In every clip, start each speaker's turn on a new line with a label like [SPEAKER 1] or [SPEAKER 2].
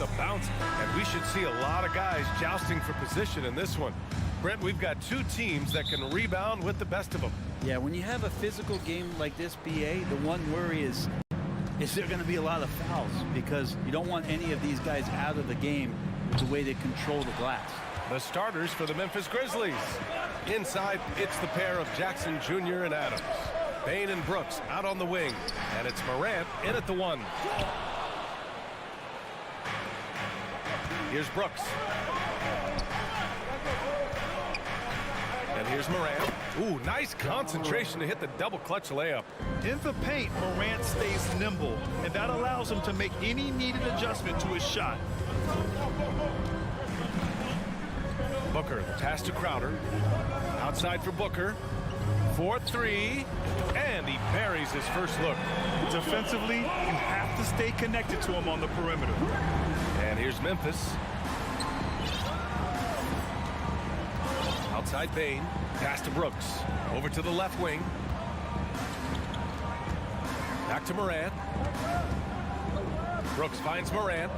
[SPEAKER 1] a bounce, and we should see a lot of guys jousting for position in this one. Brent, we've got two teams that can rebound with the best of them.
[SPEAKER 2] Yeah, when you have a physical game like this, BA, the one worry is there going to be a lot of fouls? Because you don't want any of these guys out of the game with the way they control the glass.
[SPEAKER 1] The starters for the Memphis Grizzlies. Inside, it's the pair of Jackson Jr. and Adams. Bain and Brooks out on the wing, and it's Morant in at the one. Here's Brooks. And here's Morant. Ooh, nice concentration to hit the double clutch layup.
[SPEAKER 3] In the paint, Morant stays nimble, and that allows him to make any needed adjustment to his shot.
[SPEAKER 1] Booker, the pass to Crowder. Outside for Booker. 4-3, and he buries his first look.
[SPEAKER 3] Defensively, you have to stay connected to him on the perimeter.
[SPEAKER 1] And here's Memphis. Outside Bain, pass to Brooks. Over to the left wing. Back to Morant. Brooks finds Morant.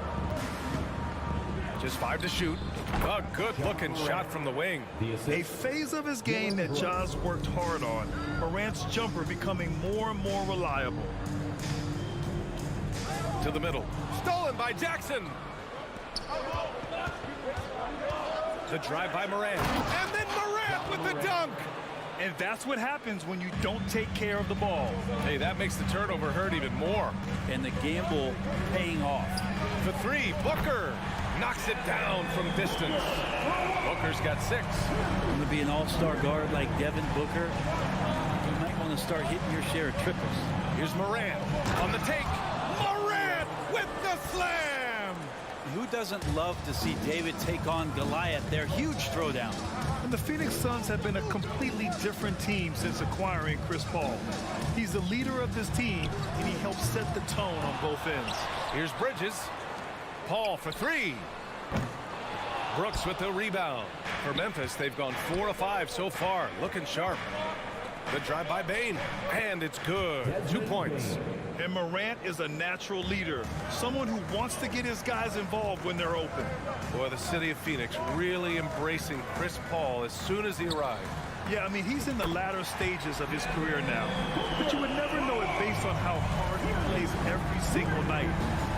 [SPEAKER 1] Just 5 to shoot. A good-looking shot from the wing.
[SPEAKER 3] A phase of his game that Ja's worked hard on. Morant's jumper becoming more and more reliable.
[SPEAKER 1] To the middle. Stolen by Jackson. The drive by Morant. And then Morant with the dunk.
[SPEAKER 3] And that's what happens when you don't take care of the ball.
[SPEAKER 1] Hey, that makes the turnover hurt even more.
[SPEAKER 2] And the gamble paying off.
[SPEAKER 1] For 3, Booker knocks it down from distance. Booker's got 6.
[SPEAKER 2] Going to be an all-star guard like Devin Booker. You might want to start hitting your share of triples.
[SPEAKER 1] Here's Morant on the take. Morant with the slam!
[SPEAKER 2] Who doesn't love to see David take on Goliath? Their huge throwdown.
[SPEAKER 3] And the Phoenix Suns have been a completely different team since acquiring Chris Paul. He's the leader of this team, and he helps set the tone on both ends.
[SPEAKER 1] Here's Bridges. Paul for 3. Brooks with the rebound. For Memphis, they've gone 4 of 5 so far. Looking sharp. The drive by Bain. And it's good. 2 points.
[SPEAKER 3] And Morant is a natural leader. Someone who wants to get his guys involved when they're open.
[SPEAKER 1] Boy, the city of Phoenix really embracing Chris Paul as soon as he arrived.
[SPEAKER 3] Yeah, I mean, he's in the latter stages of his career now. But you would never know it based on how hard he plays every single night.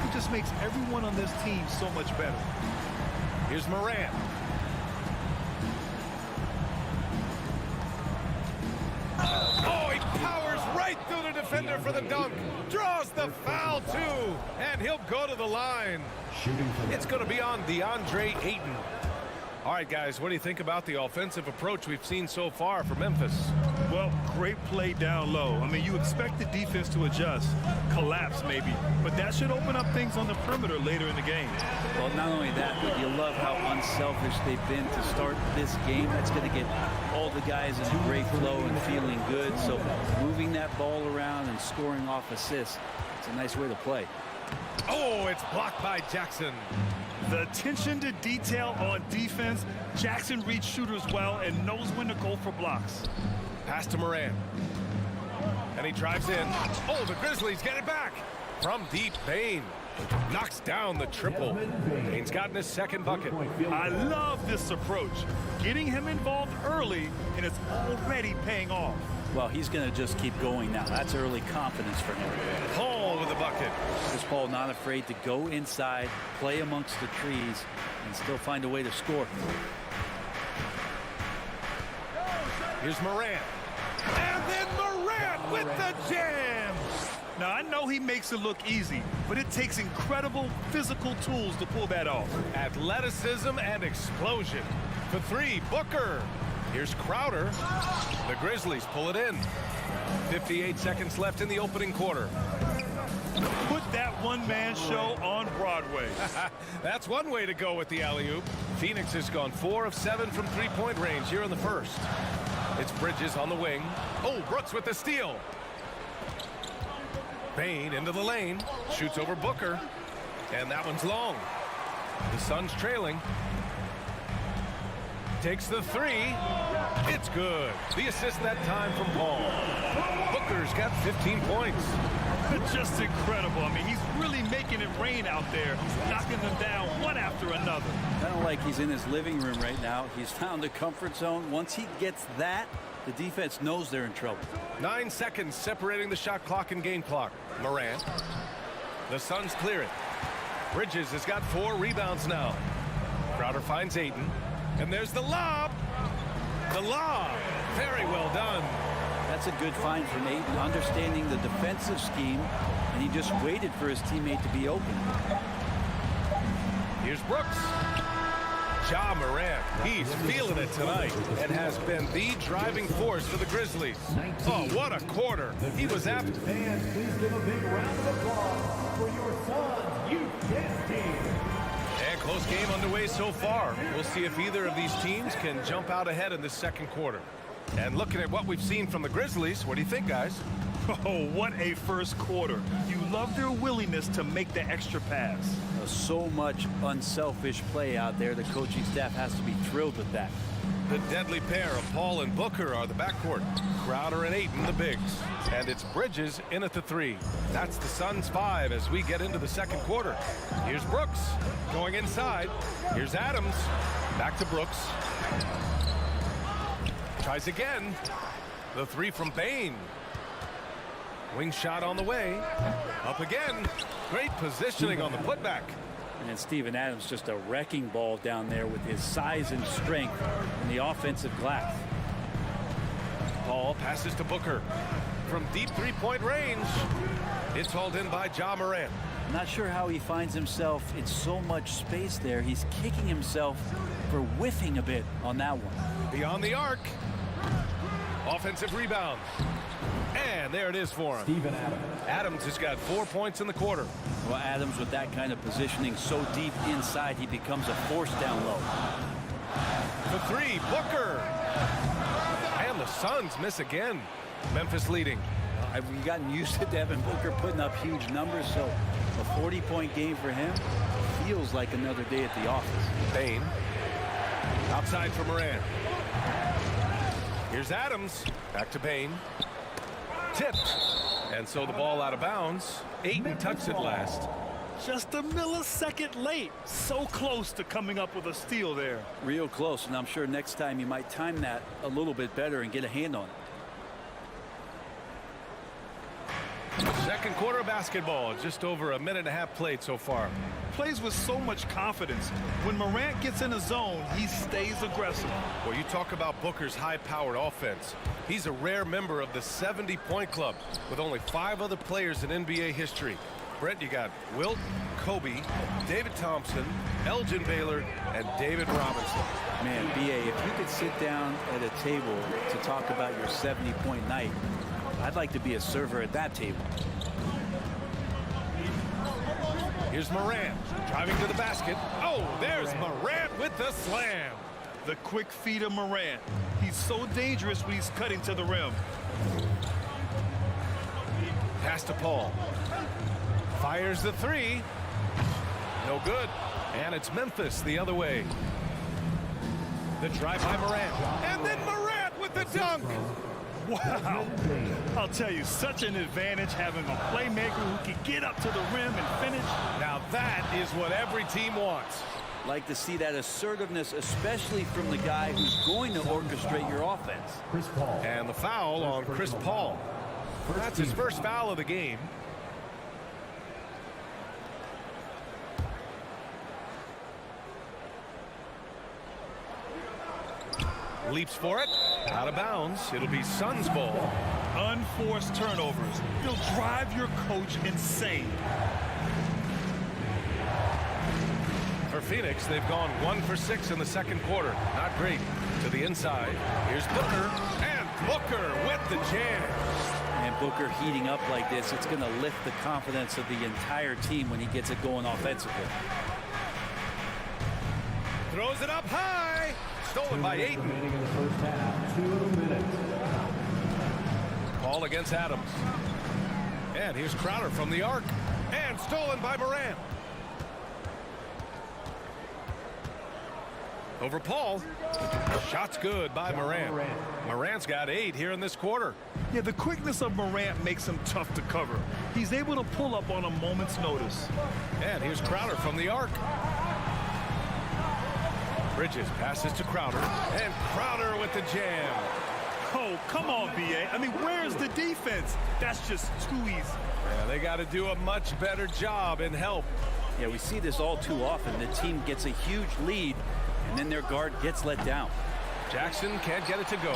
[SPEAKER 3] He just makes everyone on this team so much better.
[SPEAKER 1] Here's Morant. Oh, he powers right through the defender for the dunk. Draws the foul, too. And he'll go to the line. It's going to be on DeAndre Ayton. All right, guys, what do you think about the offensive approach we've seen so far for Memphis?
[SPEAKER 3] Well, great play down low. I mean, you expect the defense to adjust, collapse maybe, but that should open up things on the perimeter later in the game.
[SPEAKER 2] Well, not only that, but you love how unselfish they've been to start this game. That's going to get all the guys in a great flow and feeling good. So moving that ball around and scoring off assists, it's a nice way to play.
[SPEAKER 1] Oh, it's blocked by Jackson.
[SPEAKER 3] The attention to detail on defense. Jackson reads shooters well and knows when to go for blocks.
[SPEAKER 1] Pass to Morant. And he drives in. Oh, the Grizzlies get it back. From deep, Bain knocks down the triple. Bain's gotten his second bucket.
[SPEAKER 3] I love this approach. Getting him involved early, and it's already paying off.
[SPEAKER 2] Well, he's going to just keep going now. That's early confidence for him.
[SPEAKER 1] Paul with the bucket.
[SPEAKER 2] Chris Paul not afraid to go inside, play amongst the trees, and still find a way to score.
[SPEAKER 1] Here's Morant. And then Morant with the jam.
[SPEAKER 3] Now, I know he makes it look easy, but it takes incredible physical tools to pull that off.
[SPEAKER 1] Athleticism and explosion. For 3, Booker. Here's Crowder. The Grizzlies pull it in. 58 seconds left in the opening quarter.
[SPEAKER 3] Put that one-man show on Broadway.
[SPEAKER 1] That's one way to go with the alley-oop. Phoenix has gone 4 of 7 from three-point range here in the first. It's Bridges on the wing. Oh, Brooks with the steal. Bain into the lane. Shoots over Booker. And that one's long. The Suns trailing. Takes the 3. It's good. The assist that time from Paul. Booker's got 15 points.
[SPEAKER 3] Just incredible. I mean, he's really making it rain out there. He's knocking them down after another.
[SPEAKER 2] Kind of like he's in his living room right now. He's found the comfort zone. Once he gets that, the defense knows they're in trouble.
[SPEAKER 1] 9 seconds separating the shot clock and game clock. Morant. The Suns clear it. Bridges has got 4 rebounds now. Crowder finds Ayton. And there's the lob. The lob. Very well done.
[SPEAKER 2] That's a good find from Ayton, understanding the defensive scheme, and he just waited for his teammate to be open.
[SPEAKER 1] Here's Brooks. Ja Morant, he's feeling it tonight and has been the driving force for the Grizzlies. Oh, what a quarter. He was after.
[SPEAKER 4] Fans, please give a big round of applause for your Suns Youth Dance Team.
[SPEAKER 1] And close game underway so far. We'll see if either of these teams can jump out ahead in this second quarter. And looking at what we've seen from the Grizzlies, what do you think, guys?
[SPEAKER 3] Oh, what a first quarter. You love their willingness to make the extra pass.
[SPEAKER 2] So much unselfish play out there. The coaching staff has to be thrilled with that.
[SPEAKER 1] The deadly pair of Paul and Booker are the backcourt. Crowder and Ayton, the bigs. And it's Bridges in at the 3. That's the Suns 5 as we get into the second quarter. Here's Brooks going inside. Here's Adams. Back to Brooks. Tries again. The 3 from Bain. Wing shot on the way. Up again. Great positioning on the putback.
[SPEAKER 2] And Steven Adams just a wrecking ball down there with his size and strength in the offensive glass.
[SPEAKER 1] Paul passes to Booker. From deep three-point range. It's hauled in by Ja Morant.
[SPEAKER 2] I'm not sure how he finds himself in so much space there. He's kicking himself for whiffing a bit on that one.
[SPEAKER 1] Beyond the arc. Offensive rebound. And there it is for him.
[SPEAKER 4] Steven Adams.
[SPEAKER 1] Adams has got 4 points in the quarter.
[SPEAKER 2] Well, Adams with that kind of positioning so deep inside, he becomes a force down low.
[SPEAKER 1] The 3, Booker. And the Suns miss again. Memphis leading.
[SPEAKER 2] We've gotten used to Devin Booker putting up huge numbers, so a 40-point game for him feels like another day at the office.
[SPEAKER 1] Bain. Outside for Morant. Here's Adams. Back to Bain. Tipped. And so the ball out of bounds. Ayton touched it last.
[SPEAKER 3] Just a millisecond late. So close to coming up with a steal there.
[SPEAKER 2] Real close, and I'm sure next time you might time that a little bit better and get a hand on it.
[SPEAKER 1] Second quarter of basketball. Just over a minute and a half played so far.
[SPEAKER 3] Plays with so much confidence. When Morant gets in a zone, he stays aggressive.
[SPEAKER 1] Well, you talk about Booker's high-powered offense. He's a rare member of the 70-point club with only 5 other players in NBA history. Brent, you got Wilt, Kobe, David Thompson, Elgin Baylor, and David Robinson.
[SPEAKER 2] Man, B.A., if you could sit down at a table to talk about your 70-point night, I'd like to be a server at that table.
[SPEAKER 1] Here's Morant driving to the basket. Oh, there's Morant with the slam.
[SPEAKER 3] The quick feed of Morant. He's so dangerous when he's cutting to the rim.
[SPEAKER 1] Pass to Paul. Fires the 3. No good. And it's Memphis the other way. The drive by Morant. And then Morant with the dunk.
[SPEAKER 3] Wow. I'll tell you, such an advantage having a playmaker who can get up to the rim and finish.
[SPEAKER 1] Now that is what every team wants.
[SPEAKER 2] Like to see that assertiveness, especially from the guy who's going to orchestrate your offense.
[SPEAKER 4] Chris Paul.
[SPEAKER 1] And the foul on Chris Paul. That's his first foul of the game. Leaps for it. Out of bounds. It'll be Suns ball.
[SPEAKER 3] Unforced turnovers. They'll drive your coach insane.
[SPEAKER 1] For Phoenix, they've gone 1 for 6 in the second quarter. Not great. To the inside. Here's Booker. And Booker with the jam.
[SPEAKER 2] And Booker heating up like this, it's going to lift the confidence of the entire team when he gets it going offensively.
[SPEAKER 1] Throws it up high. Stolen by Ayton.
[SPEAKER 4] Remaining in the first half. 2 minutes.
[SPEAKER 1] Paul against Adams. And here's Crowder from the arc. And stolen by Morant. Over Paul. Shot's good by Morant. Morant's got 8 here in this quarter.
[SPEAKER 3] Yeah, the quickness of Morant makes him tough to cover. He's able to pull up on a moment's notice.
[SPEAKER 1] And here's Crowder from the arc. Bridges passes to Crowder, and Crowder with the jam.
[SPEAKER 3] Oh, come on, B.A. I mean, where's the defense? That's just too easy.
[SPEAKER 1] Yeah, they got to do a much better job in help.
[SPEAKER 2] Yeah, we see this all too often. The team gets a huge lead, and then their guard gets let down.
[SPEAKER 1] Jackson can't get it to go.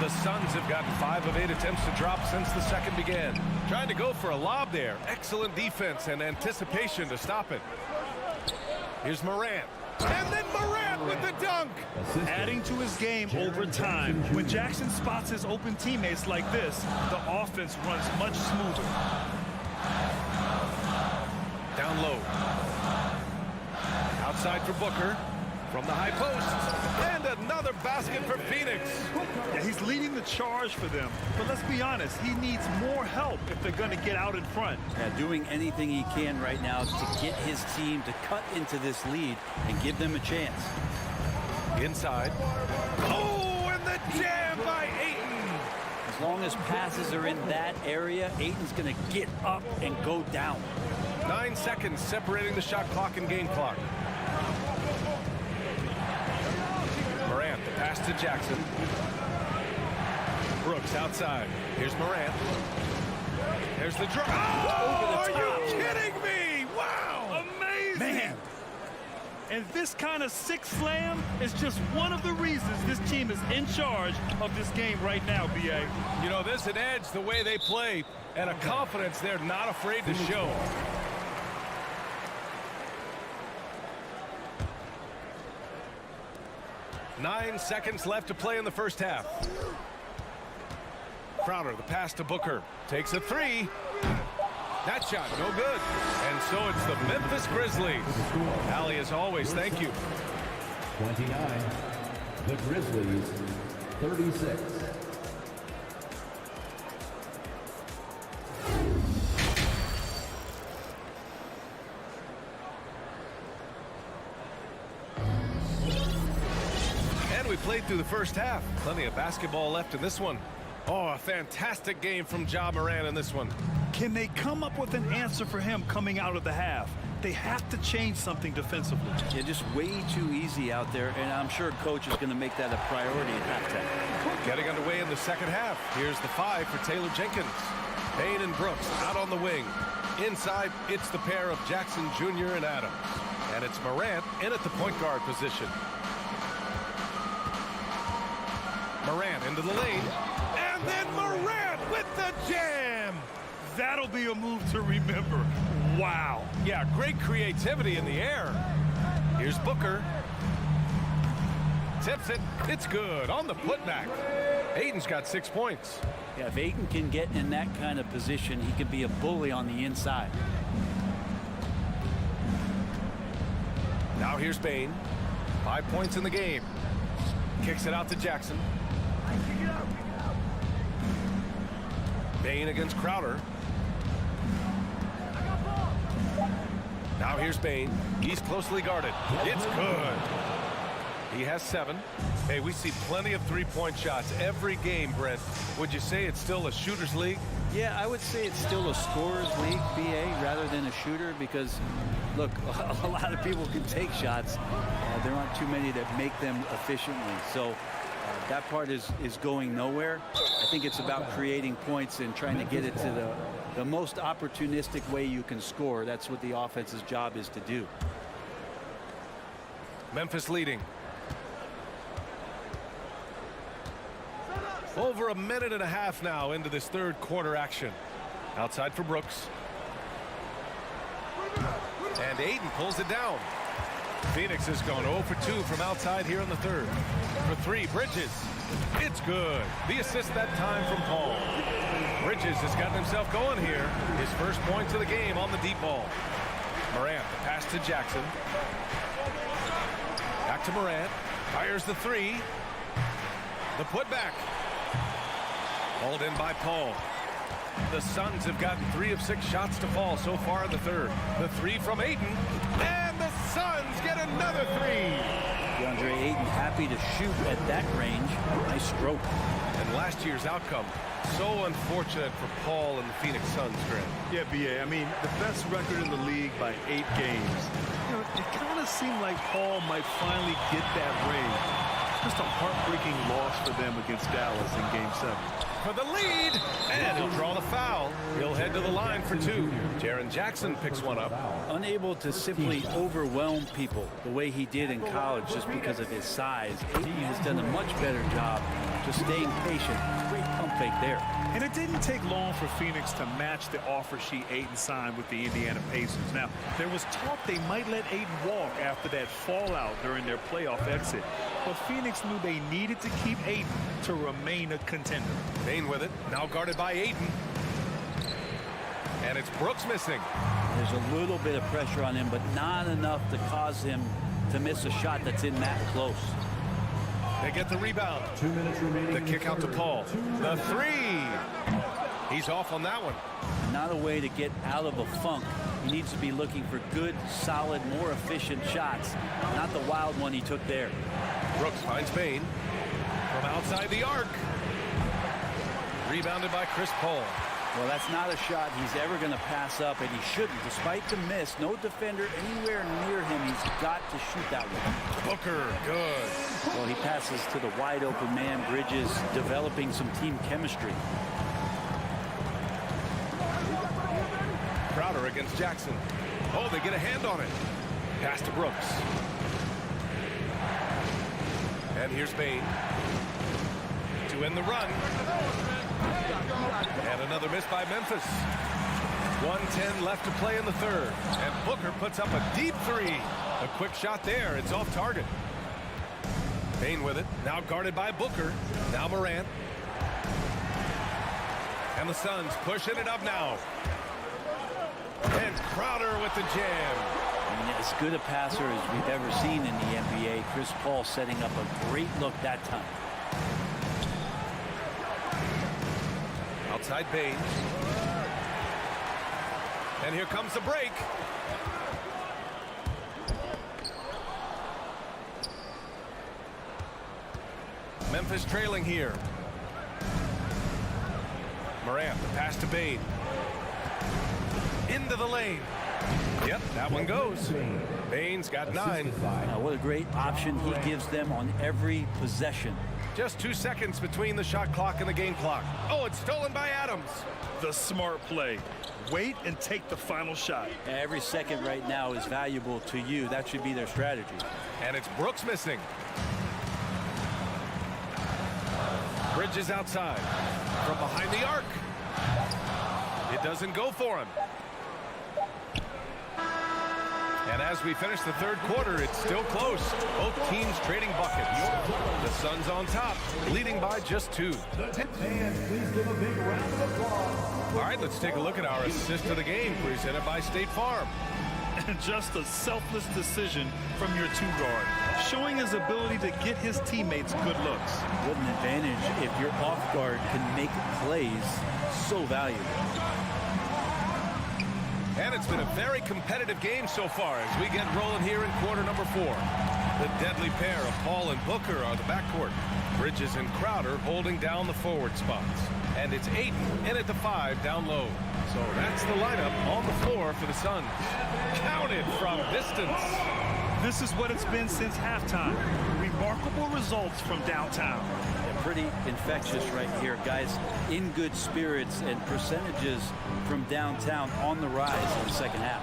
[SPEAKER 1] The Suns have gotten 5 of 8 attempts to drop since the second began. Trying to go for a lob there. Excellent defense and anticipation to stop it. Here's Morant. And then Morant with the dunk.
[SPEAKER 3] Adding to his game over time. When Jackson spots his open teammates like this, the offense runs much smoother.
[SPEAKER 1] Down low. Outside for Booker. From the high post. And another basket for Phoenix.
[SPEAKER 3] Yeah, he's leading the charge for them. But let's be honest, he needs more help if they're going to get out in front.
[SPEAKER 2] Yeah, doing anything he can right now to get his team to cut into this lead and give them a chance.
[SPEAKER 1] Inside. Oh, and the jam by Ayton.
[SPEAKER 2] As long as passes are in that area, Ayton's going to get up and go down.
[SPEAKER 1] 9 seconds separating the shot clock and game clock. Morant, the pass to Jackson. Brooks outside. Here's Morant. There's the drop. Oh, are you kidding me? Wow.
[SPEAKER 3] Amazing.
[SPEAKER 2] Man.
[SPEAKER 3] And this kind of sick slam is just one of the reasons this team is in charge of this game right now, B.A.
[SPEAKER 1] You know, there's an edge the way they play and a confidence they're not afraid to show. Nine seconds left to play in the first half. Crowder, the pass to Booker. Takes a three. That shot, no good. And so it's the Memphis Grizzlies. Allie, as always, thank you.
[SPEAKER 4] 29. The Grizzlies, 36.
[SPEAKER 1] We played through the first half. Plenty of basketball left in this one. Oh, a fantastic game from Ja Morant in this one.
[SPEAKER 3] Can they come up with an answer for him coming out of the half? They have to change something defensively.
[SPEAKER 2] Yeah, just way too easy out there, and I'm sure coach is going to make that a priority at halftime.
[SPEAKER 1] Getting underway in the second half. Here's the 5 for Taylor Jenkins. Payne and Brooks out on the wing. Inside, it's the pair of Jackson Jr. and Adams. And it's Morant in at the point guard position. Morant into the lane, and then Morant with the jam.
[SPEAKER 3] That'll be a move to remember. Wow.
[SPEAKER 1] Yeah, great creativity in the air. Here's Booker. Tips it. It's good on the putback. Ayton's got 6 points.
[SPEAKER 2] Yeah, if Ayton can get in that kind of position, he can be a bully on the inside.
[SPEAKER 1] Now here's Payne. 5 points in the game. Kicks it out to Jackson. Payne against Crowder. Now here's Payne. He's closely guarded. It's good. He has 7. Hey, we see plenty of three-point shots every game, Brent. Would you say it's still a shooter's league?
[SPEAKER 2] Yeah, I would say it's still a scorer's league, BA, rather than a shooter because, look, a lot of people can take shots. There aren't too many that make them efficiently. So that part is going nowhere. I think it's about creating points and trying to get it to the most opportunistic way you can score. That's what the offense's job is to do.
[SPEAKER 1] Memphis leading. Over a minute and a half now into this third quarter action. Outside for Brooks. And Ayton pulls it down. Phoenix has gone 0 for 2 from outside here in the third. For 3, Bridges. It's good. The assist that time from Paul. Bridges has gotten himself going here. His first points of the game on the deep ball. Morant, the pass to Jackson. Back to Morant. Fires the 3. The putback. Hauled in by Paul. The Suns have gotten 3 of 6 shots to fall so far in the third. The 3 from Ayton. And the Suns get another 3.
[SPEAKER 2] DeAndre Ayton happy to shoot at that range. Nice stroke.
[SPEAKER 1] And last year's outcome, so unfortunate for Paul and the Phoenix Suns, Grant.
[SPEAKER 3] Yeah, B.A., I mean, the best record in the league by 8 games. You know, it kind of just seemed like Paul might finally get that ring. Just a heartbreaking loss for them against Dallas in Game 7.
[SPEAKER 1] For the lead, and he'll draw the foul. He'll head to the line for two. Jaren Jackson picks one up.
[SPEAKER 2] Unable to simply overwhelm people the way he did in college just because of his size. Ayton has done a much better job just staying patient. Great pump fake there.
[SPEAKER 3] And it didn't take long for Phoenix to match the offer sheet Ayton signed with the Indiana Pacers. Now, there was talk they might let Ayton walk after that fallout during their playoff exit. But Phoenix knew they needed to keep Ayton to remain a contender.
[SPEAKER 1] Bane with it, now guarded by Ayton. And it's Brooks missing.
[SPEAKER 2] There's a little bit of pressure on him, but not enough to cause him to miss a shot that's in that close.
[SPEAKER 1] They get the rebound.
[SPEAKER 4] 2 minutes remaining.
[SPEAKER 1] The kick out to Paul. The three. He's off on that one.
[SPEAKER 2] Not a way to get out of a funk. He needs to be looking for good, solid, more efficient shots. Not the wild one he took there.
[SPEAKER 1] Brooks finds Bane from outside the arc. Rebounded by Chris Paul.
[SPEAKER 2] Well, that's not a shot he's ever going to pass up, and he shouldn't. Despite the miss, no defender anywhere near him. He's got to shoot that one.
[SPEAKER 1] Booker, good.
[SPEAKER 2] Well, he passes to the wide open man. Bridges developing some team chemistry.
[SPEAKER 1] Crowder against Jackson. Oh, they get a hand on it. Pass to Brooks. And here's Bane to end the run. And another miss by Memphis. 1:10 left to play in the third. And Booker puts up a deep three. A quick shot there. It's off target. Bane with it. Now guarded by Booker. Now Morant. And the Suns pushing it up now. And Crowder with the jam.
[SPEAKER 2] I mean, as good a passer as we've ever seen in the NBA. Chris Paul setting up a great look that time.
[SPEAKER 1] Outside Bane. And here comes the break. Memphis trailing here. Morant, the pass to Bane. Into the lane. Yep, that one goes. Bane's got 9.
[SPEAKER 2] Now, what a great option he gives them on every possession.
[SPEAKER 1] Just 2 seconds between the shot clock and the game clock. Oh, it's stolen by Adams.
[SPEAKER 3] The smart play. Wait and take the final shot.
[SPEAKER 2] Every second right now is valuable to you. That should be their strategy.
[SPEAKER 1] And it's Brooks missing. Bridges outside. From behind the arc. It doesn't go for him. And as we finish the third quarter, it's still close. Both teams trading buckets. The Suns on top, leading by just 2.
[SPEAKER 4] And please give a big round of applause.
[SPEAKER 1] All right, let's take a look at our assist of the game, presented by State Farm.
[SPEAKER 3] And just a selfless decision from your 2-guard, showing his ability to get his teammates good looks.
[SPEAKER 2] What an advantage if your off guard can make plays so valuable.
[SPEAKER 1] And it's been a very competitive game so far as we get rolling here in quarter number 4. The deadly pair of Paul and Booker are the backcourt. Bridges and Crowder holding down the forward spots. And it's Ayton in at the 5 down low. So that's the lineup on the floor for the Suns. Counted from distance.
[SPEAKER 3] This is what it's been since halftime. Remarkable results from downtown.
[SPEAKER 2] Pretty infectious right here, guys. In good spirits, and percentages from downtown on the rise in the second half.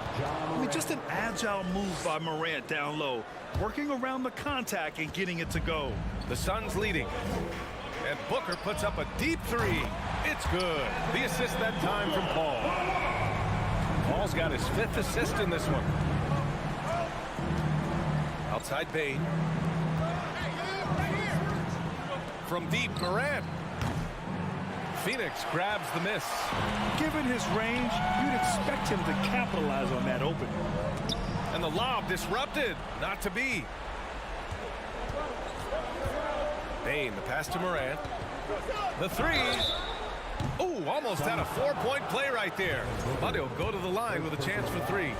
[SPEAKER 3] I mean, just an agile move by Morant down low, working around the contact and getting it to go.
[SPEAKER 1] The Suns leading. And Booker puts up a deep 3. It's good. The assist that time from Paul. Paul's got his 5th assist in this one. Outside Bane. From deep, Morant. Phoenix grabs the miss.
[SPEAKER 3] Given his range, you'd expect him to capitalize on that opening.
[SPEAKER 1] And the lob disrupted. Not to be. Bane, the pass to Morant. The 3. Ooh, almost had a 4-point play right there. But he'll go to the line with a chance for 3.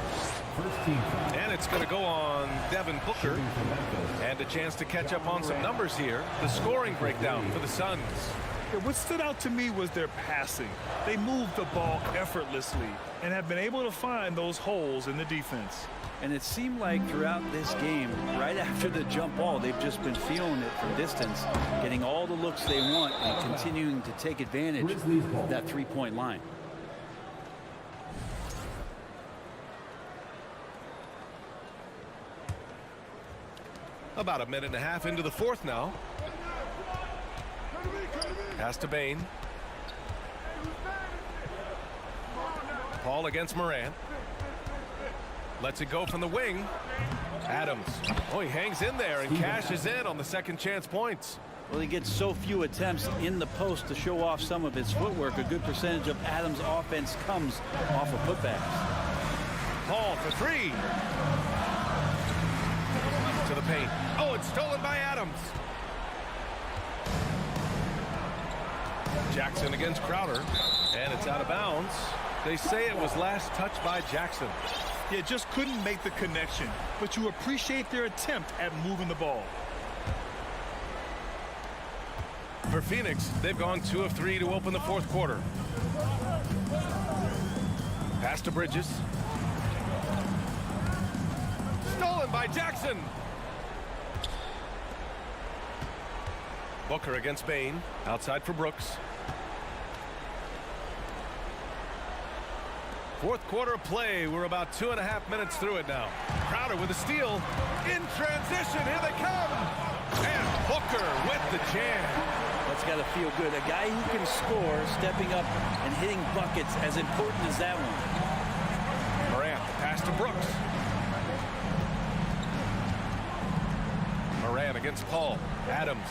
[SPEAKER 1] And it's going to go on Devin Booker. And a chance to catch up on some numbers here. The scoring breakdown for the Suns.
[SPEAKER 3] What stood out to me was their passing. They moved the ball effortlessly and have been able to find those holes in the defense.
[SPEAKER 2] And it seemed like throughout this game, right after the jump ball, they've just been feeling it from distance, getting all the looks they want and continuing to take advantage of that three-point line.
[SPEAKER 1] About a minute and a half into the fourth now. Pass to Bain. Paul against Morant. Lets it go from the wing. Adams. Oh, he hangs in there and cashes in on the second chance points.
[SPEAKER 2] Well, he gets so few attempts in the post to show off some of his footwork. A good percentage of Adams' offense comes off of putbacks.
[SPEAKER 1] Paul for three. To the paint. Oh, it's stolen by Adams. Jackson against Crowder. And it's out of bounds. They say it was last touched by Jackson.
[SPEAKER 3] Yeah, just couldn't make the connection, but you appreciate their attempt at moving the ball.
[SPEAKER 1] For Phoenix, they've gone 2 of 3 to open the fourth quarter. Pass to Bridges. Stolen by Jackson. Booker against Bain. Outside for Brooks. Fourth quarter play. We're about 2.5 minutes through it now. Crowder with a steal. In transition. Here they come. And Booker with the jam.
[SPEAKER 2] That's got to feel good. A guy who can score, stepping up and hitting buckets, as important as that one.
[SPEAKER 1] Morant. Pass to Brooks. Morant against Paul. Adams.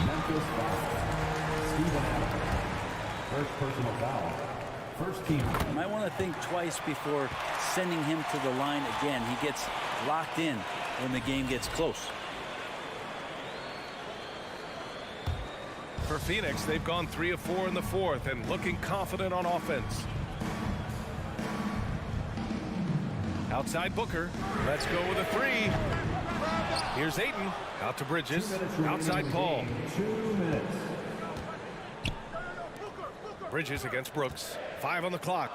[SPEAKER 4] Memphis foul. Steven Adams. First personal foul. First team.
[SPEAKER 2] You might want to think twice before sending him to the line again. He gets locked in when the game gets close.
[SPEAKER 1] For Phoenix, they've gone 3 of 4 in the fourth and looking confident on offense. Outside Booker. Let's go with a three. Here's Ayton. Out to Bridges. Outside Paul.
[SPEAKER 4] 2 minutes.
[SPEAKER 1] Bridges against Brooks. 5 on the clock.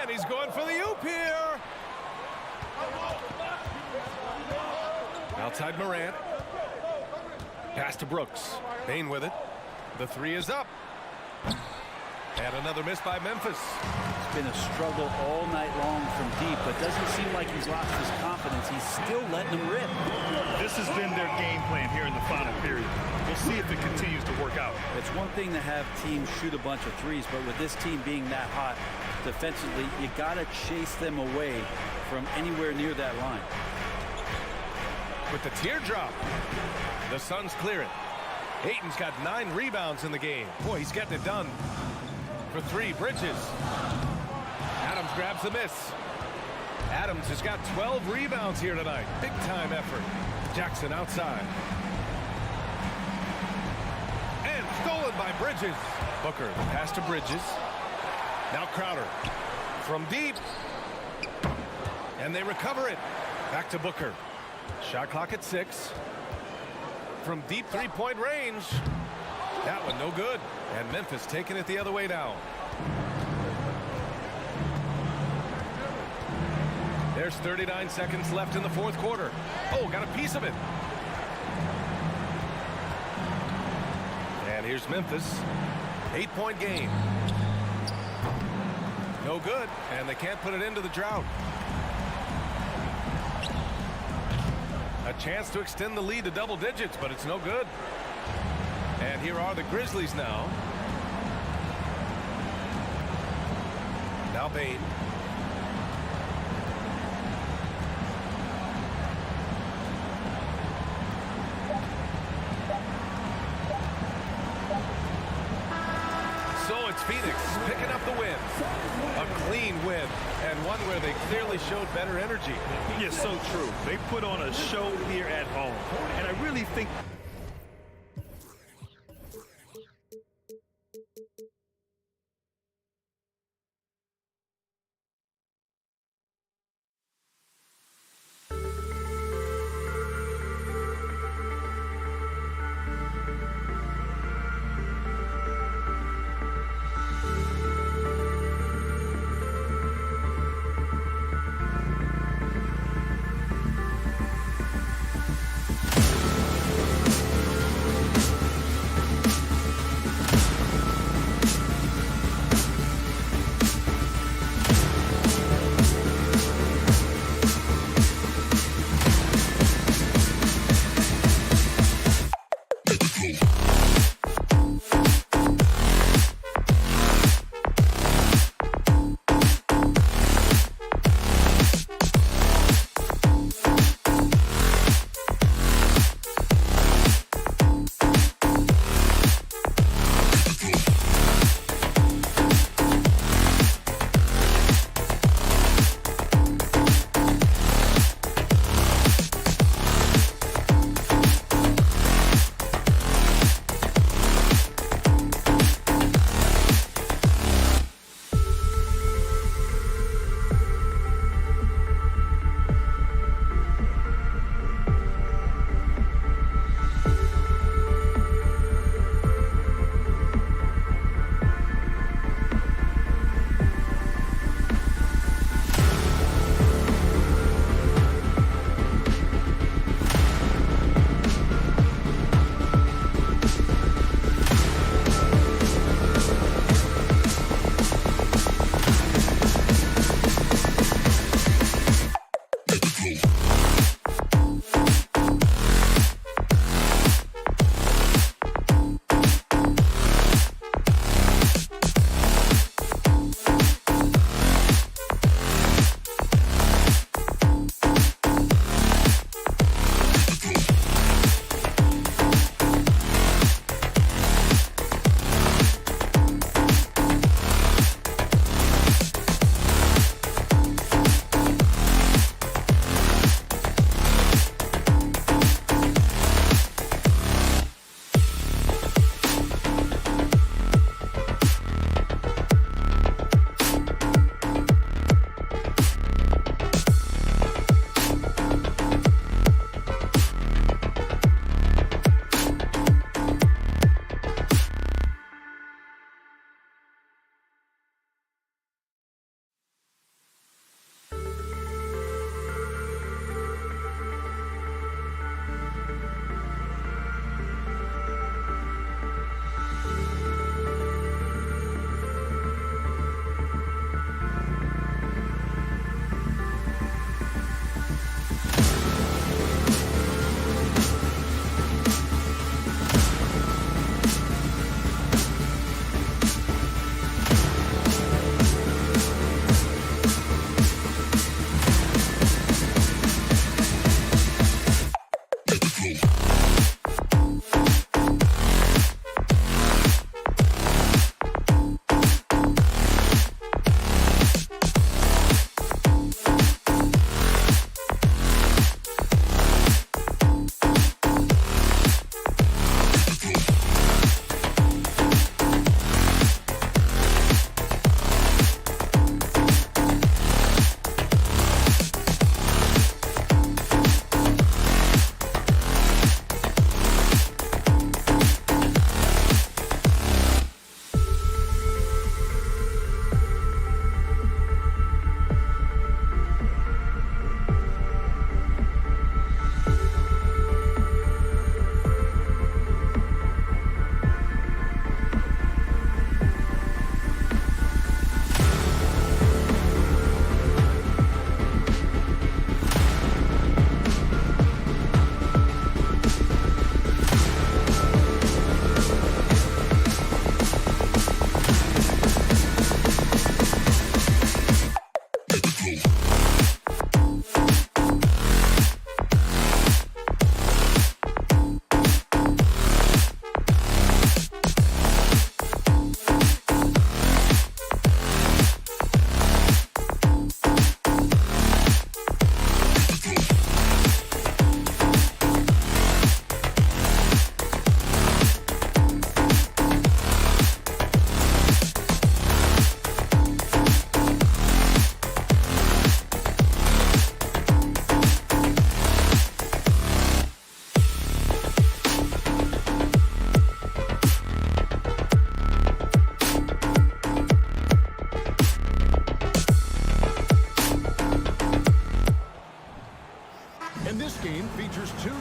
[SPEAKER 1] And he's going for the oop here. Outside Morant. Pass to Brooks. Bain with it. The three is up. And another miss by Memphis.
[SPEAKER 2] It's been a struggle all night long from deep, but doesn't seem like he's lost his confidence. He's still letting them rip.
[SPEAKER 3] This has been their game plan here in the final period. We'll see if it continues to work out.
[SPEAKER 2] It's one thing to have teams shoot a bunch of threes, but with this team being that hot defensively, you got to chase them away from anywhere near that line.
[SPEAKER 1] With the teardrop, the Suns clear it. Ayton's got 9 rebounds in the game. Boy, he's getting it done. For three, Bridges. Adams grabs the miss. Adams has got 12 rebounds here tonight. Big time effort. Jackson outside. And stolen by Bridges. Booker, the pass to Bridges. Now Crowder. From deep. And they recover it. Back to Booker. Shot clock at 6. From deep three-point range. That one no good. And Memphis taking it the other way now. There's 39 seconds left in the fourth quarter. Oh, got a piece of it. And here's Memphis. 8-point game. No good. And they can't put it into the drought. A chance to extend the lead to double digits, but it's no good. And here are the Grizzlies now. Now Bain. So it's Phoenix picking up the win. A clean win, and one where they clearly showed better energy.
[SPEAKER 3] Yeah, so true. They put on a show here at home, and I really think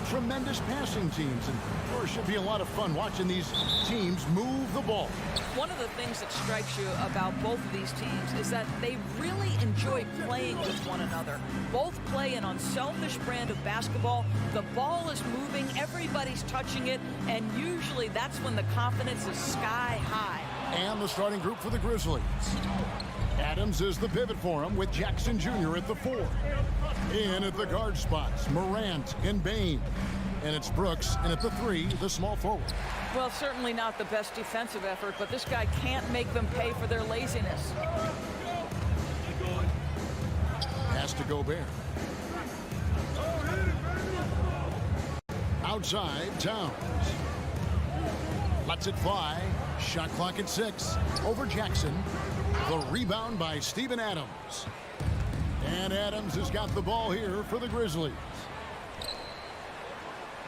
[SPEAKER 5] tremendous passing teams, and it should be a lot of fun watching these teams move the ball.
[SPEAKER 6] One of the things that strikes you about both of these teams is that they really enjoy playing with one another. Both play an unselfish brand of basketball. The ball is moving, everybody's touching it, and usually that's when the confidence is sky high.
[SPEAKER 5] And the starting group for the Grizzlies. Adams is the pivot for him with Jackson Jr. at the 4. In at the guard spots, Morant and Bain. And it's Brooks, and at the 3, the small forward.
[SPEAKER 6] Well, certainly not the best defensive effort, but this guy can't make them pay for their laziness.
[SPEAKER 5] Pass to Gobert. Outside, Towns. Lets it fly. Shot clock at 6. Over Jackson. The rebound by Steven Adams. And Adams has got the ball here for the Grizzlies.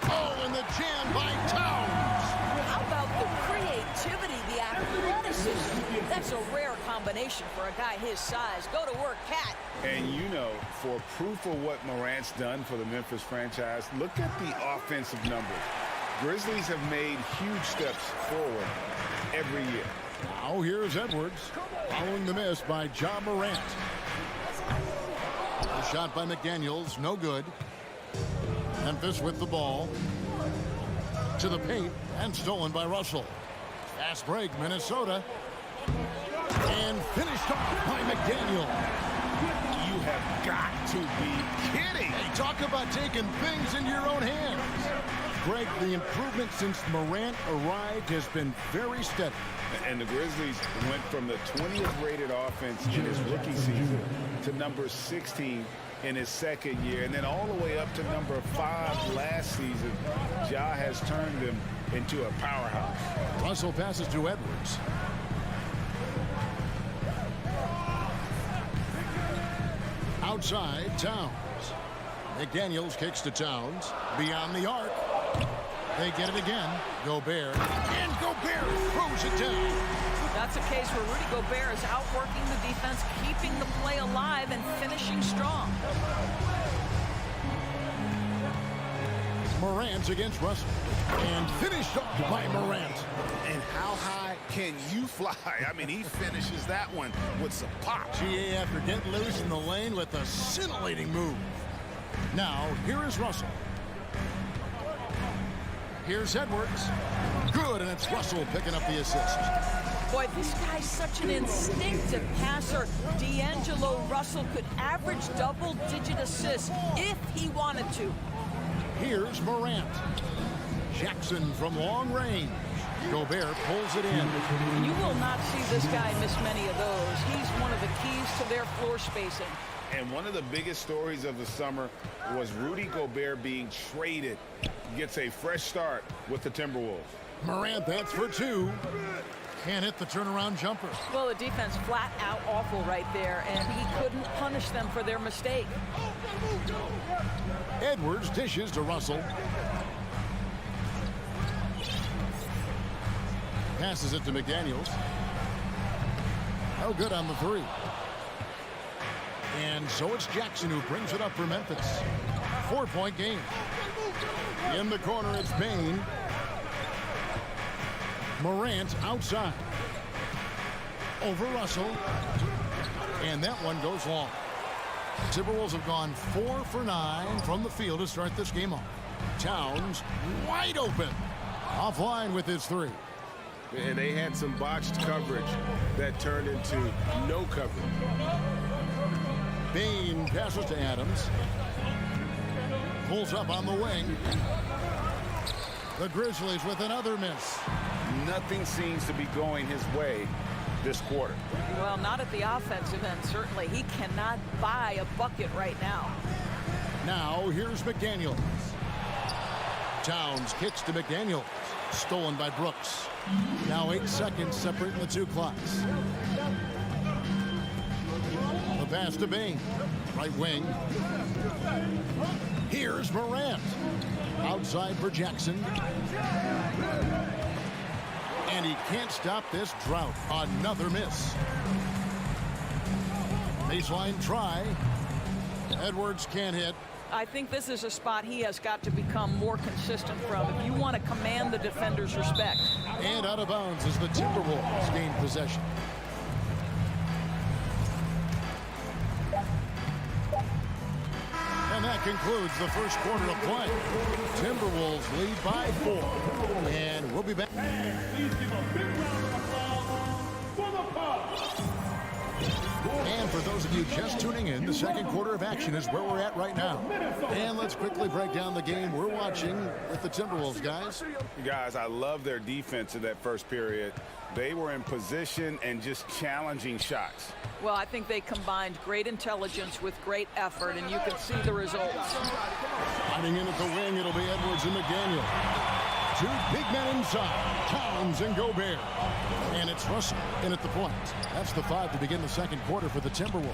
[SPEAKER 5] Oh, and the jam by Towns.
[SPEAKER 6] How about the creativity, the athleticism? That's a rare combination for a guy his size. Go to work, Cat.
[SPEAKER 7] And you know, for proof of what Morant's done for the Memphis franchise, look at the offensive numbers. Grizzlies have made huge steps forward every year.
[SPEAKER 5] Now here's Edwards, following the miss by Ja Morant. A shot by McDaniels, no good. Memphis with the ball. To the paint, and stolen by Russell. Fast break, Minnesota. And finished off by McDaniel.
[SPEAKER 7] You have got to be kidding.
[SPEAKER 5] Hey, talk about taking things into your own hands. Greg, the improvement since Morant arrived has been very steady.
[SPEAKER 7] And the Grizzlies went from the 20th rated offense in his rookie season to number 16 in his second year, and then all the way up to number 5 last season. Ja has turned them into a powerhouse.
[SPEAKER 5] Russell passes to Edwards. Outside, Towns. McDaniels kicks to Towns. Beyond the arc. They get it again. Gobert. And Gobert throws it down.
[SPEAKER 6] That's a case where Rudy Gobert is outworking the defense, keeping the play alive, and finishing strong.
[SPEAKER 5] Morant against Russell. And finished off by Morant.
[SPEAKER 7] And how high can you fly? I mean, he finishes that one with some pop.
[SPEAKER 5] GA after getting loose in the lane with a scintillating move. Now, here is Russell. Here's Edwards. Good, and it's Russell picking up the assist.
[SPEAKER 6] Boy, this guy's such an instinctive passer. D'Angelo Russell could average double-digit assists if he wanted to.
[SPEAKER 5] Here's Morant. Jackson from long range. Gobert pulls it in.
[SPEAKER 6] You will not see this guy miss many of those. He's one of the keys to their floor spacing.
[SPEAKER 7] And one of the biggest stories of the summer was Rudy Gobert being traded. Gets a fresh start with the Timberwolves.
[SPEAKER 5] Morant, that's for 2. Can't hit the turnaround jumper.
[SPEAKER 6] Well, the defense flat out awful right there, and he couldn't punish them for their mistake.
[SPEAKER 5] Edwards dishes to Russell. Passes it to McDaniels. No good on the 3. And so it's Jackson who brings it up for Memphis. 4-point game. In the corner, it's Bain. Morant outside. Over Russell. And that one goes long. Timberwolves have gone 4 for 9 from the field to start this game off. Towns wide open. Offline with his 3.
[SPEAKER 7] And they had some botched coverage that turned into no coverage.
[SPEAKER 5] Bain passes to Adams. Pulls up on the wing. The Grizzlies with another miss.
[SPEAKER 7] Nothing seems to be going his way this quarter.
[SPEAKER 6] Well, not at the offensive end, certainly. He cannot buy a bucket right now.
[SPEAKER 5] Now, here's McDaniels. Towns kicks to McDaniels. Stolen by Brooks. Now 8 seconds separating the 2 clocks. The pass to Bain. Right wing. Here's Morant. Outside for Jackson. And he can't stop this drought. Another miss. Baseline try. Edwards can't hit.
[SPEAKER 6] I think this is a spot he has got to become more consistent from if you want to command the defender's respect.
[SPEAKER 5] And out of bounds as the Timberwolves gain possession. And that concludes the first quarter of play. Timberwolves lead by 4. And we'll be back.
[SPEAKER 4] Please give a big round of applause for the Bucks.
[SPEAKER 5] And for those of you just tuning in, the second quarter of action is where we're at right now. And let's quickly break down the game we're watching with the Timberwolves, guys.
[SPEAKER 7] Guys, I love their defense in that first period. They were in position and just challenging shots.
[SPEAKER 6] Well, I think they combined great intelligence with great effort, and you can see the results.
[SPEAKER 5] Sliding in at the wing, it'll be Edwards and McDaniel. 2 big men inside, Towns and Gobert. And it's Russell in at the point. That's the 5 to begin the second quarter for the Timberwolves.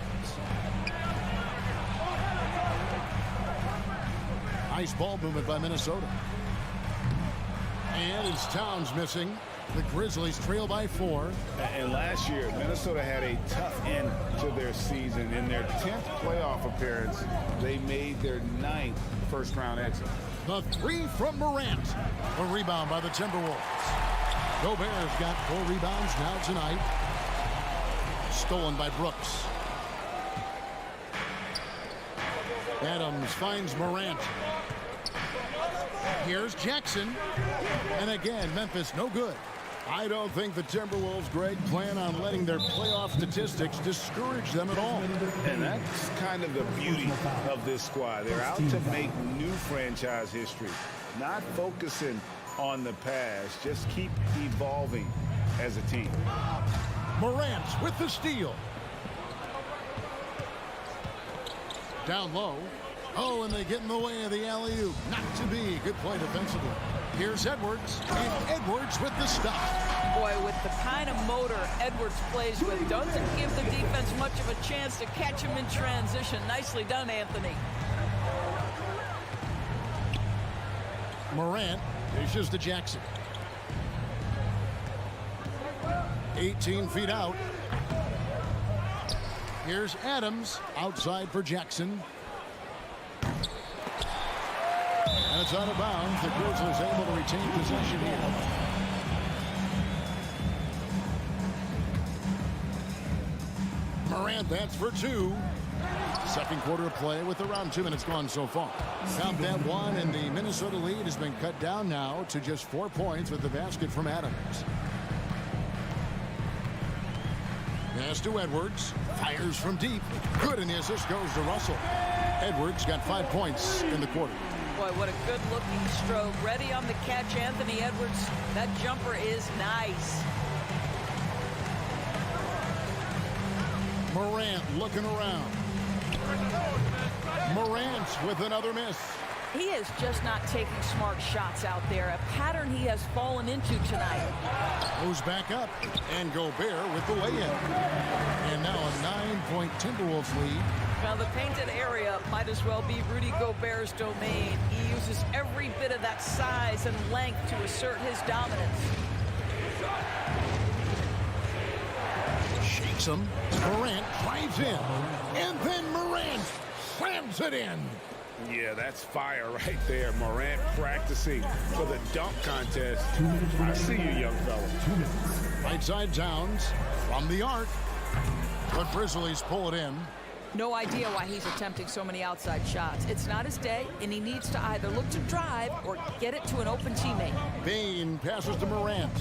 [SPEAKER 5] Nice ball movement by Minnesota. And it's Towns missing. The Grizzlies trail by 4.
[SPEAKER 7] And last year, Minnesota had a tough end to their season. In their 10th playoff appearance, they made their 9th first-round exit.
[SPEAKER 5] The 3 from Morant. A rebound by the Timberwolves. Gobert's got 4 rebounds now tonight. Stolen by Brooks. Adams finds Morant. Here's Jackson. And again, Memphis no good. I don't think the Timberwolves, Greg, plan on letting their playoff statistics discourage them at all.
[SPEAKER 7] And that's kind of the beauty of this squad. They're out to make new franchise history, not focusing on the past. Just keep evolving as a team.
[SPEAKER 5] Morant with the steal. Down low. Oh, and they get in the way of the alley-oop. Not to be. Good play defensively. Here's Edwards, and Edwards with the stop.
[SPEAKER 6] Boy, with the kind of motor Edwards plays with, doesn't give the defense much of a chance to catch him in transition. Nicely done, Anthony.
[SPEAKER 5] Morant dishes to Jackson. 18 feet out. Here's Adams, outside for Jackson. And it's out of bounds. The Grizzlies able to retain possession here. Morant, that's for 2. Second quarter of play with around 2 minutes gone so far. Count that 1, and the Minnesota lead has been cut down now to just 4 points with the basket from Adams. Pass to Edwards. Fires from deep. Good, and the assist goes to Russell. Edwards got 5 points in the quarter.
[SPEAKER 6] Boy, what a good-looking stroke. Ready on the catch, Anthony Edwards. That jumper is nice.
[SPEAKER 5] Morant looking around. Morant with another miss.
[SPEAKER 6] He is just not taking smart shots out there, a pattern he has fallen into tonight.
[SPEAKER 5] Goes back up, and Gobert with the lay-in. And now a 9-point Timberwolves lead.
[SPEAKER 6] Now the painted area might as well be Rudy Gobert's domain. He uses every bit of that size and length to assert his dominance.
[SPEAKER 5] Shakes him. Morant drives in. And then Morant slams it in.
[SPEAKER 7] Yeah, that's fire right there. Morant practicing for the dunk contest. I see you, young fella.
[SPEAKER 5] Right side Towns from the arc. But Grizzlies pull it in.
[SPEAKER 6] No idea why he's attempting so many outside shots. It's not his day, and he needs to either look to drive or get it to an open teammate.
[SPEAKER 5] Bain passes to Morant.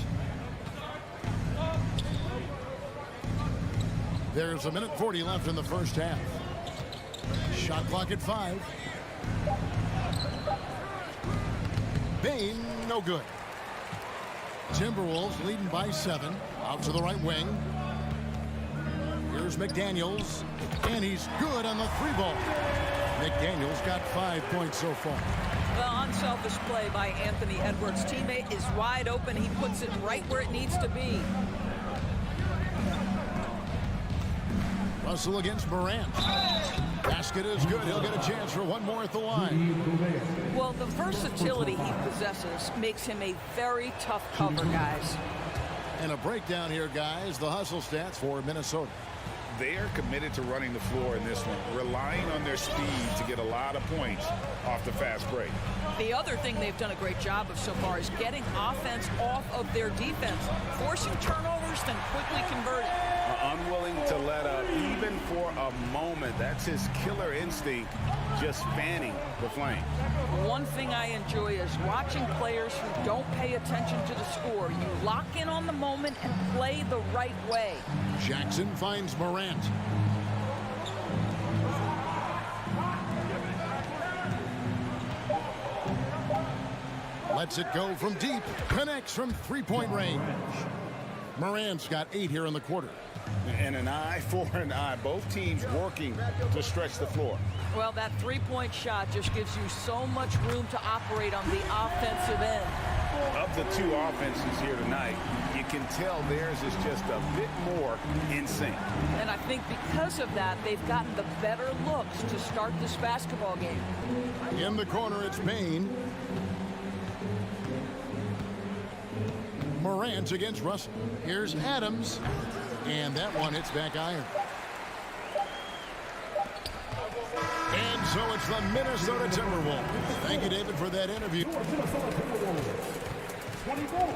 [SPEAKER 5] There's 1:40 left in the first half. Shot clock at 5. Bain, no good. Timberwolves leading by 7. Out to the right wing. Here's McDaniels, and he's good on the 3-ball. McDaniels got 5 points so far.
[SPEAKER 6] Well, unselfish play by Anthony Edwards. Teammate is wide open. He puts it right where it needs to be.
[SPEAKER 5] Russell against Morant. Basket is good. He'll get a chance for one more at the line.
[SPEAKER 6] Well, the versatility he possesses makes him a very tough cover, guys.
[SPEAKER 5] And a breakdown here, guys. The hustle stats for Minnesota.
[SPEAKER 7] they are committed to running the floor in this one, relying on their speed to get a lot of points off the fast break.
[SPEAKER 6] The other thing they've done a great job of so far is getting offense off of their defense, forcing turnovers, then quickly converting.
[SPEAKER 7] Unwilling to let up even for a moment. That's his killer instinct, just fanning the flame.
[SPEAKER 6] One thing I enjoy is watching players who don't pay attention to the score. You lock in on the moment and play the right way.
[SPEAKER 5] Jackson finds Morant. Lets it go from deep. Connects from three-point range. Morant's got 8 here in the quarter.
[SPEAKER 7] And an eye for an eye. Both teams working to stretch the floor.
[SPEAKER 6] Well, that three-point shot just gives you so much room to operate on the offensive end.
[SPEAKER 7] Of the two offenses here tonight, you can tell theirs is just a bit more in sync.
[SPEAKER 6] And I think because of that, they've gotten the better looks to start this basketball game.
[SPEAKER 5] In the corner, it's Payne. Morant against Russell. Here's Adams. And that one hits back iron. And so it's the Minnesota Timberwolves. Thank you, David, for that interview.
[SPEAKER 4] 24,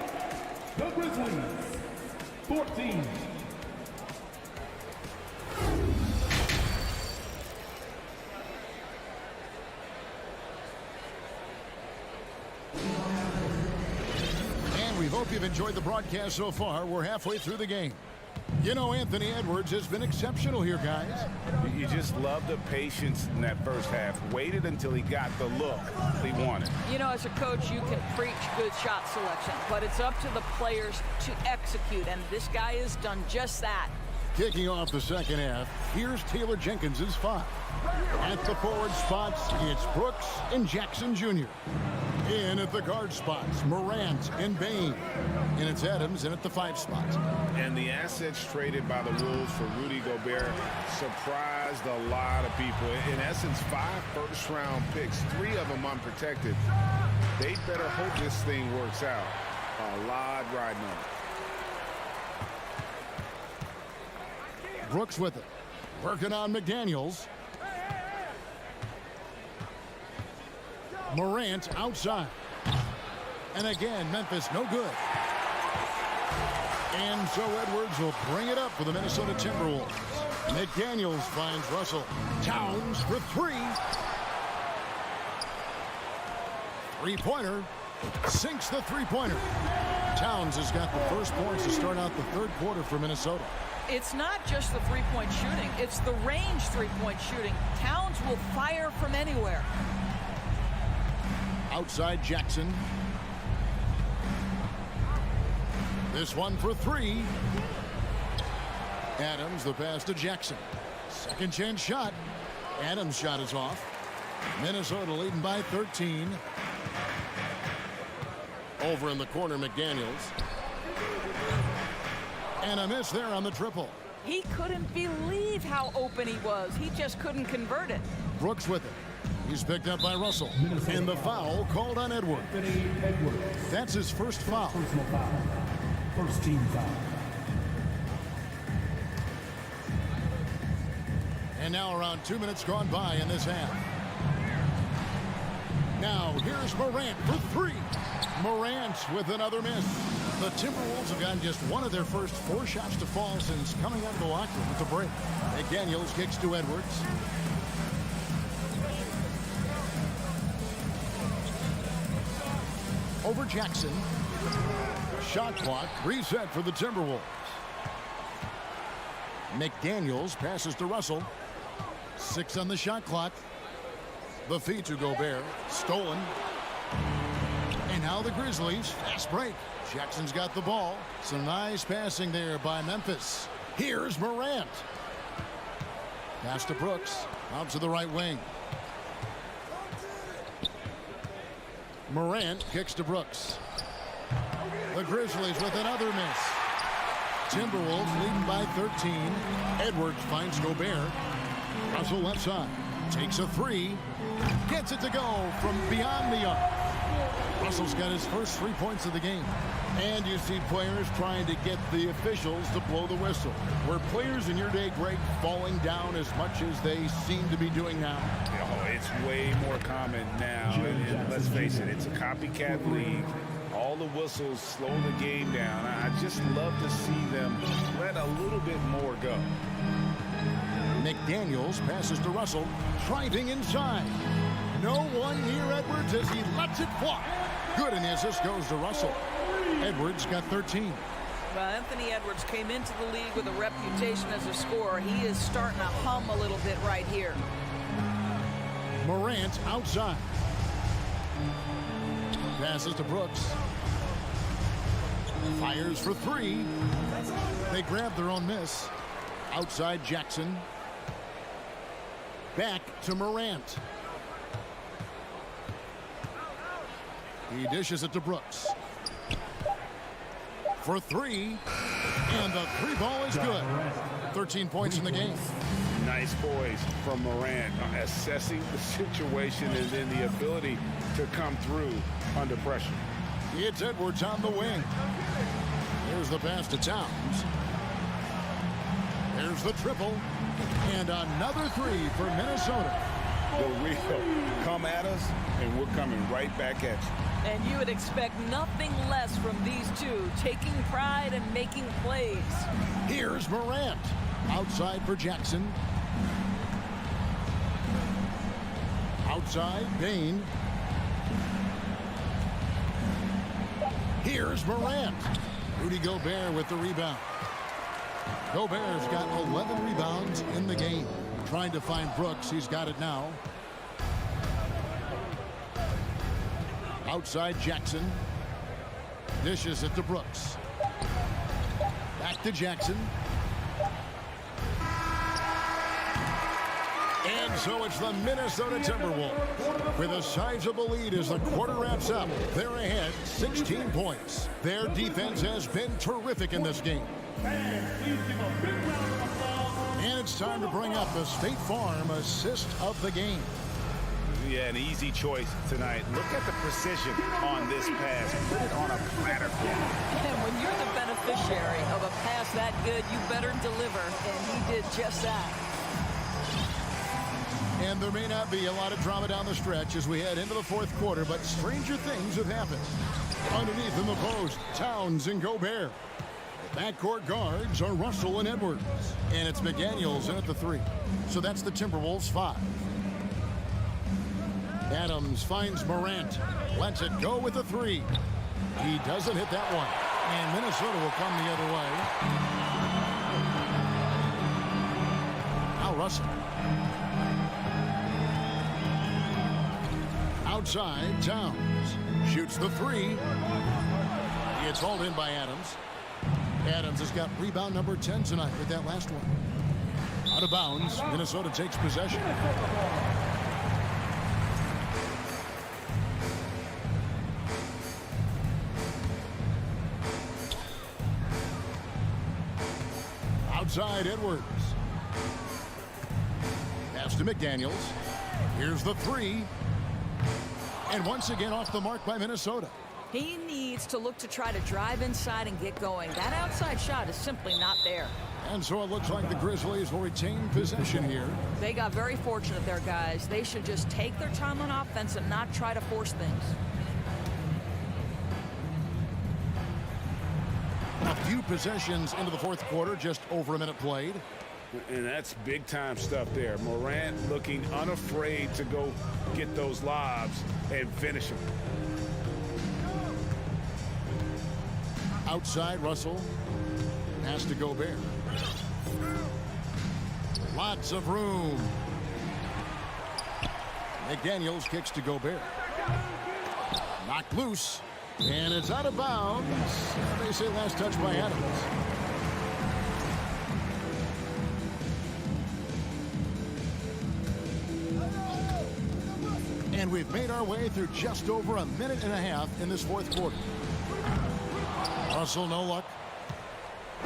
[SPEAKER 4] the Grizzlies, 14.
[SPEAKER 5] And we hope you've enjoyed the broadcast so far. We're halfway through the game. You know, Anthony Edwards has been exceptional here, guys.
[SPEAKER 7] You just love the patience in that first half. Waited until he got the look he wanted.
[SPEAKER 6] You know, as a coach, you can preach good shot selection, but it's up to the players to execute, and this guy has done just that.
[SPEAKER 5] Kicking off the second half, here's Taylor Jenkins's 5. At the forward spots, it's Brooks and Jackson Jr. In at the guard spots, Morant and Bain. And it's Adams in at the 5 spots.
[SPEAKER 7] And the assets traded by the Wolves for Rudy Gobert surprised a lot of people. In essence, 5 first-round picks, 3 of them unprotected. They better hope this thing works out. A lot riding on it.
[SPEAKER 5] Brooks with it. Working on McDaniels. Morant outside. And again, Memphis no good. And so Edwards will bring it up for the Minnesota Timberwolves. McDaniels finds Russell. Towns for 3. Three-pointer. Sinks the three-pointer. Towns has got the first points to start out the third quarter for Minnesota.
[SPEAKER 6] It's not just the three-point shooting. It's the range three-point shooting. Towns will fire from anywhere.
[SPEAKER 5] Outside Jackson. This one for 3. Adams, the pass to Jackson. Second chance shot. Adams' shot is off. Minnesota leading by 13. Over in the corner, McDaniels. And a miss there on the triple.
[SPEAKER 6] He couldn't believe how open he was. He just couldn't convert it.
[SPEAKER 5] Brooks with it. He's picked up by Russell. And the foul called on Edwards. That's his first foul.
[SPEAKER 4] Personal foul. First team foul.
[SPEAKER 5] And now around 2 minutes gone by in this half. Now here's Morant for 3. Morant with another miss. The Timberwolves have gotten just one of their first 4 shots to fall since coming out of the locker room at the break. McDaniels kicks to Edwards. Over Jackson. Shot clock reset for the Timberwolves. McDaniels passes to Russell. 6 on the shot clock. The feed to Gobert. Stolen. And now the Grizzlies. Fast break. Jackson's got the ball. Some nice passing there by Memphis. Here's Morant. Pass to Brooks. Out to the right wing. Morant kicks to Brooks. The Grizzlies with another miss. Timberwolves leading by 13. Edwards finds Gobert. Russell left side. Takes a 3. Gets it to go from beyond the arc. Russell's got his first 3 points of the game. And you see players trying to get the officials to blow the whistle. Were players in your day, Greg, falling down as much as they seem to be doing now?
[SPEAKER 7] Oh, it's way more common now. And let's face it, it's a copycat league. All the whistles slow the game down. I just love to see them let a little bit more go.
[SPEAKER 5] McDaniels passes to Russell, driving inside. No one near Edwards as he lets it fly. Good, and the assist goes to Russell. Edwards got 13.
[SPEAKER 6] Well, Anthony Edwards came into the league with a reputation as a scorer. He is starting to hum a little bit right here.
[SPEAKER 5] Morant outside. Passes to Brooks. Fires for three. They grab their own miss. Outside Jackson. Back to Morant. He dishes it to Brooks. For three. And the three ball is good. 13 points in the game.
[SPEAKER 7] Nice poise from Morant, assessing the situation and then the ability to come through under pressure.
[SPEAKER 5] It's Edwards on the wing. There's the pass to Towns. There's the triple. And another three for Minnesota.
[SPEAKER 7] The real come at us, and we're coming right back at you.
[SPEAKER 6] And you would expect nothing less from these two, taking pride and making plays.
[SPEAKER 5] Here's Morant. Outside for Jackson. Outside, Bain. Here's Morant. Rudy Gobert with the rebound. Gobert's got 11 rebounds in the game. Trying to find Brooks. He's got it now. Outside Jackson. Dishes it to Brooks. Back to Jackson. And so it's the Minnesota Timberwolves with a sizable lead as the quarter wraps up. They're ahead 16 points. Their defense has been terrific in this game. And it's time to bring up the State Farm assist of the game.
[SPEAKER 7] Yeah, an easy choice tonight. Look at the precision on this pass. Put it on a platter.
[SPEAKER 6] And when you're the beneficiary of a pass that good, you better deliver. And he did just that.
[SPEAKER 5] And there may not be a lot of drama down the stretch as we head into the fourth quarter, but stranger things have happened. Underneath in the post, Towns and Gobert. The backcourt guards are Russell and Edwards. And it's McDaniels in at the three. So that's the Timberwolves 5. Adams finds Morant. Lets it go with a three. He doesn't hit that one. And Minnesota will come the other way. Now Russell. Outside, Towns shoots the three. It's hauled in by Adams. Adams has got rebound number 10 tonight with that last one. Out of bounds, Minnesota takes possession. Outside, Edwards. Pass to McDaniels. Here's the three. And once again off the mark by Minnesota.
[SPEAKER 6] He needs to look to try to drive inside and get going. That outside shot is simply not there.
[SPEAKER 5] And so it looks like the Grizzlies will retain possession here.
[SPEAKER 6] They got very fortunate there, guys. They should just take their time on offense and not try to force things.
[SPEAKER 5] A few possessions into the fourth quarter, just over a minute played.
[SPEAKER 7] And that's big-time stuff there. Morant looking unafraid to go get those lobs and finish them.
[SPEAKER 5] Outside, Russell. Pass to Gobert. Lots of room. McDaniels kicks to Gobert. Knocked loose. And it's out of bounds. They say last touch by Adams. And we've made our way through just over a minute and a half in this fourth quarter. Russell, no luck.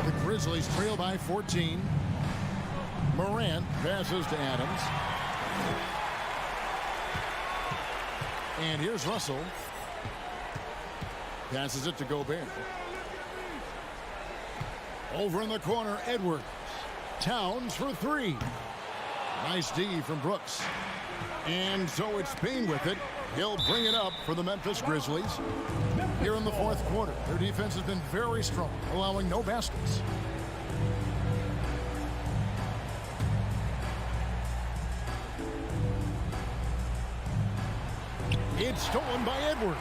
[SPEAKER 5] The Grizzlies trail by 14. Morant passes to Adams. And here's Russell. Passes it to Gobert. Over in the corner, Edwards. Towns for three. Nice D from Brooks. And so it's Payne with it. He'll bring it up for the Memphis Grizzlies. Here in the fourth quarter, their defense has been very strong, allowing no baskets. It's stolen by Edwards.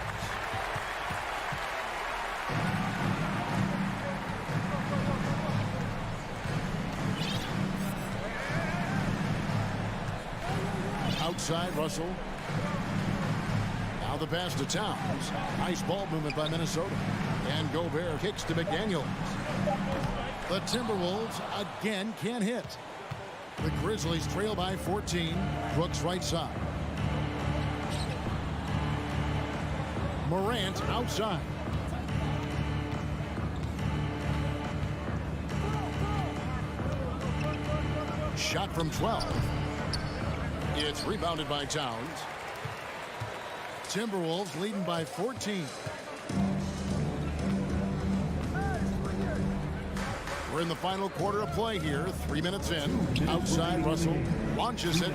[SPEAKER 5] Outside, Russell. Now the pass to Towns. Nice ball movement by Minnesota. And Gobert kicks to McDaniels. The Timberwolves again can't hit. The Grizzlies trail by 14. Brooks right side. Morant outside. Shot from 12. It's rebounded by Towns. Timberwolves leading by 14. We're in the final quarter of play here. 3 minutes in. Outside, Russell launches it.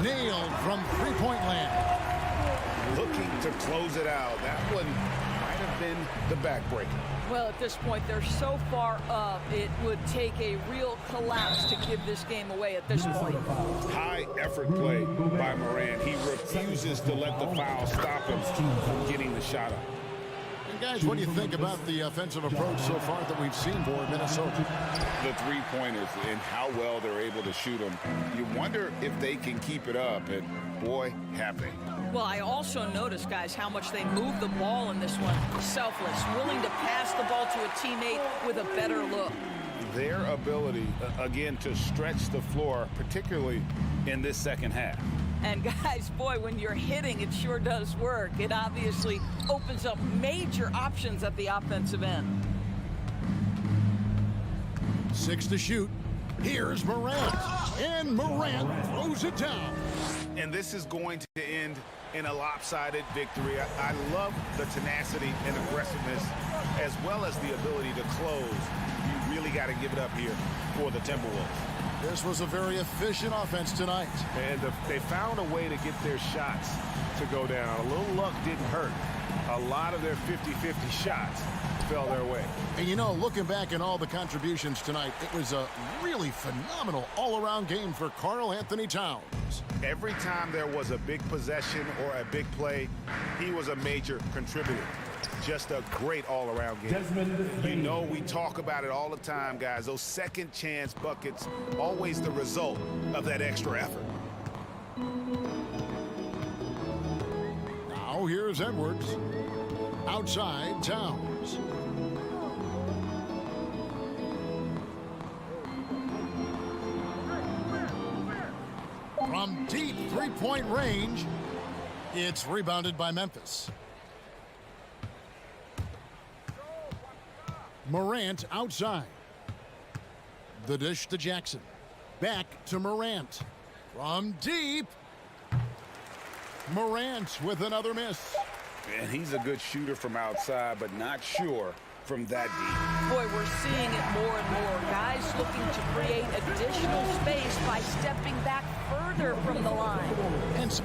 [SPEAKER 5] Nailed from three-point land.
[SPEAKER 7] Looking to close it out. That one might have been the backbreaker.
[SPEAKER 6] Well, at this point, they're so far up, it would take a real collapse to give this game away at this point.
[SPEAKER 7] High effort play by Morant. He refuses to let the foul stop him from getting the shot up.
[SPEAKER 5] And guys, what do you think about the offensive approach so far that we've seen for Minnesota?
[SPEAKER 7] The three-pointers and how well they're able to shoot them. You wonder if they can keep it up, and boy, have they.
[SPEAKER 6] Well, I also noticed, guys, how much they move the ball in this one. Selfless, willing to pass the ball to a teammate with a better look.
[SPEAKER 7] Their ability, again, to stretch the floor, particularly in this second half.
[SPEAKER 6] And guys, boy, when you're hitting, it sure does work. It obviously opens up major options at the offensive end.
[SPEAKER 5] 6 to shoot. Here's Morant. And Morant throws it down.
[SPEAKER 7] And this is going to end in a lopsided victory. I love the tenacity and aggressiveness, as well as the ability to close. You really got to give it up here for the Timberwolves.
[SPEAKER 5] This was a very efficient offense tonight.
[SPEAKER 8] And they found a way to get their shots to go down. A little luck didn't hurt. A lot of their 50-50 shots fell their way.
[SPEAKER 5] And you know, looking back at all the contributions tonight, it was a really phenomenal all-around game for Karl Anthony Towns.
[SPEAKER 7] Every time there was a big possession or a big play, he was a major contributor. Just a great all-around game. You know, we talk about it all the time, guys. Those second chance buckets, always the result of that extra effort.
[SPEAKER 5] Now here's Edwards. Outside, Towns. From deep three-point range, it's rebounded by Memphis. Morant outside. The dish to Jackson. Back to Morant. From deep. Morant with another miss.
[SPEAKER 7] And he's a good shooter from outside, but not sure from that deep.
[SPEAKER 6] Boy, we're seeing it more and more. Guys looking to create additional space by stepping back further from the line.
[SPEAKER 5] And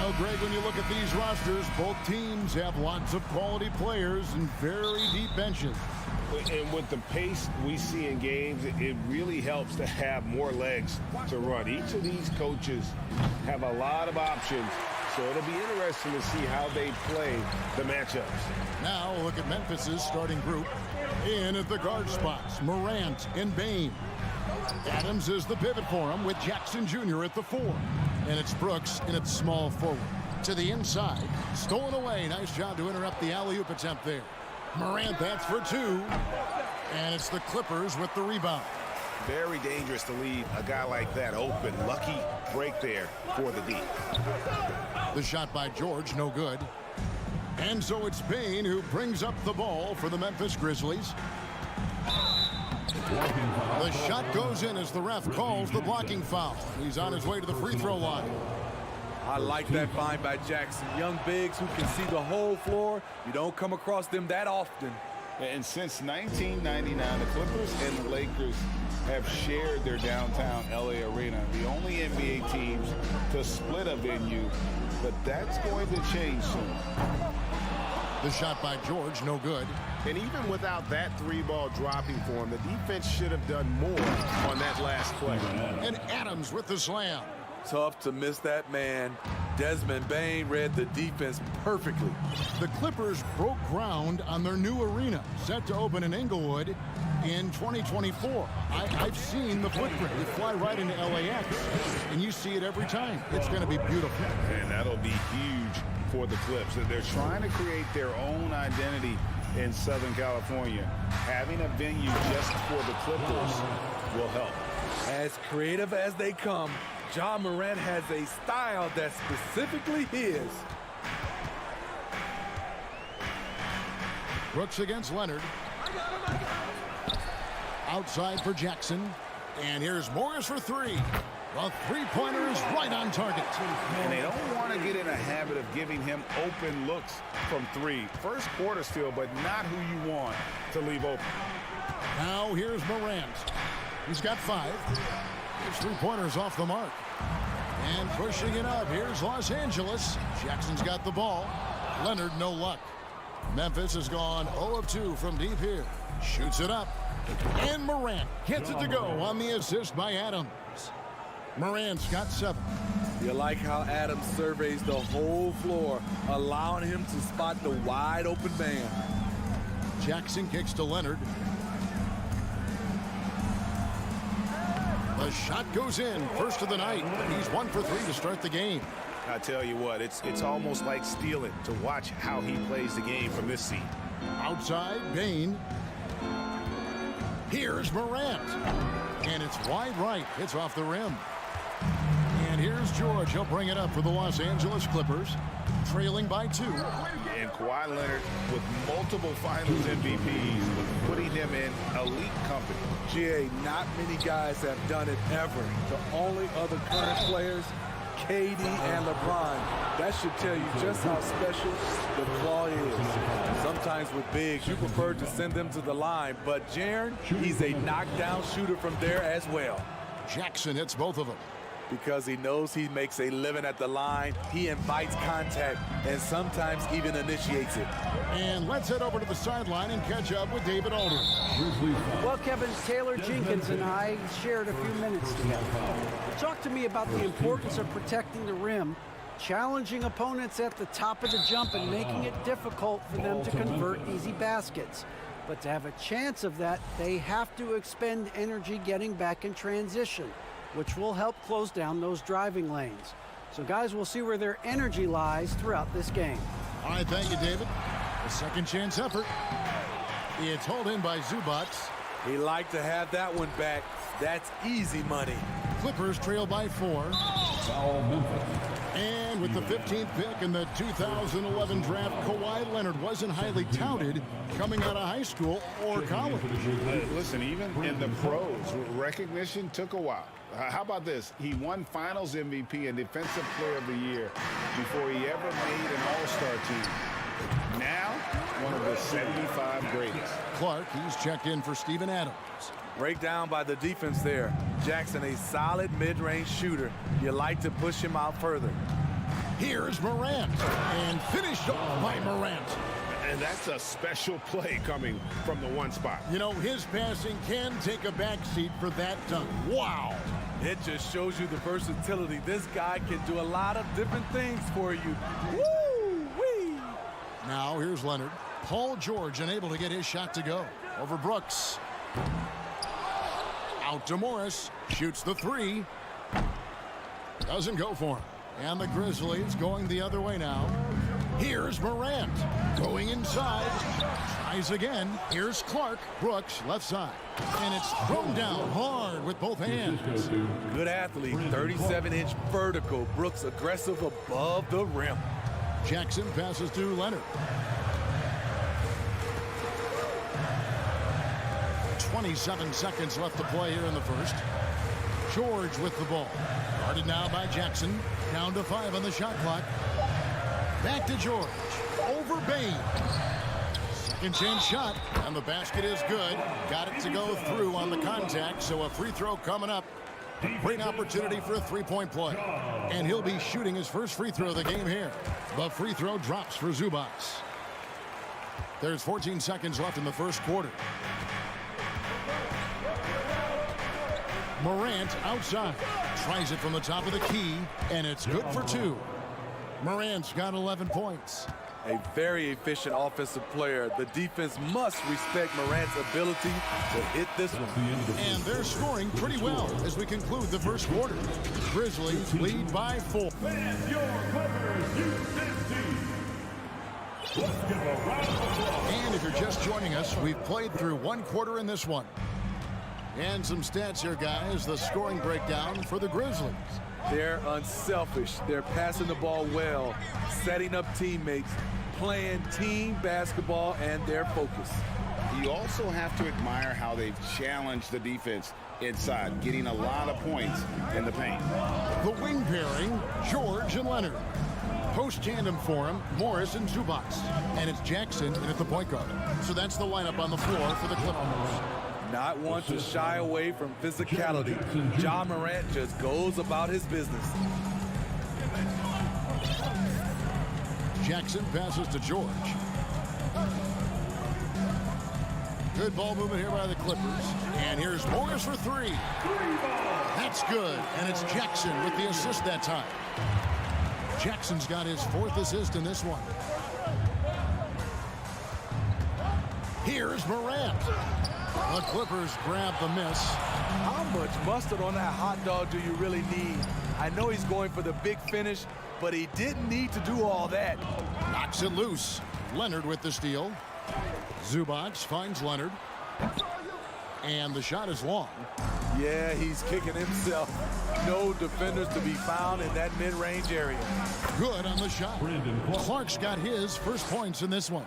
[SPEAKER 5] Well, Greg, when you look at these rosters, both teams have lots of quality players and very deep benches.
[SPEAKER 7] And with the pace we see in games, it really helps to have more legs to run. Each of these coaches have a lot of options, so it'll be interesting to see how they play the matchups.
[SPEAKER 5] Now we'll look at Memphis's starting group. In at the guard spots, Morant and Bain. Adams is the pivot for him with Jackson Jr. at the 4. And it's Brooks in its small forward. To the inside, stolen away. Nice job to interrupt the alley-oop attempt there. Morant, that's for 2. And it's the Clippers with the rebound.
[SPEAKER 7] Very dangerous to leave a guy like that open. Lucky break there for the D.
[SPEAKER 5] The shot by George, no good. And so it's Bain who brings up the ball for the Memphis Grizzlies. The shot goes in as the ref calls the blocking foul. He's on his way to the free throw line.
[SPEAKER 9] I like that find by Jackson. Young bigs who can see the whole floor. You don't come across them that often.
[SPEAKER 7] And since 1999, the Clippers and the Lakers have shared their downtown LA arena, the only NBA teams to split a venue, but that's going to change soon.
[SPEAKER 5] The shot by George, no good.
[SPEAKER 8] And even without that 3-ball dropping for him, the defense should have done more on that last play.
[SPEAKER 5] And Adams with the slam.
[SPEAKER 9] Tough to miss that man. Desmond Bain read the defense perfectly.
[SPEAKER 5] The Clippers broke ground on their new arena, set to open in Inglewood in 2024. I've seen the footprint. You fly right into LAX, and you see it every time. It's going to be beautiful.
[SPEAKER 7] And that'll be huge for the Clips. They're trying to create their own identity in Southern California. Having a venue just for the Clippers will help.
[SPEAKER 9] As creative as they come, Ja Morant has a style that's specifically his.
[SPEAKER 5] Brooks against Leonard. Outside for Jackson. And here's Morris for 3. The three-pointer is right on target.
[SPEAKER 7] And they don't want to get in a habit of giving him open looks from 3. First quarter still, but not who you want to leave open.
[SPEAKER 5] Now here's Morant. He's got 5. His three-pointer's off the mark. And pushing it up, here's Los Angeles. Jackson's got the ball. Leonard, no luck. Memphis has gone 0 of 2 from deep here. Shoots it up. And Morant gets it to go on the assist by Adams. Morant's got 7.
[SPEAKER 9] You like how Adams surveys the whole floor, allowing him to spot the wide open man.
[SPEAKER 5] Jackson kicks to Leonard. The shot goes in, first of the night. He's 1 for 3 to start the game.
[SPEAKER 7] I tell you what, it's almost like stealing to watch how he plays the game from this seat.
[SPEAKER 5] Outside, Bain. Here's Morant. And it's wide right. It's off the rim. And here's George. He'll bring it up for the Los Angeles Clippers, trailing by 2.
[SPEAKER 7] And Kawhi Leonard with multiple finals MVPs, putting him in elite company.
[SPEAKER 9] GA, not many guys have done it ever. The only other current players, KD and LeBron. That should tell you just how special the Claw is. Sometimes with bigs, you prefer to send them to the line, but Jaren, he's a knockdown shooter from there as well.
[SPEAKER 5] Jackson hits both of them.
[SPEAKER 9] Because he knows he makes a living at the line, he invites contact and sometimes even initiates it.
[SPEAKER 5] And let's head over to the sideline and catch up with David Aldridge.
[SPEAKER 10] Well, Kevin, Taylor Jenkins and I shared a few minutes together. Talk to me about the importance of protecting the rim, challenging opponents at the top of the jump and making it difficult for them to convert easy baskets. But to have a chance of that, they have to expend energy getting back in transition, which will help close down those driving lanes. So, guys, we'll see where their energy lies throughout this game.
[SPEAKER 5] All right, thank you, David. A second chance effort. It's hauled in by Zubac.
[SPEAKER 9] He liked to have that one back. That's easy money.
[SPEAKER 5] Clippers trail by 4. And with the 15th pick in the 2011 draft, Kawhi Leonard wasn't highly touted coming out of high school or college.
[SPEAKER 7] Listen, even in the pros, recognition took a while. How about this? He won Finals MVP and Defensive Player of the Year before he ever made an All-Star team. Now, one of the 75 greatest.
[SPEAKER 5] Clark, he's checked in for Steven Adams.
[SPEAKER 9] Breakdown by the defense there. Jackson, a solid mid-range shooter. You like to push him out further.
[SPEAKER 5] Here's Morant, and finished off by Morant.
[SPEAKER 8] And that's a special play coming from the one spot.
[SPEAKER 5] You know, his passing can take a backseat for that dunk. Wow.
[SPEAKER 9] It just shows you the versatility. This guy can do a lot of different things for you. Woo-wee!
[SPEAKER 5] Now here's Leonard. Paul George unable to get his shot to go. Over Brooks. Out to Morris. Shoots the three. Doesn't go for him. And the Grizzlies going the other way now. Here's Morant. Going inside. Tries again. Here's Clark. Brooks left side. And it's thrown down hard with both hands.
[SPEAKER 9] Good athlete. 37-inch vertical. Brooks aggressive above the rim.
[SPEAKER 5] Jackson passes to Leonard. 27 seconds left to play here in the first. George with the ball. Guarded now by Jackson. Down to 5 on the shot clock. Back to George. Over Bain. Second chance shot. And the basket is good. Got it to go through on the contact. So a free throw coming up. Great opportunity for a three-point play. And he'll be shooting his first free throw of the game here. The free throw drops for Zubac. There's 14 seconds left in the first quarter. Morant outside. Tries it from the top of the key, and it's good for 2. Morant's got 11 points.
[SPEAKER 9] A very efficient offensive player. The defense must respect Morant's ability to hit this one.
[SPEAKER 5] And they're scoring pretty well as we conclude the first quarter. Grizzlies lead by 4.
[SPEAKER 4] Your Clippers, let's give a round of applause.
[SPEAKER 5] And if you're just joining us, we've played through one quarter in this one. And some stats here, guys. The scoring breakdown for the Grizzlies.
[SPEAKER 9] They're unselfish. They're passing the ball well, setting up teammates, playing team basketball, and their focus.
[SPEAKER 7] You also have to admire how they've challenged the defense inside, getting a lot of points in the paint.
[SPEAKER 5] The wing pairing, George and Leonard. Post tandem for him, Morris and Zubac. And it's Jackson in at the point guard. So that's the lineup on the floor for the Clippers.
[SPEAKER 9] Not one to shy away from physicality. Ja Morant just goes about his business.
[SPEAKER 5] Jackson passes to George. Good ball movement here by the Clippers. And here's Morris for 3. That's good. And it's Jackson with the assist that time. Jackson's got his 4th assist in this one. Here's Morant. The Clippers grab the miss.
[SPEAKER 9] How much mustard on that hot dog do you really need? I know he's going for the big finish, but he didn't need to do all that.
[SPEAKER 5] Knocks it loose. Leonard with the steal. Zubac finds Leonard. And the shot is long.
[SPEAKER 9] Yeah, he's kicking himself. No defenders to be found in that mid-range area.
[SPEAKER 5] Good on the shot. Clark's got his first points in this one.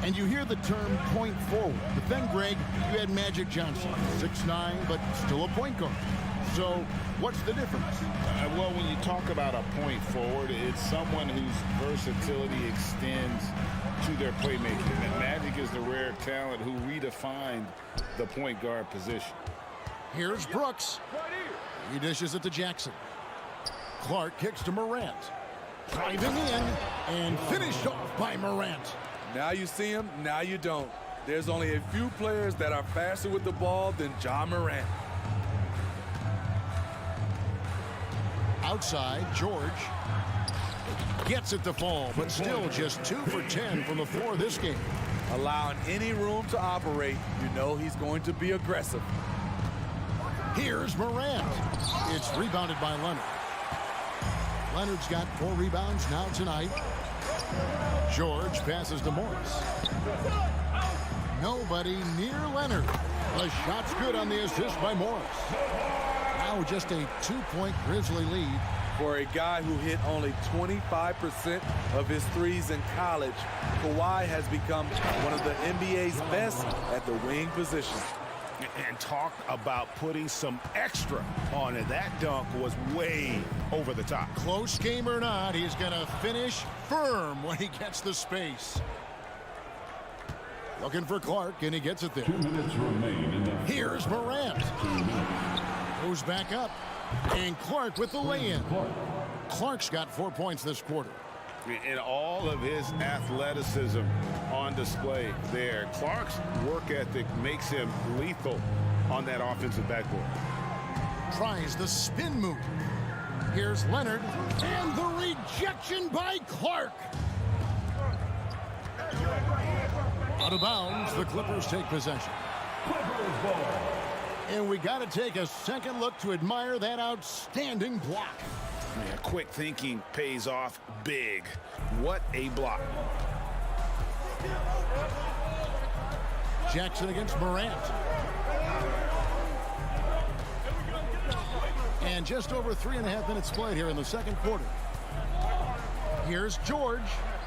[SPEAKER 5] And you hear the term point forward. But then, Greg, you had Magic Johnson, 6'9", but still a point guard. So what's the difference?
[SPEAKER 7] Well, when you talk about a point forward, it's someone whose versatility extends to their playmaking. And Magic is the rare talent who redefined the point guard position.
[SPEAKER 5] Here's Brooks. He dishes it to Jackson. Clark kicks to Morant. Driving in and finished off by Morant.
[SPEAKER 9] Now you see him, now you don't. There's only a few players that are faster with the ball than Ja Morant.
[SPEAKER 5] Outside, George gets it to fall, but still just 2 for 10 from the floor this game.
[SPEAKER 9] Allowing any room to operate, you know he's going to be aggressive.
[SPEAKER 5] Here's Morant. It's rebounded by Leonard. Leonard's got 4 rebounds now tonight. George passes to Morris. Nobody near Leonard. The shot's good on the assist by Morris. Now just a 2-point Grizzly lead.
[SPEAKER 9] For a guy who hit only 25% of his threes in college, Kawhi has become one of the NBA's best at the wing position.
[SPEAKER 8] And talk about putting some extra on it. That dunk was way over the top.
[SPEAKER 5] Close game or not, he's going to finish firm when he gets the space. Looking for Clark, and he gets it there.
[SPEAKER 4] 2 minutes remain in the
[SPEAKER 5] Here's Morant. Goes back up. And Clark with the lay-in. Clark's got 4 points this quarter.
[SPEAKER 7] And all of his athleticism on display there. Clark's work ethic makes him lethal on that offensive backboard.
[SPEAKER 5] Tries the spin move. Here's Leonard, and the rejection by Clark. Out of bounds, the Clippers take possession. And we got to take a second look to admire that outstanding block.
[SPEAKER 7] Yeah, quick thinking pays off big. What a block.
[SPEAKER 5] Jackson against Morant. And just over 3.5 minutes played here in the second quarter. Here's George,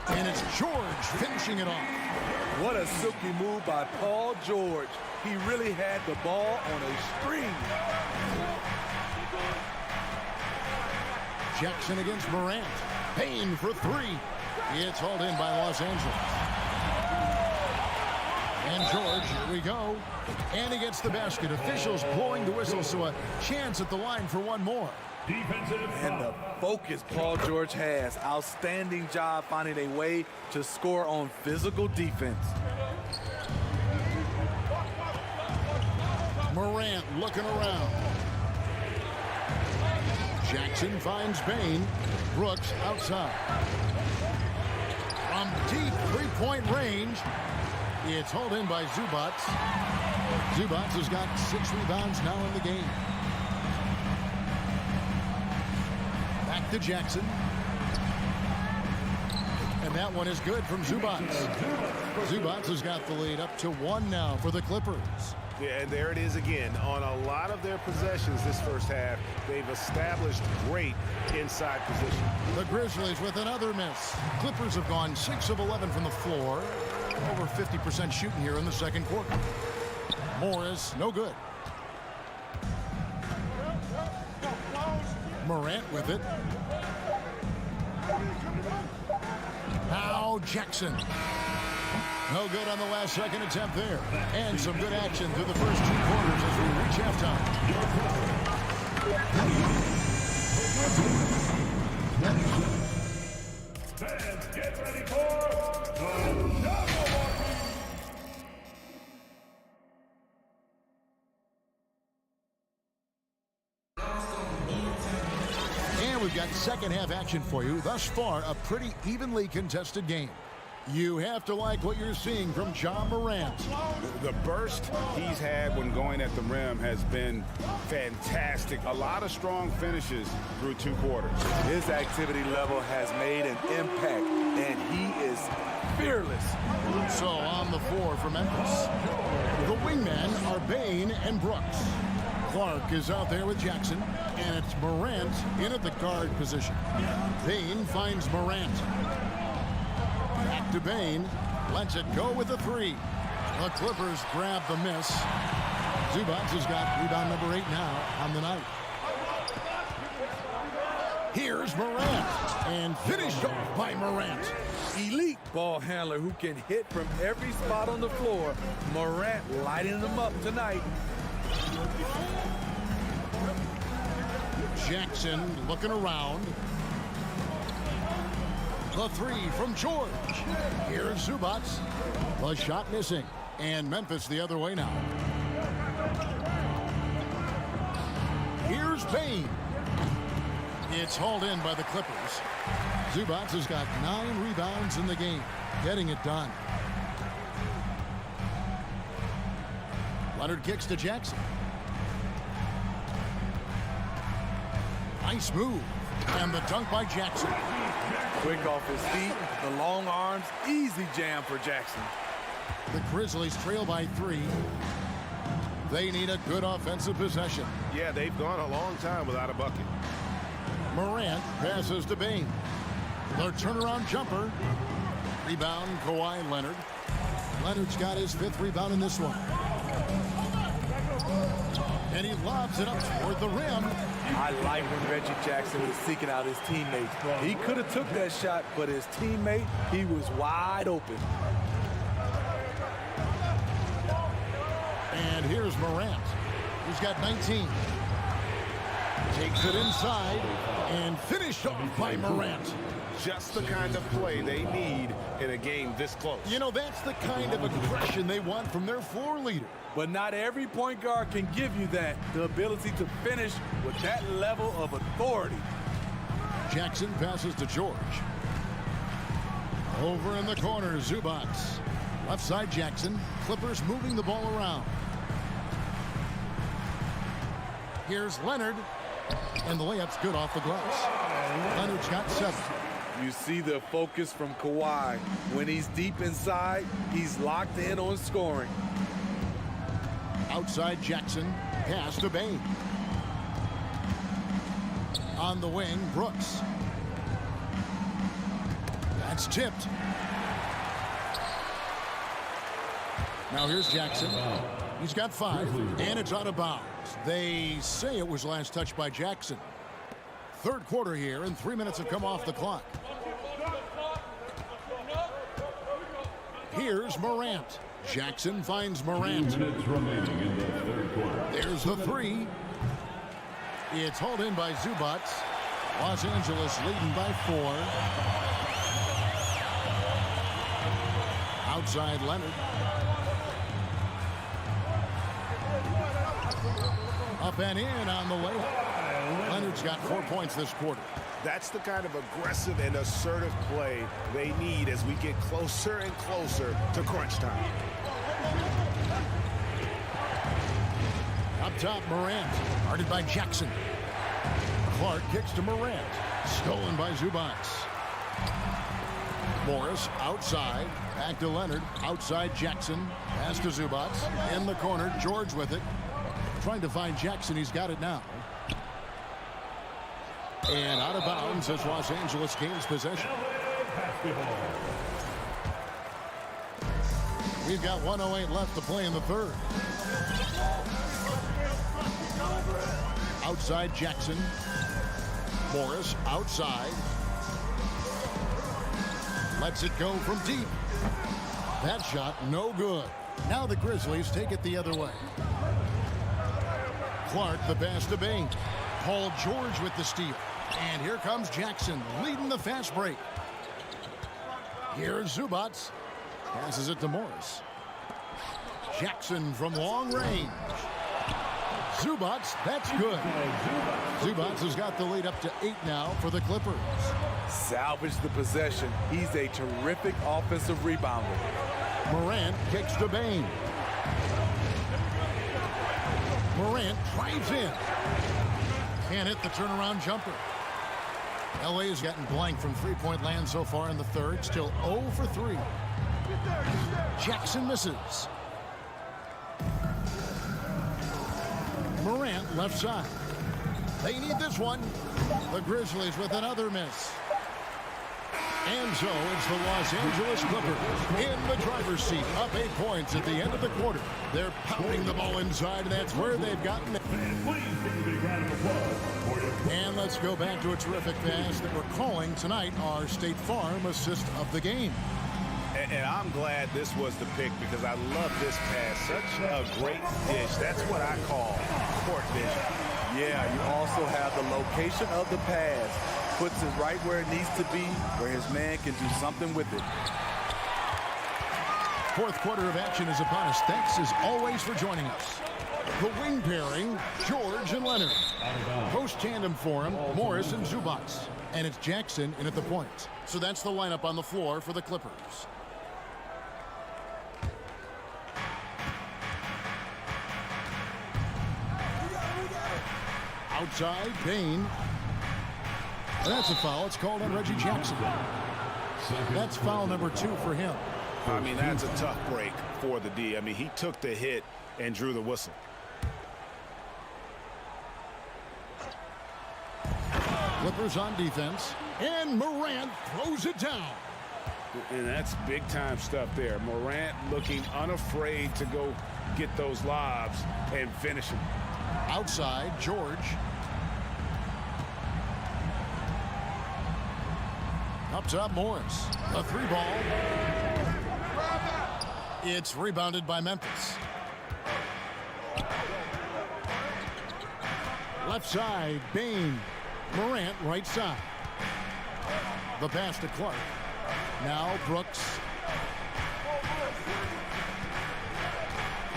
[SPEAKER 5] and it's George finishing it off.
[SPEAKER 9] What a silky move by Paul George. He really had the ball on a string.
[SPEAKER 5] Jackson against Morant. Payne for three. It's hauled in by Los Angeles. And George, here we go. And he gets the basket. Officials blowing the whistle, so a chance at the line for one more.
[SPEAKER 9] And the focus Paul George has. Outstanding job finding a way to score on physical defense.
[SPEAKER 5] Morant looking around. Jackson finds Bain. Brooks outside. From deep three-point range, it's hauled in by Zubac. Zubac has got 6 rebounds now in the game. Back to Jackson. And that one is good from Zubac. Zubac has got the lead up to 1 now for the Clippers.
[SPEAKER 7] Yeah, and there it is again. On a lot of their possessions this first half, they've established great inside position.
[SPEAKER 5] The Grizzlies with another miss. Clippers have gone 6 of 11 from the floor. Over 50% shooting here in the second quarter. Morris, no good. Morant with it. Now Jackson. No good on the last second attempt there. And some good action through the first 2 quarters as we reach halftime.
[SPEAKER 4] Fans, get ready for the Nazgul.
[SPEAKER 5] And we've got second half action for you. Thus far, a pretty evenly contested game. You have to like what you're seeing from Ja Morant.
[SPEAKER 7] The burst he's had when going at the rim has been fantastic. A lot of strong finishes through 2 quarters.
[SPEAKER 9] His activity level has made an impact, and he is fearless.
[SPEAKER 5] So on the floor for Memphis, the wingmen are Bain and Brooks. Clark is out there with Jackson, and it's Morant in at the guard position. Bain finds Morant. Back to Bain. Lets it go with a 3. The Clippers grab the miss. Zubac has got rebound number 8 now on the night. Here's Morant. And finished off by Morant.
[SPEAKER 9] Elite ball handler who can hit from every spot on the floor. Morant lighting them up tonight.
[SPEAKER 5] Jackson looking around. The 3 from George. Here's Zubac. The shot missing. And Memphis the other way now. Here's Bain. It's hauled in by the Clippers. Zubac has got 9 rebounds in the game. Getting it done. Leonard kicks to Jackson. Nice move. And the dunk by Jackson.
[SPEAKER 9] Quick off his feet, the long arms, easy jam for Jackson.
[SPEAKER 5] The Grizzlies trail by 3. They need a good offensive possession.
[SPEAKER 7] Yeah, they've gone a long time without a bucket.
[SPEAKER 5] Morant passes to Bain. Their turnaround jumper. Rebound, Kawhi Leonard. Leonard's got his 5th rebound in this one. And he lobs it up toward the rim.
[SPEAKER 9] I like when Reggie Jackson was seeking out his teammates. He could have took that shot, but his teammate, he was wide open.
[SPEAKER 5] And here's Morant, who's got 19. Takes it inside and finished off by Morant.
[SPEAKER 7] Just the kind of play they need in a game this close.
[SPEAKER 5] You know, that's the kind of aggression they want from their floor leader.
[SPEAKER 9] But not every point guard can give you that, the ability to finish with that level of authority.
[SPEAKER 5] Jackson passes to George. Over in the corner, Zubac. Left side, Jackson. Clippers moving the ball around. Here's Leonard. And the layup's good off the glass. Leonard's got 7.
[SPEAKER 9] You see the focus from Kawhi. When he's deep inside, he's locked in on scoring.
[SPEAKER 5] Outside Jackson, pass to Bain. On the wing, Brooks. That's tipped. Now here's Jackson. He's got 5, and it's out of bounds. They say it was last touched by Jackson. Third quarter here, and 3 minutes have come off the clock. Here's Morant. Jackson finds Morant.
[SPEAKER 4] 2 minutes remaining in the third quarter.
[SPEAKER 5] There's the 3. It's hauled in by Zubac. Los Angeles leading by 4. Outside Leonard. Up and in on the layup. Leonard's got 4 points this quarter.
[SPEAKER 7] That's the kind of aggressive and assertive play they need as we get closer and closer to crunch time.
[SPEAKER 5] Up top, Morant. Guarded by Jackson. Clark kicks to Morant. Stolen by Zubac. Morris outside. Back to Leonard. Outside Jackson. Pass to Zubac. In the corner. George with it. Trying to find Jackson. He's got it now. And out of bounds as Los Angeles gains possession. We've got 1:08 left to play in the third. Outside Jackson. Morris outside. Lets it go from deep. That shot no good. Now the Grizzlies take it the other way. Clark the pass to Bain. Paul George with the steal. And here comes Jackson leading the fast break. Here's Zubac. Passes it to Morris. Jackson from long range. Zubac, that's good. Zubac has got the lead up to 8 now for the Clippers.
[SPEAKER 9] Salvage the possession. He's a terrific offensive rebounder.
[SPEAKER 5] Morant kicks to Bain. Morant drives in. Can't hit the turnaround jumper. LA has gotten blank from three-point land so far in the third. Still 0 for 3. Jackson misses. Morant left side. They need this one. The Grizzlies with another miss. And so it's the Los Angeles Clippers in the driver's seat, up 8 points at the end of the quarter. They're pounding the ball inside, and that's where they've gotten it. And let's go back to a terrific pass that we're calling tonight our State Farm assist of the game.
[SPEAKER 7] And I'm glad this was the pick because I love this pass. Such a great dish. That's what I call court vision.
[SPEAKER 9] Yeah, you also have the location of the pass. Puts it right where it needs to be, where his man can do something with it.
[SPEAKER 5] Fourth quarter of action is upon us. Thanks as always for joining us. The wing pairing, George and Leonard. Post tandem for him, Morris and Zubac. And it's Jackson in at the point. So that's the lineup on the floor for the Clippers. Outside, Bain. That's a foul. It's called on Reggie Jackson. That's foul number 2 for him.
[SPEAKER 7] I mean, that's a tough break for the D. I mean, he took the hit and drew the whistle.
[SPEAKER 5] Clippers on defense. And Morant throws it down.
[SPEAKER 7] And that's big-time stuff there. Morant looking unafraid to go get those lobs and finish them.
[SPEAKER 5] Outside, George. Up top, Morris. A 3-ball. It's rebounded by Memphis. Left side, Bain. Morant, right side. The pass to Clark. Now Brooks.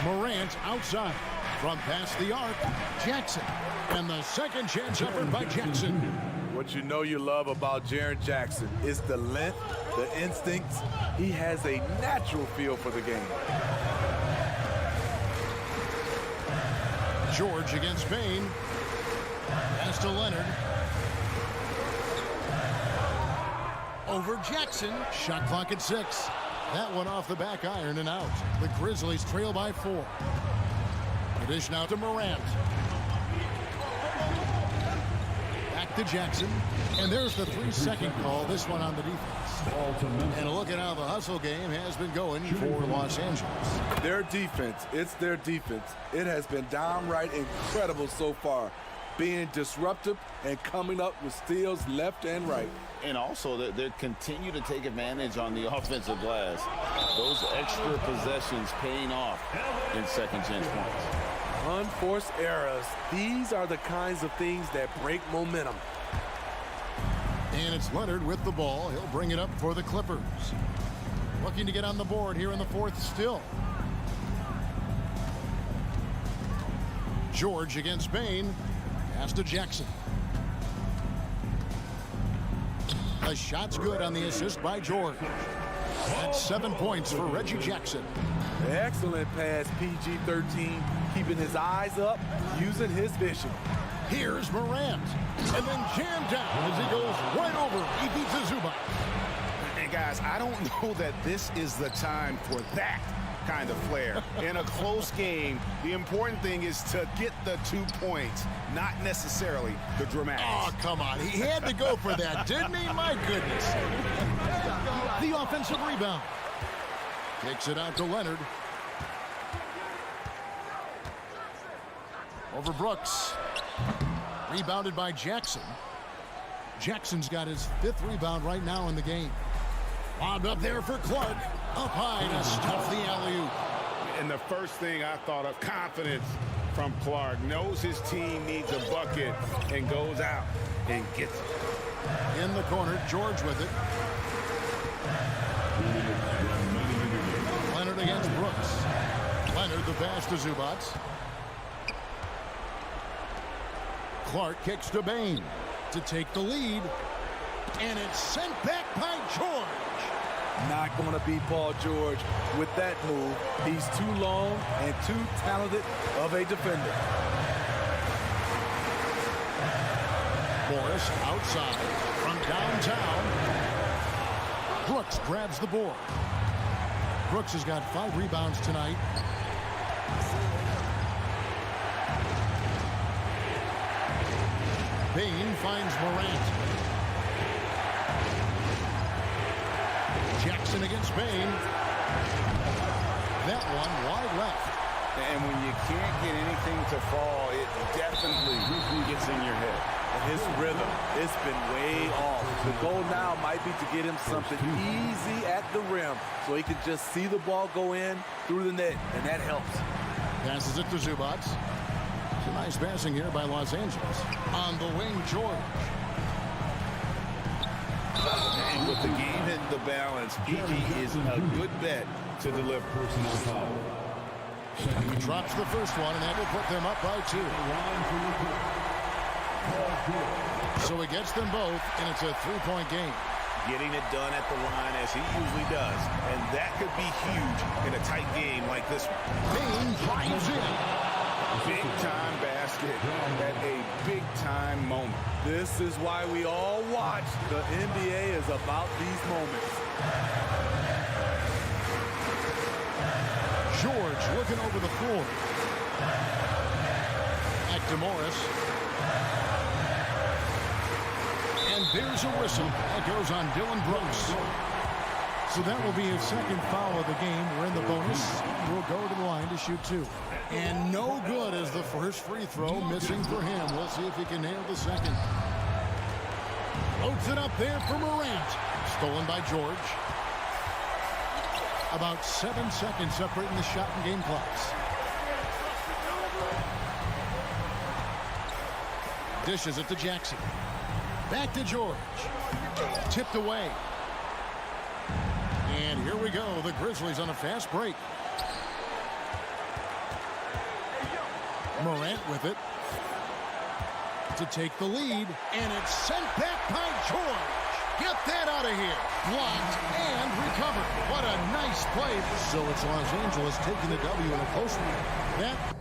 [SPEAKER 5] Morant outside. From past the arc, Jackson. And the second chance effort by Jackson.
[SPEAKER 9] What you know you love about Jaren Jackson is the length, the instincts. He has a natural feel for the game.
[SPEAKER 5] George against Bain. Pass to Leonard. Over Jackson. Shot clock at 6. That one off the back iron and out. The Grizzlies trail by 4. Dish now to Morant. Back to Jackson. And there's the 3-second call. This one on the defense. And look at how the hustle game has been going for Los Angeles.
[SPEAKER 9] Their defense, it's their defense. It has been downright incredible so far. Being disruptive and coming up with steals left and right.
[SPEAKER 7] And also, they continue to take advantage on the offensive glass. Those extra possessions paying off in second chance points.
[SPEAKER 9] Unforced errors. These are the kinds of things that break momentum.
[SPEAKER 5] And it's Leonard with the ball. He'll bring it up for the Clippers. Looking to get on the board here in the fourth still. George against Bain. Pass to Jackson. The shot's good on the assist by George. That's 7 points for Reggie Jackson.
[SPEAKER 9] Excellent pass, PG-13, keeping his eyes up, using his vision.
[SPEAKER 5] Here's Morant, and then jammed down as he goes right over. He beats the Zubac.
[SPEAKER 7] And guys, I don't know that this is the time for that kind of flair. In a close game, the important thing is to get the 2 points, not necessarily the dramatics.
[SPEAKER 5] Oh, come on. He had to go for that, didn't he? My goodness. The offensive rebound. Takes it out to Leonard. Over Brooks. Rebounded by Jackson. Jackson's got his 5th rebound right now in the game. Lobbed up there for Clark. Up high to stuff the alley-oop.
[SPEAKER 7] And the first thing I thought of, confidence from Clark. Knows his team needs a bucket and goes out and gets it.
[SPEAKER 5] In the corner, George with it. Leonard against Brooks. Leonard the pass to Zubac. Clark kicks to Bain to take the lead. And it's sent back by George.
[SPEAKER 9] Not going to beat Paul George with that move. He's too long and too talented of a defender.
[SPEAKER 5] Morris outside from downtown. Brooks grabs the board. Brooks has got 5 rebounds tonight. Bain finds Morant. Jackson against Bain. That one wide left.
[SPEAKER 7] And when you can't get anything to fall, it definitely gets in your head.
[SPEAKER 9] And his rhythm, it's been way off. The goal now might be to get him something easy at the rim so he can just see the ball go in through the net, and that helps.
[SPEAKER 5] Passes it to Zubac. Some nice passing here by Los Angeles. On the wing, George.
[SPEAKER 7] And with the game hitting the balance, PG is a good bet to deliver.
[SPEAKER 5] He drops the first one, and that will put them up by 2. So he gets them both, and it's a 3-point game.
[SPEAKER 7] Getting it done at the line as he usually does, and that could be huge in a tight game like this one.
[SPEAKER 5] Bain drives in.
[SPEAKER 7] Big-time basket at a big-time moment.
[SPEAKER 9] This is why we all watch. The NBA is about these moments.
[SPEAKER 5] George looking over the floor. Back to Morris. And there's a whistle. That goes on Dylan Brooks. So that will be his second foul of the game. We're in the bonus. We'll go to the line to shoot 2. And no good as the first free throw, missing for him. We'll see if he can nail the second. Loads it up there for Morant. Stolen by George. About 7 seconds separating the shot and game clocks. dishes it to Jackson. Back to George. Tipped away. And here we go. The Grizzlies on a fast break. Morant with it to take the lead, and it's sent back by George. Get that out of here. Blocked and recovered. What a nice play. So it's Los Angeles taking the W in a close one. That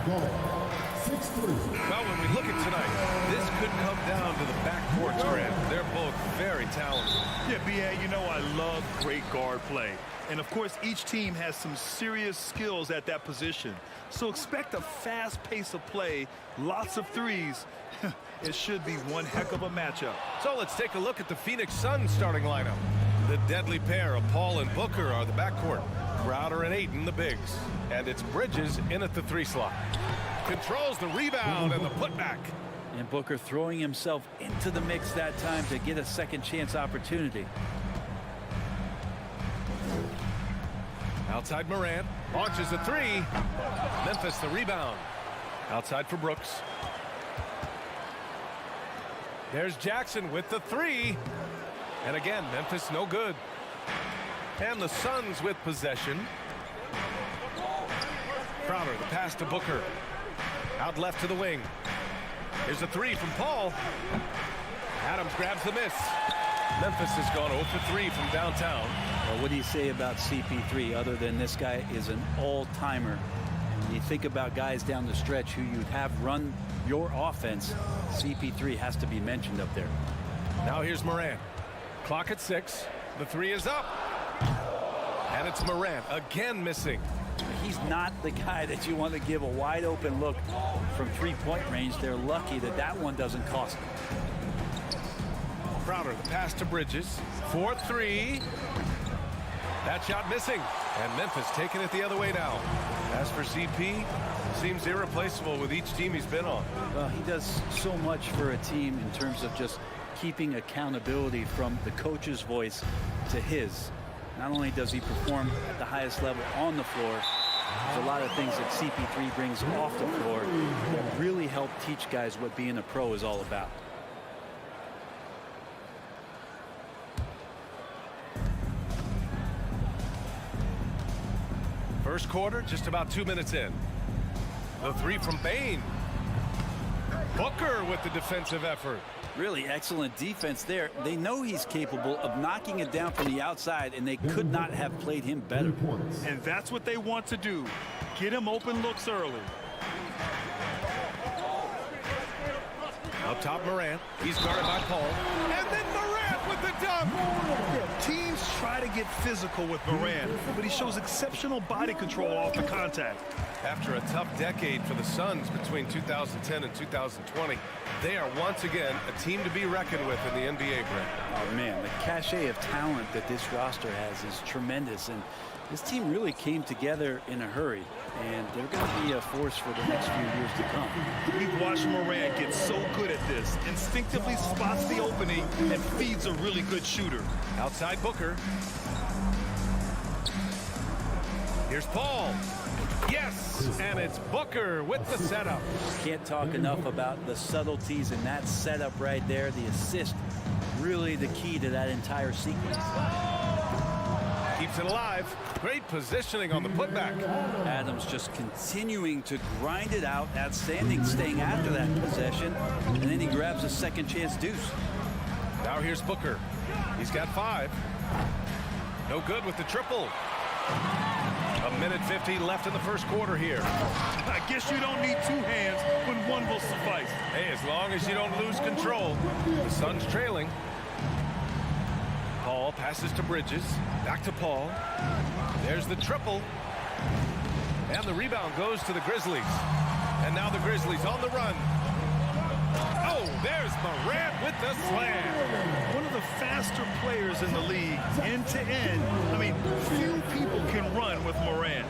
[SPEAKER 1] Well, when we look at tonight, this could come down to the backcourt, Grant. They're both very talented.
[SPEAKER 3] Yeah, B.A., you know I love great guard play. And, of course, each team has some serious skills at that position. So expect a fast pace of play, lots of threes. It should be one heck of a matchup.
[SPEAKER 1] So let's take a look at the Phoenix Suns starting lineup. The deadly pair of Paul and Booker are the backcourt. Crowder and Ayton, the bigs. And it's Bridges in at the 3 slot. Controls the rebound and the putback.
[SPEAKER 2] And Booker throwing himself into the mix that time to get a second chance opportunity.
[SPEAKER 1] Outside Morant, launches a 3. Memphis the rebound. Outside for Brooks. There's Jackson with the 3. And again, Memphis no good. And the Suns with possession. Crowder, the pass to Booker. Out left to the wing. Here's a 3 from Paul. Adams grabs the miss. Memphis has gone 0 for 3 from downtown.
[SPEAKER 2] Well, what do you say about CP3 other than this guy is an all-timer? When you think about guys down the stretch who you'd have run your offense, CP3 has to be mentioned up there.
[SPEAKER 1] Now here's Morant. Clock at 6. The 3 is up. And it's Morant again missing.
[SPEAKER 2] He's not the guy that you want to give a wide open look from 3-point range. They're lucky that that one doesn't cost them.
[SPEAKER 1] Crowder, the pass to Bridges. 4-3. That shot missing. And Memphis taking it the other way now. As for CP, seems irreplaceable with each team he's been on.
[SPEAKER 2] Well, he does so much for a team in terms of just keeping accountability from the coach's voice to his. Not only does he perform at the highest level on the floor, there's a lot of things that CP3 brings off the floor that really help teach guys what being a pro is all about.
[SPEAKER 1] First quarter, just about 2 minutes in. The 3 from Bain. Booker with the defensive effort.
[SPEAKER 2] Really excellent defense there. They know he's capable of knocking it down from the outside, and they could not have played him better.
[SPEAKER 3] And that's what they want to do. Get him open looks early.
[SPEAKER 1] Up top, Morant. He's guarded by Paul. And then Morant with the dunk.
[SPEAKER 3] Yeah, teams try to get physical with Morant, but he shows exceptional body control off the contact.
[SPEAKER 1] After a tough decade for the Suns between 2010 and 2020, they are once again a team to be reckoned with in the NBA, Brent.
[SPEAKER 2] Oh, man, the cachet of talent that this roster has is tremendous, and this team really came together in a hurry, and they're going to be a force for the next few years to come.
[SPEAKER 3] We've watched Morant get so good at this, instinctively spots the opening and feeds a really good shooter.
[SPEAKER 1] Outside Booker. Here's Paul. Yes, and it's Booker with the setup.
[SPEAKER 2] Can't talk enough about the subtleties in that setup right there. The assist, really the key to that entire sequence.
[SPEAKER 1] Keeps it alive. Great positioning on the putback.
[SPEAKER 2] Adams just continuing to grind it out. Outstanding staying after that possession. And then he grabs a second chance deuce.
[SPEAKER 1] Now here's Booker. He's got 5. No good with the triple. A minute 50 left in the first quarter here.
[SPEAKER 3] I guess you don't need 2 hands when one will suffice.
[SPEAKER 1] Hey, as long as you don't lose control. The Suns trailing. Paul passes to Bridges. Back to Paul. There's the triple. And the rebound goes to the Grizzlies. And now the Grizzlies on the run. Oh, there's Morant with the slam.
[SPEAKER 3] One of the faster players in the league, end to end. I mean, few people can run with Morant.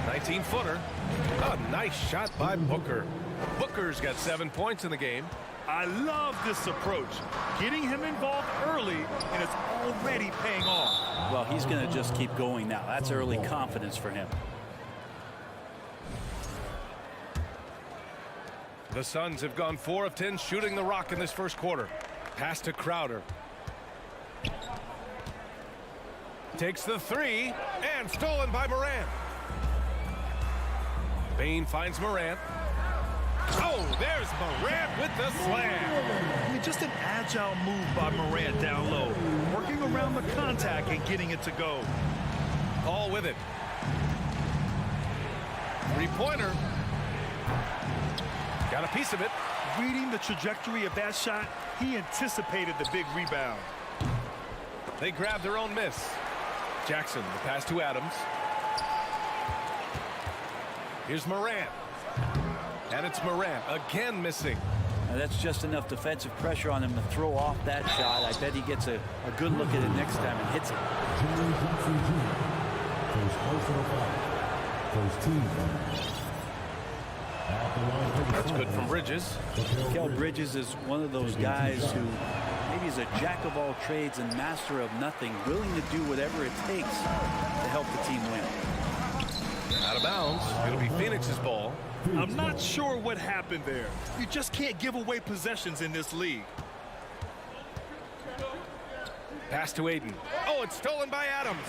[SPEAKER 1] 19-footer. A nice shot by Booker. Booker's got 7 points in the game.
[SPEAKER 3] I love this approach. Getting him involved early, and it's already paying off.
[SPEAKER 2] Well, he's going to just keep going now. That's early confidence for him.
[SPEAKER 1] The Suns have gone 4 of 10 shooting the rock in this first quarter. Pass to Crowder. Takes the 3 and stolen by Morant. Bain finds Morant. Oh, there's Morant with the slam.
[SPEAKER 3] I mean, just an agile move by Morant down low, working around the contact and getting it to go.
[SPEAKER 1] Paul with it. Three-pointer. Got a piece of it.
[SPEAKER 3] Reading the trajectory of that shot, he anticipated the big rebound.
[SPEAKER 1] They grab their own miss. Jackson, the pass to Adams. Here's Morant. And it's Morant again missing.
[SPEAKER 2] Now that's just enough defensive pressure on him to throw off that shot. I bet he gets a good look at it next time and hits it.
[SPEAKER 1] That's good from Bridges.
[SPEAKER 2] Mikal Bridges is one of those guys who maybe is a jack of all trades and master of nothing, willing to do whatever it takes to help the team win.
[SPEAKER 1] Out of bounds. It'll be Phoenix's ball.
[SPEAKER 3] I'm not sure what happened there. You just can't give away possessions in this league.
[SPEAKER 1] Pass to Aiden. Oh, it's stolen by Adams.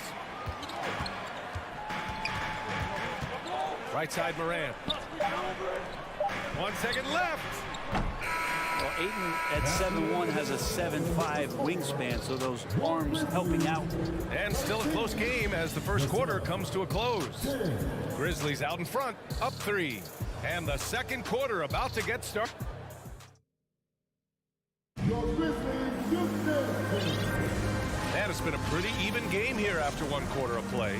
[SPEAKER 1] Right side Morant. 1 second left.
[SPEAKER 2] Well, Aiden at 7'1" has a 7'5" wingspan, so those arms helping out.
[SPEAKER 1] And still a close game as the first quarter comes to a close. Grizzlies out in front, up 3. And the second quarter about to get started. And it's been a pretty even game here after 1 quarter of play.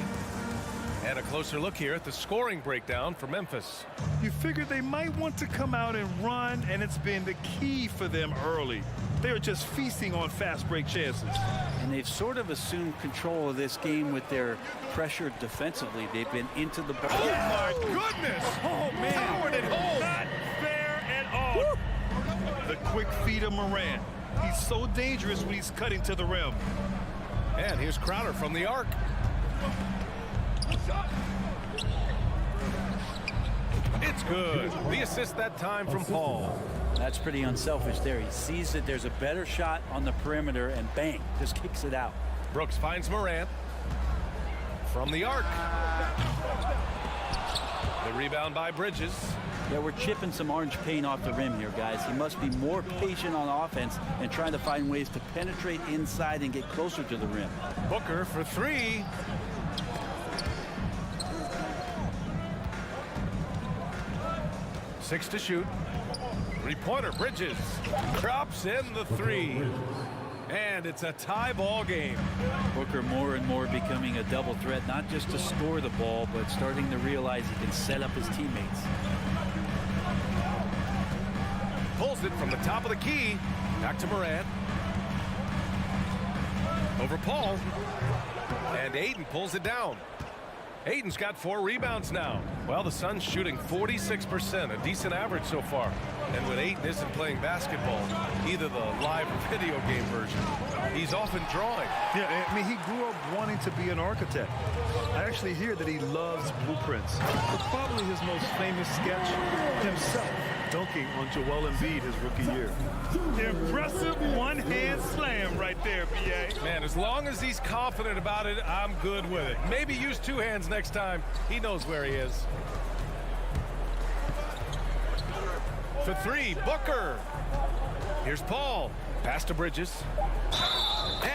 [SPEAKER 1] And a closer look here at the scoring breakdown for Memphis.
[SPEAKER 3] You figured they might want to come out and run, and it's been the key for them early. They're just feasting on fast break chances.
[SPEAKER 2] And they've sort of assumed control of this game with their pressure defensively. They've been into the ball.
[SPEAKER 1] Oh, my goodness!
[SPEAKER 3] Oh, man.
[SPEAKER 1] Powered it home.
[SPEAKER 3] Not fair at all. Woo! The quick feed of Morant. He's so dangerous when he's cutting to the rim.
[SPEAKER 1] And here's Crowder from the arc. It's good. The assist that time from Paul.
[SPEAKER 2] That's pretty unselfish there. He sees that there's a better shot on the perimeter and bang, just kicks it out.
[SPEAKER 1] Brooks finds Morant from the arc. The rebound by Bridges.
[SPEAKER 2] Yeah, we're chipping some orange paint off the rim here, guys. He must be more patient on offense and trying to find ways to penetrate inside and get closer to the rim.
[SPEAKER 1] Booker for 3. Six to shoot. Three-pointer, Bridges drops in the 3. And it's a tie ball game.
[SPEAKER 2] Booker more and more becoming a double threat, not just to score the ball, but starting to realize he can set up his teammates.
[SPEAKER 1] Pulls it from the top of the key. Back to Morant. Over Paul. And Aiden pulls it down. Aiden's got 4 rebounds now. Well, the Suns shooting 46%, a decent average so far. And when Aiden isn't playing basketball, either the live or video game version, he's often drawing.
[SPEAKER 3] Yeah, I mean, he grew up wanting to be an architect. I actually hear that he loves blueprints. But probably his most famous sketch, himself dunking on Joel Embiid his rookie year. Impressive one-hand slam right there, B.A.
[SPEAKER 1] Man, as long as he's confident about it, I'm good with it. Maybe use 2 hands next time. He knows where he is. For 3, Booker. Here's Paul. Pass to Bridges.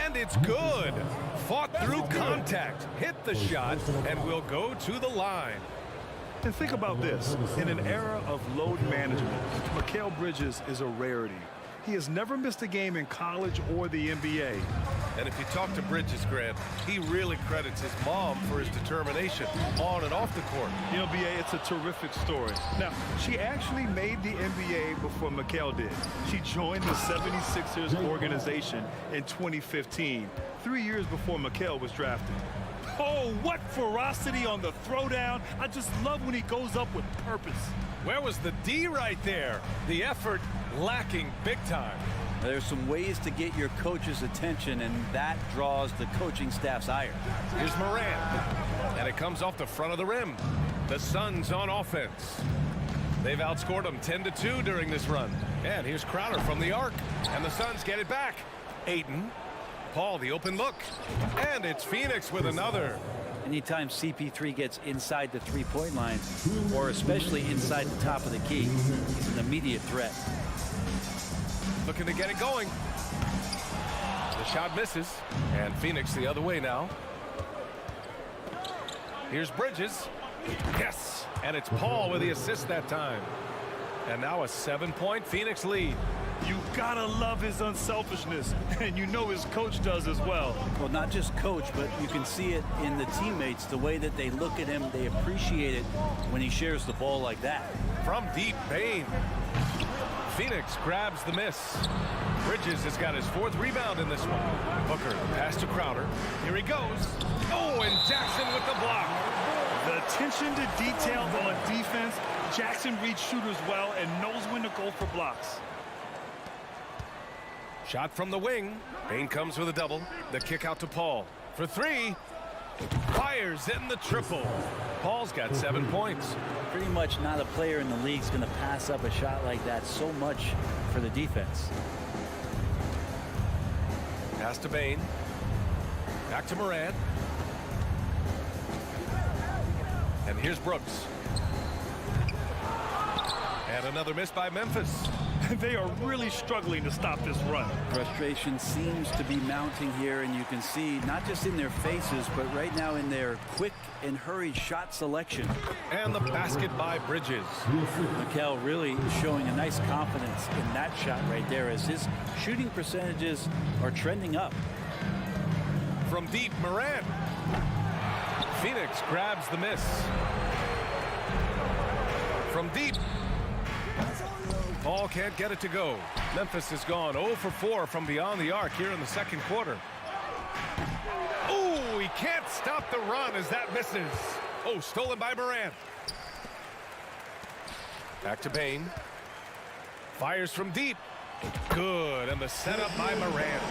[SPEAKER 1] And it's good. Fought through contact. Hit the shot and will go to the line.
[SPEAKER 3] And think about this. In an era of load management, Mikal Bridges is a rarity. He has never missed a game in college or the NBA.
[SPEAKER 1] And if you talk to Bridges, Grant, he really credits his mom for his determination on and off the court.
[SPEAKER 3] You know, B.A., it's a terrific story. Now, she actually made the NBA before Mikal did. She joined the 76ers organization in 2015, 3 years before Mikal was drafted. Oh, what ferocity on the throwdown. I just love when he goes up with purpose.
[SPEAKER 1] Where was the D right there? The effort lacking big time.
[SPEAKER 2] There's some ways to get your coach's attention, and that draws the coaching staff's ire.
[SPEAKER 1] Here's Morant, and it comes off the front of the rim. The Suns on offense. They've outscored them 10-2 during this run. And here's Crowder from the arc, and the Suns get it back. Aiden. Paul, the open look. And it's Phoenix with another.
[SPEAKER 2] Anytime CP3 gets inside the three-point line, or especially inside the top of the key, he's an immediate threat.
[SPEAKER 1] Looking to get it going. The shot misses. And Phoenix the other way now. Here's Bridges. Yes, and it's Paul with the assist that time. And now a 7-point Phoenix lead.
[SPEAKER 3] You gotta love his unselfishness, and you know his coach does as well.
[SPEAKER 2] Well, not just coach, but you can see it in the teammates, the way that they look at him. They appreciate it when he shares the ball like that.
[SPEAKER 1] From deep, Bain. Phoenix grabs the miss. Bridges has got his 4th rebound in this one. Booker, pass to Crowder. Here he goes. Oh, and Jackson with the block.
[SPEAKER 3] The attention to detail on defense. Jackson reads shooters well and knows when to go for blocks.
[SPEAKER 1] Shot from the wing. Bain comes with a double. The kick out to Paul. For 3. Fires in the triple. Paul's got 7 points.
[SPEAKER 2] Pretty much not a player in the league is going to pass up a shot like that so much for the defense.
[SPEAKER 1] Pass to Bain. Back to Morant. And here's Brooks. And another miss by Memphis.
[SPEAKER 3] They are really struggling to stop this run.
[SPEAKER 2] Frustration seems to be mounting here, and you can see not just in their faces, but right now in their quick and hurried shot selection.
[SPEAKER 1] And the basket by Bridges.
[SPEAKER 2] Mikel really showing a nice confidence in that shot right there as his shooting percentages are trending up.
[SPEAKER 1] From deep, Morant. Phoenix grabs the miss. From deep. Paul can't get it to go. Memphis has gone 0 for 4 from beyond the arc here in the second quarter. Oh, he can't stop the run as that misses. Oh, stolen by Morant. Back to Bain. Fires from deep. Good, and the setup by Morant.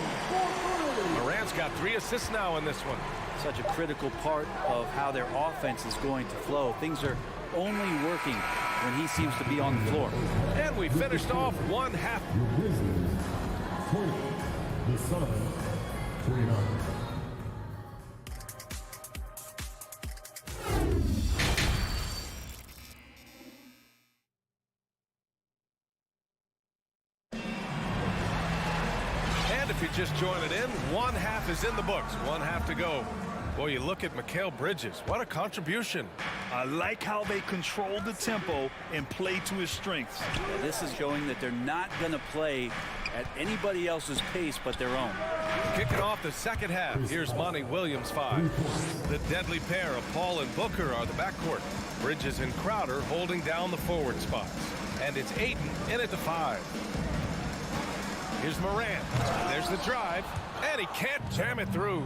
[SPEAKER 1] Morant's got 3 assists now in this one.
[SPEAKER 2] Such a critical part of how their offense is going to flow. Things are only working when he seems to be on the floor.
[SPEAKER 1] And we finished off 1 half.
[SPEAKER 4] The Suns, 29.
[SPEAKER 1] And if you're just joining in, 1 half is in the books. 1 half to go. Boy, you look at Mikal Bridges. What a contribution.
[SPEAKER 3] I like how they control the tempo and play to his strengths.
[SPEAKER 2] Yeah, this is showing that they're not going to play at anybody else's pace but their own.
[SPEAKER 1] Kicking off the second half, here's Monty Williams 5. The deadly pair of Paul and Booker are the backcourt. Bridges and Crowder holding down the forward spots. And it's Ayton in at the 5. Here's Morant. There's the drive. And he can't jam it through.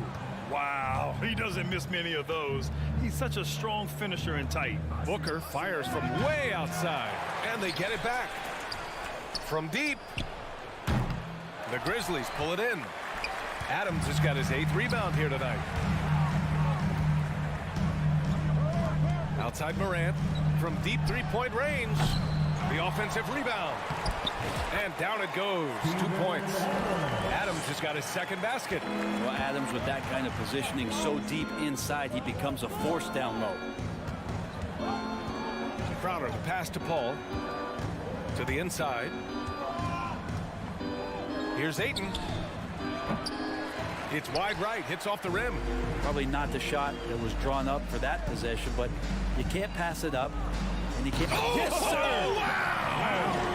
[SPEAKER 3] Wow, he doesn't miss many of those. He's such a strong finisher and tight.
[SPEAKER 1] Booker fires from way outside, and they get it back. From deep, the Grizzlies pull it in. Adams has got his 8th rebound here tonight. Outside Morant, from deep 3-point range, the offensive rebound. And down it goes, 2 points. Adams has got his 2nd basket.
[SPEAKER 2] Well, Adams with that kind of positioning so deep inside, he becomes a force down low.
[SPEAKER 1] Crowder, the pass to Paul. To the inside. Here's Ayton. It's wide right, hits off the rim.
[SPEAKER 2] Probably not the shot that was drawn up for that possession, but you can't pass it up. And you can't.
[SPEAKER 1] Oh,
[SPEAKER 2] yes, sir!
[SPEAKER 1] Wow!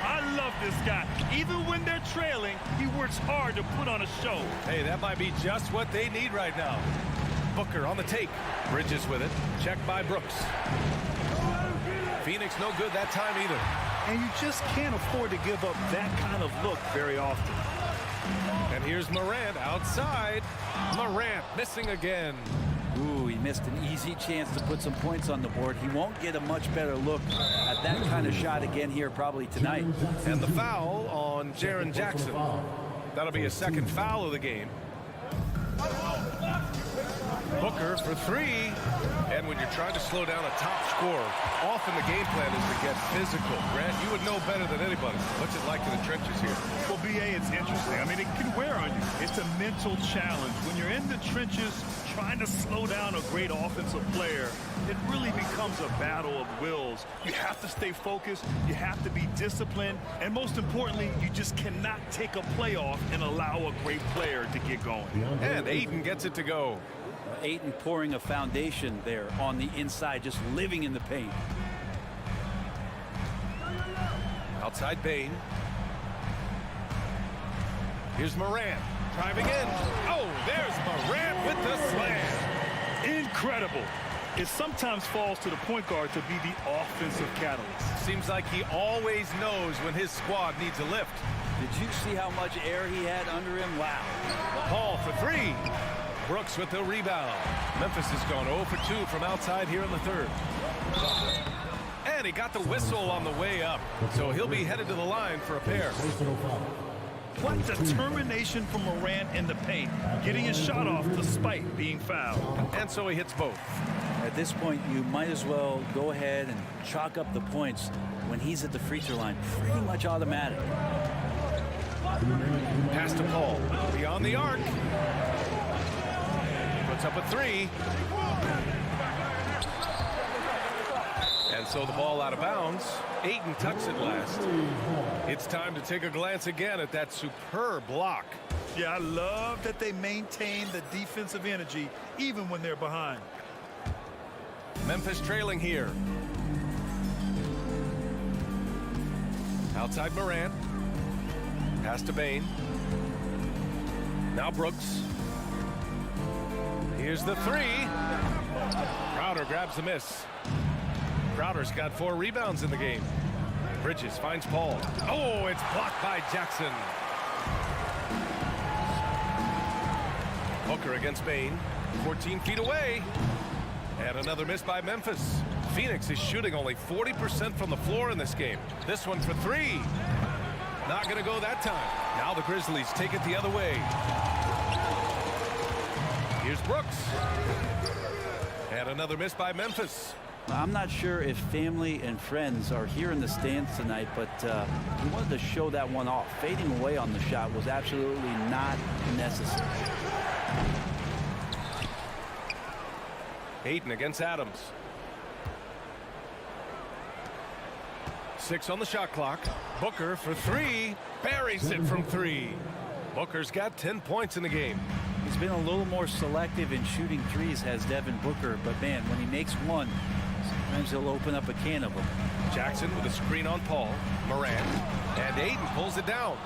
[SPEAKER 3] I love this guy. Even when they're trailing, he works hard to put on a show.
[SPEAKER 1] Hey, that might be just what they need right now. Booker on the take. Bridges with it. Checked by Brooks. Phoenix no good that time either.
[SPEAKER 3] And you just can't afford to give up that kind of look very often.
[SPEAKER 1] And here's Morant outside. Morant missing again.
[SPEAKER 2] Ooh, he missed an easy chance to put some points on the board. He won't get a much better look at that kind of shot again here probably tonight.
[SPEAKER 1] And the foul on Jaren Jackson. That'll be his 2nd foul of the game. Booker for 3. And when you're trying to slow down a top scorer, often the game plan is to get physical. Grant, you would know better than anybody. What's it like in the trenches here?
[SPEAKER 3] Well, B.A., it's interesting. I mean, it can wear on you. It's a mental challenge. When you're in the trenches trying to slow down a great offensive player, it really becomes a battle of wills. You have to stay focused. You have to be disciplined. And most importantly, you just cannot take a play off and allow a great player to get going.
[SPEAKER 1] And Ayton gets it to go.
[SPEAKER 2] Ayton pouring a foundation there on the inside, just living in the paint.
[SPEAKER 1] Outside Bain. Here's Morant driving in. Oh, there's Morant with the slam.
[SPEAKER 3] Incredible. It sometimes falls to the point guard to be the offensive catalyst.
[SPEAKER 1] Seems like he always knows when his squad needs a lift.
[SPEAKER 2] Did you see how much air he had under him? Wow.
[SPEAKER 1] Paul for three. Brooks with the rebound. Memphis has gone 0 for 2 from outside here in the third. And he got the whistle on the way up. So he'll be headed to the line for a pair.
[SPEAKER 3] What determination from Morant in the paint, getting his shot off despite being fouled.
[SPEAKER 1] And so he hits both.
[SPEAKER 2] At this point, you might as well go ahead and chalk up the points when he's at the free throw line. Pretty much automatic.
[SPEAKER 1] Pass to Paul. Beyond the arc. Puts up a three. And so the ball out of bounds. Ayton tucks it last. It's time to take a glance again at that superb block.
[SPEAKER 3] Yeah, I love that they maintain the defensive energy even when they're behind.
[SPEAKER 1] Memphis trailing here. Outside Morant. Pass to Bain. Now Brooks. Here's the three. Crowder grabs the miss. Crowder's got 4 rebounds in the game. Bridges finds Paul. Oh, it's blocked by Jackson. Booker against Bain. 14 feet away. And another miss by Memphis. Phoenix is shooting only 40% from the floor in this game. This one for 3. Not going to go that time. Now the Grizzlies take it the other way. Here's Brooks. And another miss by Memphis.
[SPEAKER 2] I'm not sure if family and friends are here in the stands tonight, but he wanted to show that one off. Fading away on the shot was absolutely not necessary.
[SPEAKER 1] Ayton against Adams. 6 on the shot clock. Booker for 3. Buries it from 3. Booker's got 10 points in the game.
[SPEAKER 2] He's been a little more selective in shooting threes, has Devin Booker, but man, when he makes one, sometimes he'll open up a can of them.
[SPEAKER 1] Jackson with a screen on Paul. Morant. And Ayton pulls it down.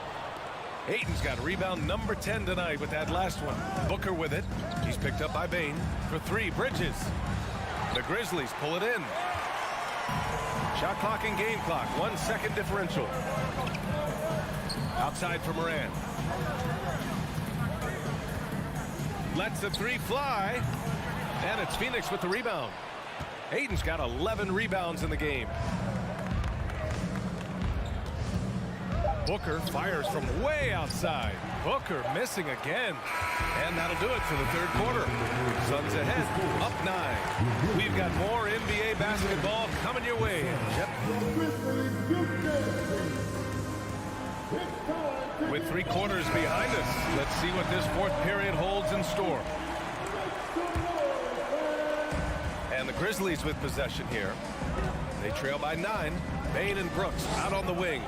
[SPEAKER 1] Ayton's got rebound number 10 tonight with that last one. Booker with it. He's picked up by Bain. For 3, Bridges. The Grizzlies pull it in. Shot clock and game clock. 1 second differential. Outside for Morant. Lets the 3 fly. And it's Phoenix with the rebound. Ayton's got 11 rebounds in the game. Booker fires from way outside. Booker missing again. And that'll do it for the third quarter. Suns ahead, up 9. We've got more NBA basketball coming your way. With 3 quarters behind us, let's see what this fourth period holds in store. And the Grizzlies with possession here. They trail by 9. Bain and Brooks out on the wing.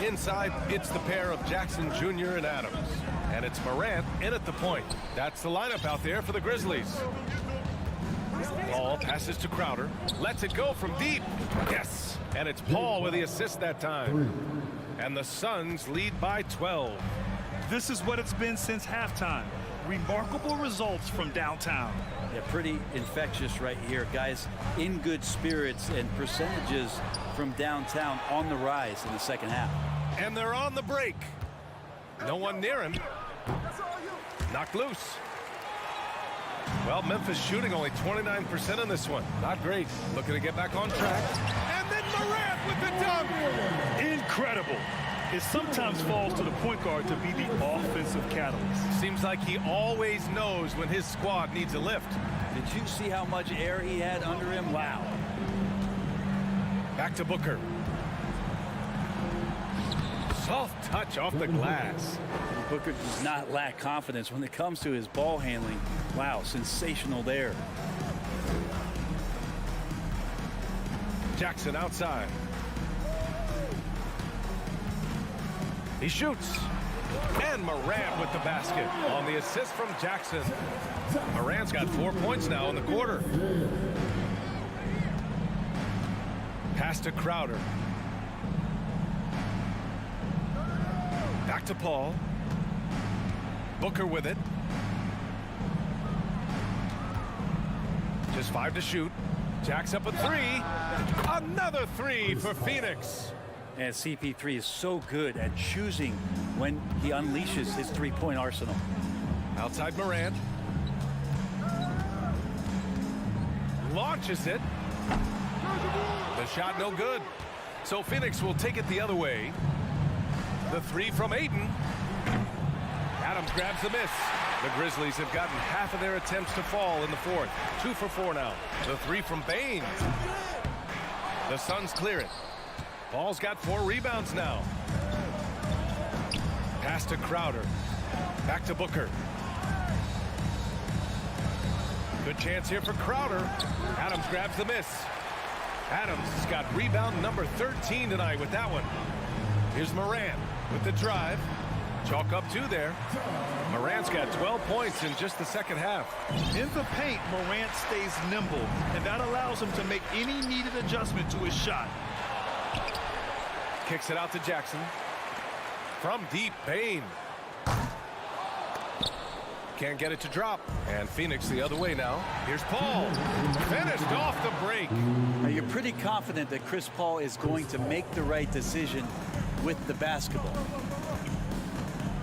[SPEAKER 1] Inside, it's the pair of Jackson Jr. and Adams. And it's Morant in at the point. That's the lineup out there for the Grizzlies. Paul passes to Crowder. Lets it go from deep. Yes! And it's Paul with the assist that time. And the Suns lead by 12.
[SPEAKER 3] This is what it's been since halftime. Remarkable results from downtown.
[SPEAKER 2] Yeah, pretty infectious right here. Guys in good spirits, and percentages from downtown on the rise in the second half.
[SPEAKER 1] And they're on the break. No one near him. Knocked loose. Well, Memphis shooting only 29% in this one. Not great. Looking to get back on track. And then Morant with the dunk.
[SPEAKER 3] Incredible. It sometimes falls to the point guard to be the offensive catalyst.
[SPEAKER 1] Seems like he always knows when his squad needs a lift.
[SPEAKER 2] Did you see how much air he had under him? Wow.
[SPEAKER 1] Back to Booker. Soft touch off the glass.
[SPEAKER 2] Booker does not lack confidence when it comes to his ball handling. Wow, sensational there.
[SPEAKER 1] Jackson outside. He shoots. And Morant with the basket on the assist from Jackson. Morant's got 4 points now in the quarter. Pass to Crowder. Back to Paul. Booker with it. Just 5 to shoot. Jacks up a 3. Another 3 for Phoenix.
[SPEAKER 2] And CP3 is so good at choosing when he unleashes his three-point arsenal.
[SPEAKER 1] Outside Morant. Launches it. The shot no good. So Phoenix will take it the other way. The 3 from Ayton. Adams grabs the miss. The Grizzlies have gotten half of their attempts to fall in the fourth. 2 for 4 now. The 3 from Baines. The Suns clear it. Paul's got 4 rebounds now. Pass to Crowder. Back to Booker. Good chance here for Crowder. Adams grabs the miss. Adams has got rebound number 13 tonight with that one. Here's Morant with the drive. Chalk up 2 there. Morant's got 12 points in just the second half.
[SPEAKER 3] In the paint, Morant stays nimble, and that allows him to make any needed adjustment to his shot.
[SPEAKER 1] Kicks it out to Jackson. From deep, Bain. Can't get it to drop. And Phoenix the other way now. Here's Paul. Finished off the break.
[SPEAKER 2] Now you're pretty confident that Chris Paul is going to make the right decision with the basketball.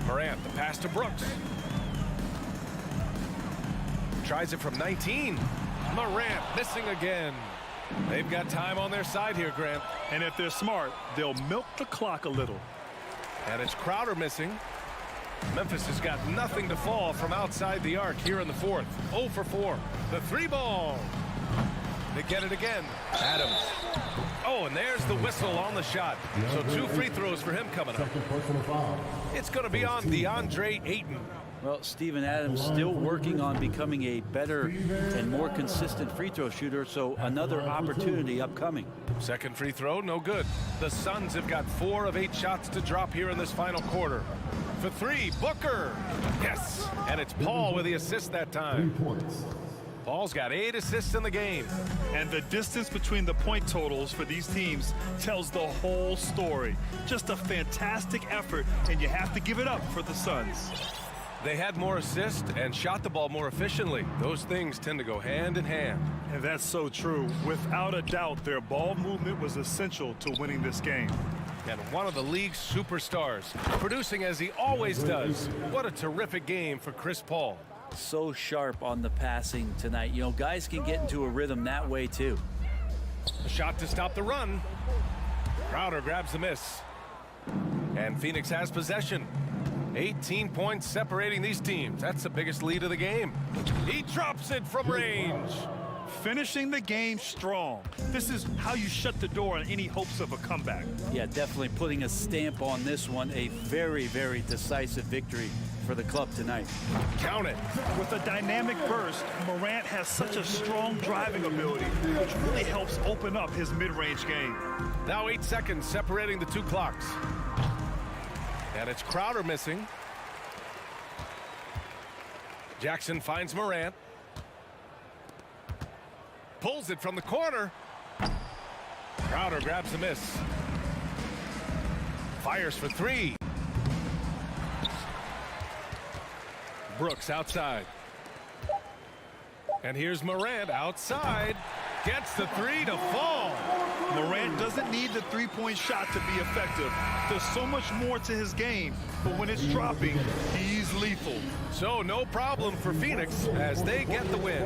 [SPEAKER 1] Morant, the pass to Brooks. Tries it from 19. Morant missing again. They've got time on their side here, Grant.
[SPEAKER 3] And if they're smart, they'll milk the clock a little.
[SPEAKER 1] And it's Crowder missing. Memphis has got nothing to fall from outside the arc here in the fourth. 0 for 4. The 3 ball. They get it again. Adams. Oh, and there's the whistle on the shot. So 2 free throws for him coming up. It's going to be on DeAndre Ayton.
[SPEAKER 2] Well, Steven Adams still working on becoming a better and more consistent free throw shooter, so another opportunity upcoming.
[SPEAKER 1] Second free throw, no good. The Suns have got 4 of 8 shots to drop here in this final quarter. For 3, Booker. Yes, and it's Paul with the assist that time. Paul's got 8 assists in the game.
[SPEAKER 3] And the distance between the point totals for these teams tells the whole story. Just a fantastic effort, and you have to give it up for the Suns.
[SPEAKER 1] They had more assists and shot the ball more efficiently. Those things tend to go hand in hand.
[SPEAKER 3] And that's so true. Without a doubt, their ball movement was essential to winning this game.
[SPEAKER 1] And one of the league's superstars, producing as he always does. What a terrific game for Chris Paul.
[SPEAKER 2] So sharp on the passing tonight. You know, guys can get into a rhythm that way too.
[SPEAKER 1] A shot to stop the run. Crowder grabs the miss. And Phoenix has possession. 18 points separating these teams. That's the biggest lead of the game. He drops it from range.
[SPEAKER 3] Finishing the game strong. This is how you shut the door on any hopes of a comeback.
[SPEAKER 2] Yeah, definitely putting a stamp on this one. A very, very decisive victory for the club tonight.
[SPEAKER 1] Count it.
[SPEAKER 3] With a dynamic burst, Morant has such a strong driving ability, which really helps open up his mid-range game.
[SPEAKER 1] Now 8 seconds separating the 2 clocks. And it's Crowder missing. Jackson finds Morant. Pulls it from the corner. Crowder grabs the miss. Fires for 3. Brooks outside. And here's Morant outside. Gets the 3 to fall.
[SPEAKER 3] Morant doesn't need the three-point shot to be effective. There's so much more to his game, but when it's dropping, he's lethal.
[SPEAKER 1] So no problem for Phoenix as they get the win.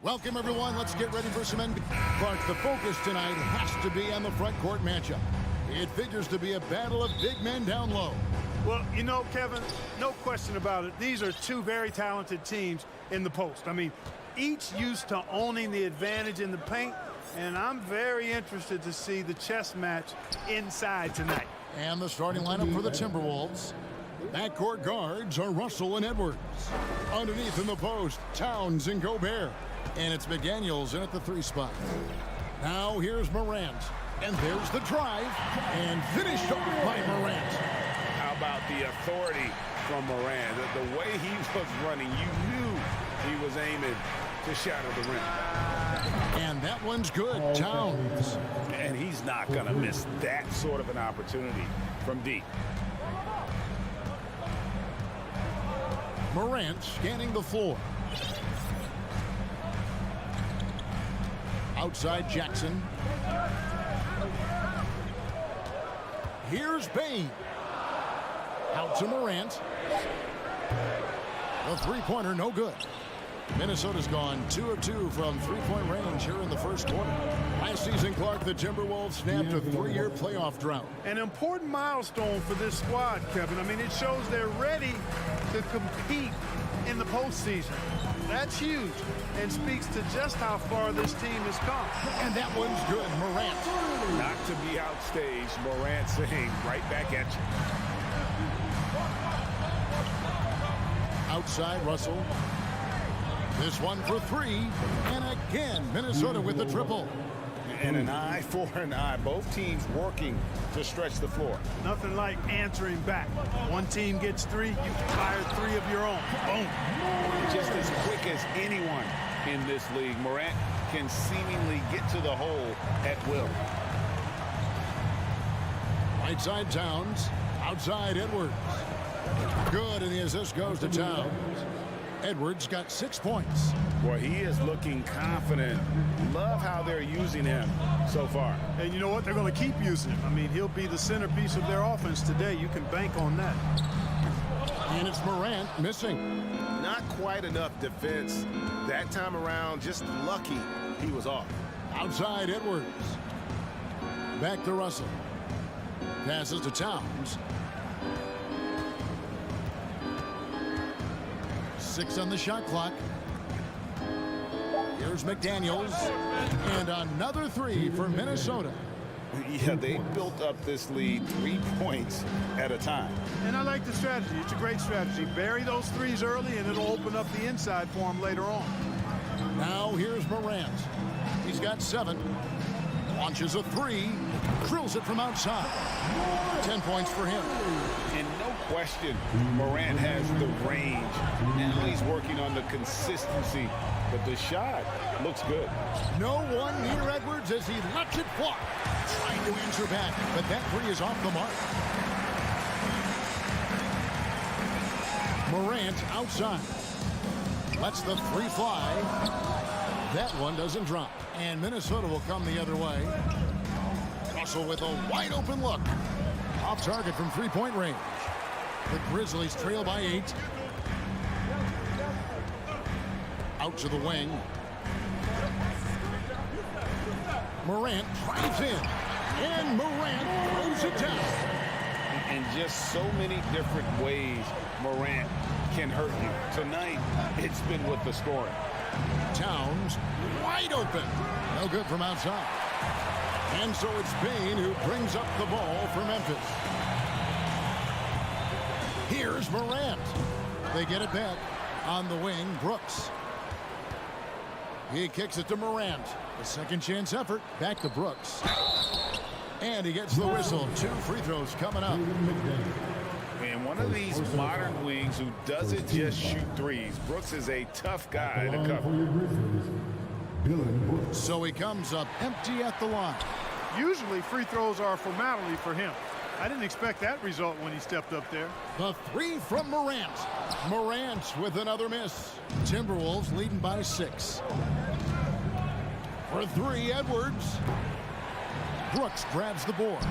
[SPEAKER 5] Welcome, everyone. Let's get ready for some NBA. Clark, the focus tonight has to be on the front court matchup. It figures to be a battle of big men down low.
[SPEAKER 11] Well, you know, Kevin, no question about it. These are two very talented teams in the post. I mean, each used to owning the advantage in the paint, and I'm very interested to see the chess match inside tonight.
[SPEAKER 5] And the starting lineup for the Timberwolves. Backcourt guards are Russell and Edwards. Underneath in the post, Towns and Gobert. And it's McDaniels in at the 3 spot. Now here's Morant. And there's the drive. And finished off by Morant.
[SPEAKER 7] How about the authority from Morant? The way he was running, you knew he was aiming to shatter the rim.
[SPEAKER 5] And that one's good. Towns.
[SPEAKER 7] And he's not going to miss that sort of an opportunity from deep.
[SPEAKER 5] Morant scanning the floor. Outside Jackson. Here's Bain. Out to Morant. The three-pointer no good. Minnesota's gone 2 of 2 from three-point range here in the first quarter. Last season, Clark, the Timberwolves snapped a 3-year playoff drought.
[SPEAKER 11] An important milestone for this squad, Kevin. I mean, it shows they're ready to compete in the postseason. That's huge and speaks to just how far this team has come.
[SPEAKER 5] And that one's good. Morant.
[SPEAKER 7] Not to be outstaged, Morant saying right back at you.
[SPEAKER 5] Outside Russell. This one for 3. And again, Minnesota with the triple.
[SPEAKER 7] And an eye for an eye. Both teams working to stretch the floor.
[SPEAKER 11] Nothing like answering back. One team gets 3, you fire 3 of your own. Boom.
[SPEAKER 7] Just as quick as anyone in this league, Morant can seemingly get to the hole at will.
[SPEAKER 5] Right side Towns. Outside Edwards. Good, and the assist goes to Towns. Edwards got 6 points.
[SPEAKER 7] Well, he is looking confident. Love how they're using him so far.
[SPEAKER 11] And you know what? They're going to keep using him. I mean, he'll be the centerpiece of their offense today. You can bank on that.
[SPEAKER 5] And it's Morant missing.
[SPEAKER 8] Not quite enough defense that time around. Just lucky he was off.
[SPEAKER 5] Outside Edwards. Back to Russell. Passes to Towns. 6 on the shot clock. Here's McDaniels. And another 3 for Minnesota.
[SPEAKER 7] Yeah, they built up this lead 3 points at a time.
[SPEAKER 11] And I like the strategy. It's a great strategy. Bury those 3s early, and it'll open up the inside for him later on.
[SPEAKER 5] Now here's Morant. He's got 7. Launches a 3. Drills it from outside. 10 points for him.
[SPEAKER 7] And no question, Morant has the range. Now he's working on the consistency, but the shot looks good.
[SPEAKER 5] No one near Edwards as he lets it fly. Trying to answer back, but that 3 is off the mark. Morant outside. Lets the 3 fly. That one doesn't drop. And Minnesota will come the other way. Russell with a wide open look. Off target from 3-point range. The Grizzlies trail by 8. Out to the wing. Morant drives in. And Morant throws it down.
[SPEAKER 7] And just so many different ways Morant can hurt you. Tonight, it's been with the scoring.
[SPEAKER 5] Towns wide open. No good from outside. And so it's Bain who brings up the ball for Memphis. Here's Morant. They get it back. On the wing, Brooks. He kicks it to Morant. A second chance effort. Back to Brooks. And he gets the whistle. 2 free throws coming up.
[SPEAKER 7] And one of these modern leagues who doesn't just shoot 3s. Brooks is a tough guy to cover.
[SPEAKER 5] So he comes up empty at the line.
[SPEAKER 11] Usually free throws are a formality for him. I didn't expect that result when he stepped up there.
[SPEAKER 5] The 3 from Morant. Morant with another miss. Timberwolves leading by 6. For 3, Edwards. Brooks grabs the board.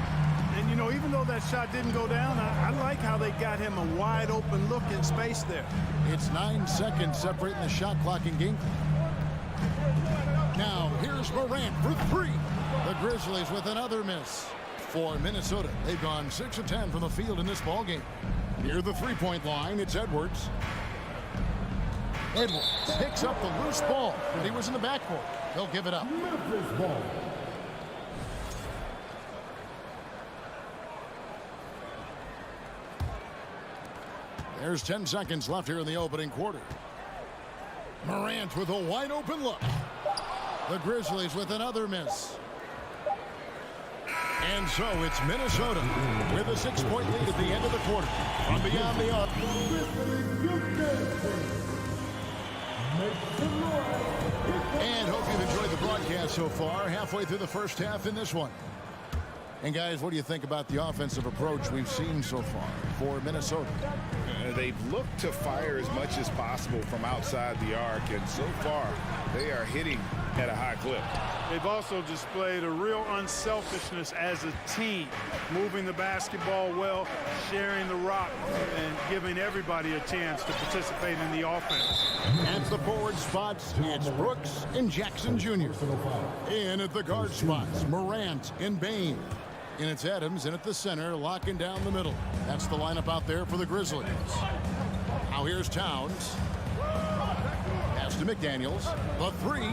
[SPEAKER 11] And, you know, even though that shot didn't go down, I like how they got him a wide open look in space there.
[SPEAKER 5] It's 9 seconds separating the shot clock and game. Now here's Morant for three. The Grizzlies with another miss. For Minnesota, they've gone 6 of 10 from the field in this ball game. Near the three-point line, it's Edwards. Edwards picks up the loose ball. He was in the backcourt. He'll give it up.
[SPEAKER 4] Memphis ball.
[SPEAKER 5] There's 10 seconds left here in the opening quarter. Morant with a wide open look. The Grizzlies with another miss. And so it's Minnesota with a 6-point lead at the end of the quarter. From beyond the arc. And hope you've enjoyed the broadcast so far. Halfway through the first half in this one. And guys, what do you think about the offensive approach we've seen so far for Minnesota?
[SPEAKER 7] They've looked to fire as much as possible from outside the arc, and so far they are hitting at a high clip.
[SPEAKER 11] They've also displayed a real unselfishness as a team, moving the basketball well, sharing the rock, and giving everybody a chance to participate in the offense.
[SPEAKER 5] At the forward spots, it's Brooks and Jackson Jr. In at the guard spots, Morant and Bain. And it's Adams in at the center, locking down the middle. That's the lineup out there for the Grizzlies. Now here's Towns. Pass to McDaniels. The three.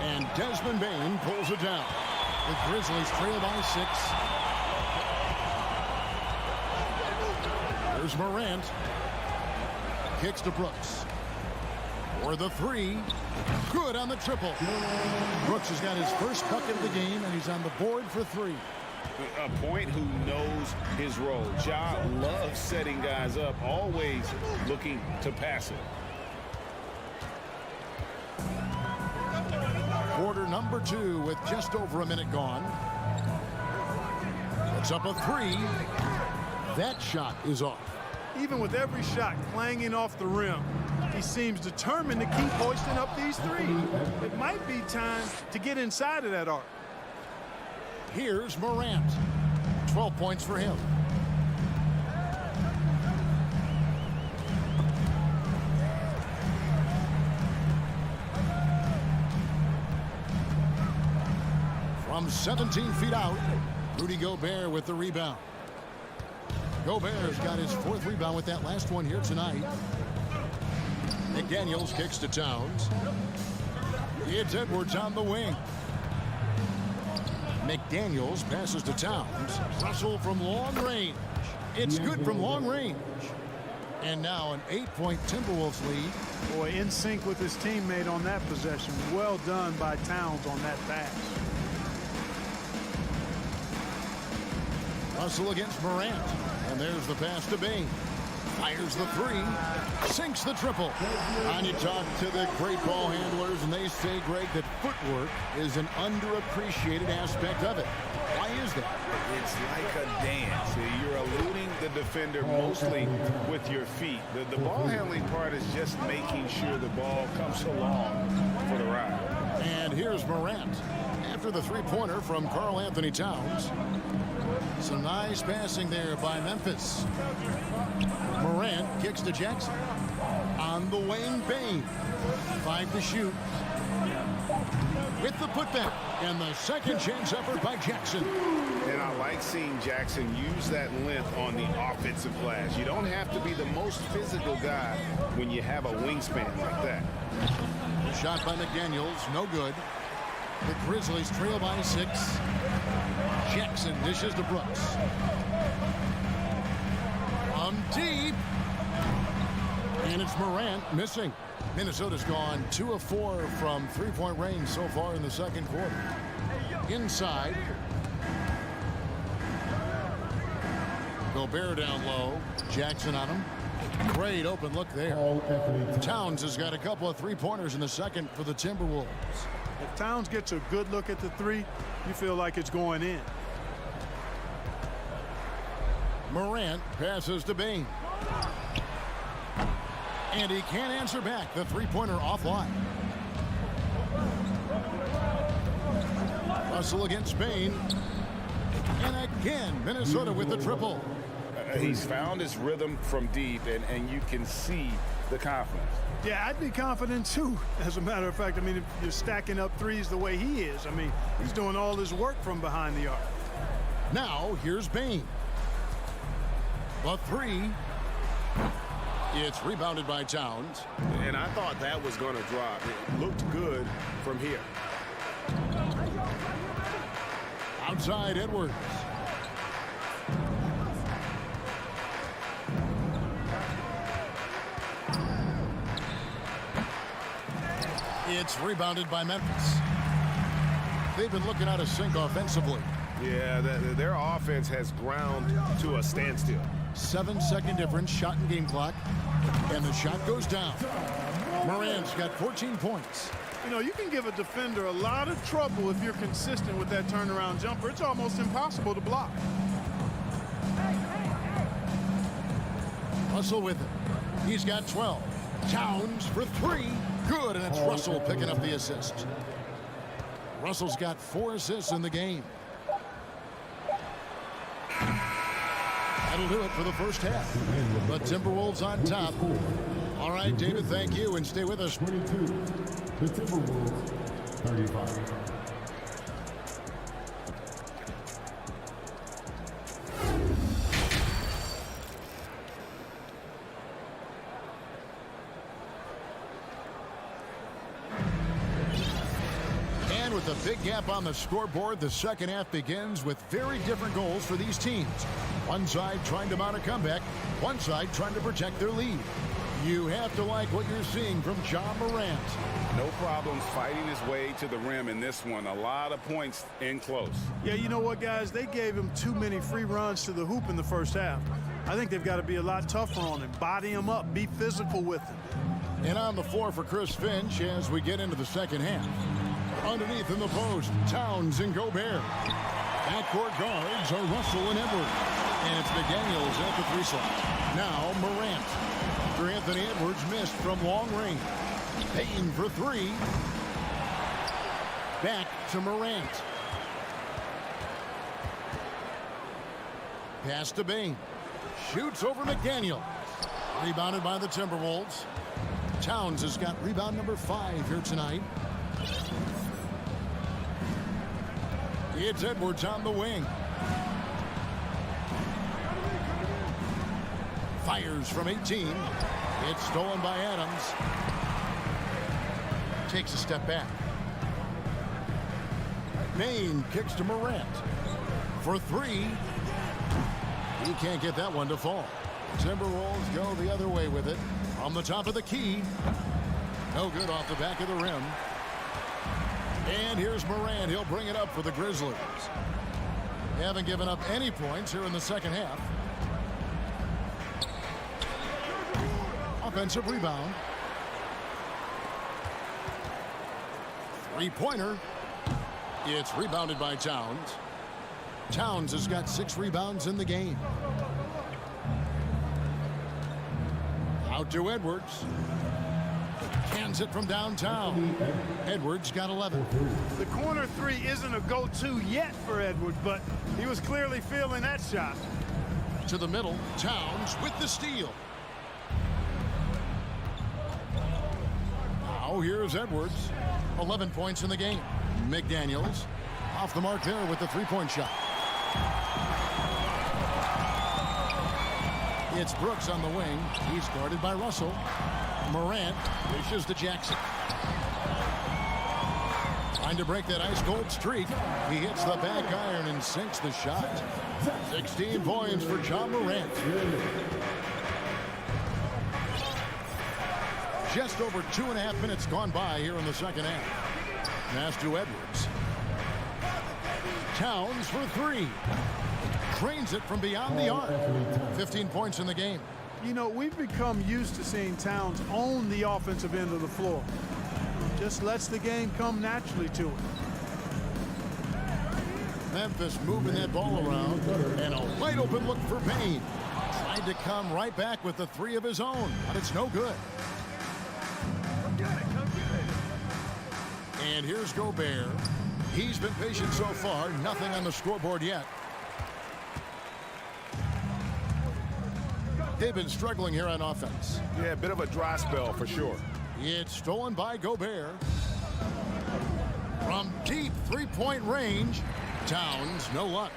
[SPEAKER 5] And Desmond Bain pulls it down. The Grizzlies trail by 6. There's Morant. Kicks to Brooks. For the three. Good on the triple. Brooks has got his first bucket of the game, and he's on the board for 3.
[SPEAKER 7] A point who knows his role. Ja loves setting guys up, always looking to pass it.
[SPEAKER 5] Quarter number 2 with just over a minute gone. It's up a 3. That shot is off.
[SPEAKER 11] Even with every shot clanging off the rim, he seems determined to keep hoisting up these threes. It might be time to get inside of that arc.
[SPEAKER 5] Here's Morant. 12 points for him. From 17 feet out, Rudy Gobert with the rebound. Gobert's got his 4th rebound with that last one here tonight. McDaniels kicks to Towns. It's Edwards on the wing. McDaniels passes to Towns. Russell from long range. It's good from long range. And now an 8-point Timberwolves lead.
[SPEAKER 11] Boy, in sync with his teammate on that possession. Well done by Towns on that pass.
[SPEAKER 5] Russell against Morant. And there's the pass to Bain. Fires the 3. Sinks the triple. And you talk to the great ball handlers, and they say, Greg, that footwork is an underappreciated aspect of it. Why is that?
[SPEAKER 7] It's like a dance. You're eluding the defender mostly with your feet. The ball handling part is just making sure the ball comes along for the ride.
[SPEAKER 5] And here's Morant. After the three-pointer from Karl Anthony Towns. Some nice passing there by Memphis. Morant kicks to Jackson. On the wing, Bain. 5 to shoot. With the putback. And the second chance effort by Jackson.
[SPEAKER 7] And I like seeing Jackson use that length on the offensive glass. You don't have to be the most physical guy when you have a wingspan like that.
[SPEAKER 5] Shot by McDaniels. No good. The Grizzlies trail by 6. Jackson dishes to Brooks. From deep. And it's Morant missing. Minnesota's gone 2 of 4 from three-point range so far in the second quarter. Inside. Gobert down low. Jackson on him. Great open look there. Towns has got a couple of three-pointers in the second for the Timberwolves.
[SPEAKER 11] If Towns gets a good look at the 3, you feel like it's going in.
[SPEAKER 5] Morant passes to Bain. And he can't answer back. The three-pointer offline. Russell against Bain. And again, Minnesota with the triple.
[SPEAKER 7] He's found his rhythm from deep, and you can see the confidence.
[SPEAKER 11] Yeah, I'd be confident too. As a matter of fact, I mean, if you're stacking up threes the way he is, I mean, he's doing all his work from behind the arc.
[SPEAKER 5] Now, here's Bain. The three. It's rebounded by Towns.
[SPEAKER 8] And I thought that was going to drop. It looked good from here.
[SPEAKER 5] Outside Edwards. It's rebounded by Memphis. They've been looking out of sync offensively.
[SPEAKER 8] Yeah, their offense has ground to a standstill.
[SPEAKER 5] 7-second difference, shot and game clock. And the shot goes down. Morant's got 14 points.
[SPEAKER 11] You know, you can give a defender a lot of trouble if you're consistent with that turnaround jumper. It's almost impossible to block.
[SPEAKER 5] Russell with it. He's got 12. Towns for three. Good, and it's Russell picking up the assist. Russell's got 4 assists in the game. That'll do it for the first half. The Timberwolves on top. All right, David, thank you, and stay with us.
[SPEAKER 4] 22. The Timberwolves, 35.
[SPEAKER 5] With a big gap on the scoreboard, the second half begins with very different goals for these teams. One side trying to mount a comeback, one side trying to protect their lead. You have to like what you're seeing from John Morant.
[SPEAKER 7] No problem fighting his way to the rim in this one. A lot of points in close.
[SPEAKER 11] Yeah, you know what, guys? They gave him too many free runs to the hoop in the first half. I think they've got to be a lot tougher on him. Body him up. Be physical with him.
[SPEAKER 5] And on the floor for Chris Finch as we get into the second half. Underneath in the post, Towns and Gobert. Backcourt guards are Russell and Edwards. And it's McDaniels at the 3 slot. Now Morant. After Anthony Edwards missed from long range. Payton for 3. Back to Morant. Pass to Bain. Shoots over McDaniels. Rebounded by the Timberwolves. Towns has got rebound number 5 here tonight. It's Edwards on the wing. Fires from 18. It's stolen by Adams. Takes a step back. Bain kicks to Morant. For 3. He can't get that one to fall. Timberwolves go the other way with it. On the top of the key. No good off the back of the rim. And here's Morant. He'll bring it up for the Grizzlies. They haven't given up any points here in the second half. Offensive rebound. 3-pointer. It's rebounded by Towns. Towns has got 6 rebounds in the game. Out to Edwards. Cans it from downtown. Edwards got 11.
[SPEAKER 11] The corner 3 isn't a go-to yet for Edwards, but he was clearly feeling that shot.
[SPEAKER 5] To the middle, Towns with the steal. Now here's Edwards. 11 points in the game. McDaniels off the mark there with the 3-point shot. It's Brooks on the wing. He's guarded by Russell. Morant dishes to Jackson. Trying to break that ice-cold streak. He hits the back iron and sinks the shot. 16 points for John Morant. Just over 2.5 minutes gone by here in the second half. Pass to Edwards. Towns for 3. Trains it from beyond the arc. 15 points in the game.
[SPEAKER 11] You know, we've become used to seeing Towns own the offensive end of the floor. Just lets the game come naturally to him.
[SPEAKER 5] Memphis moving that ball around. And a wide open look for Bain. Tried to come right back with the 3 of his own, but it's no good. And here's Gobert. He's been patient so far. Nothing on the scoreboard yet. They've been struggling here on offense.
[SPEAKER 7] Yeah, a bit of a dry spell for sure.
[SPEAKER 5] It's stolen by Gobert. From deep three-point range, Towns, no luck.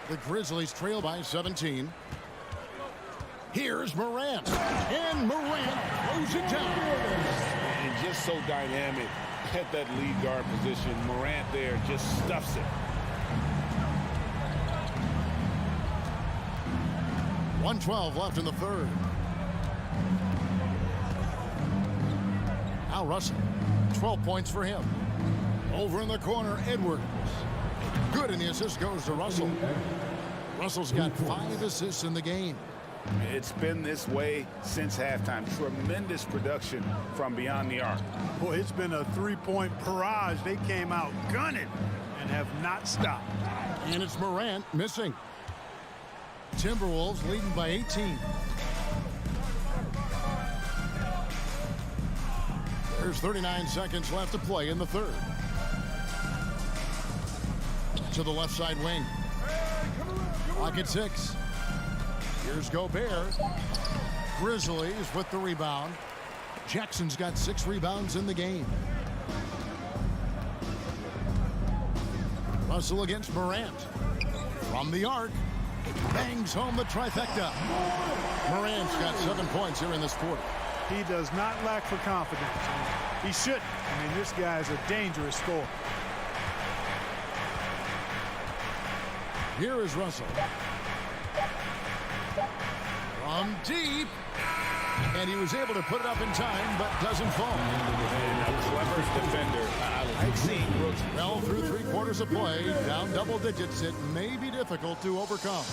[SPEAKER 5] The Grizzlies trail by 17. Here's Morant. And Morant throws it down.
[SPEAKER 7] And just so dynamic at that lead guard position. Morant there just stuffs it.
[SPEAKER 5] .112 left in the third. Al Russell, 12 points for him. Over in the corner, Edwards. Good, and the assist goes to Russell. Russell's got 5 assists in the game.
[SPEAKER 7] It's been this way since halftime. Tremendous production from beyond the arc.
[SPEAKER 11] Boy, it's been a three-point barrage. They came out gunning and have not stopped.
[SPEAKER 5] And it's Morant missing. Timberwolves leading by 18. There's 39 seconds left to play in the third. To the left side wing. Clock at 6. Here's Gobert. Grizzlies with the rebound. Jackson's got 6 rebounds in the game. Russell against Morant. From the arc. Bangs home the trifecta. Morant's got 7 points here in this quarter.
[SPEAKER 11] He does not lack for confidence. He shouldn't. I mean, this guy's a dangerous scorer.
[SPEAKER 5] Here is Russell. From deep. And he was able to put it up in time, but doesn't fall.
[SPEAKER 7] And a clever defender. I like seeing Brooks.
[SPEAKER 5] Well, through 3/4 of play, down double digits, it may be difficult to overcome.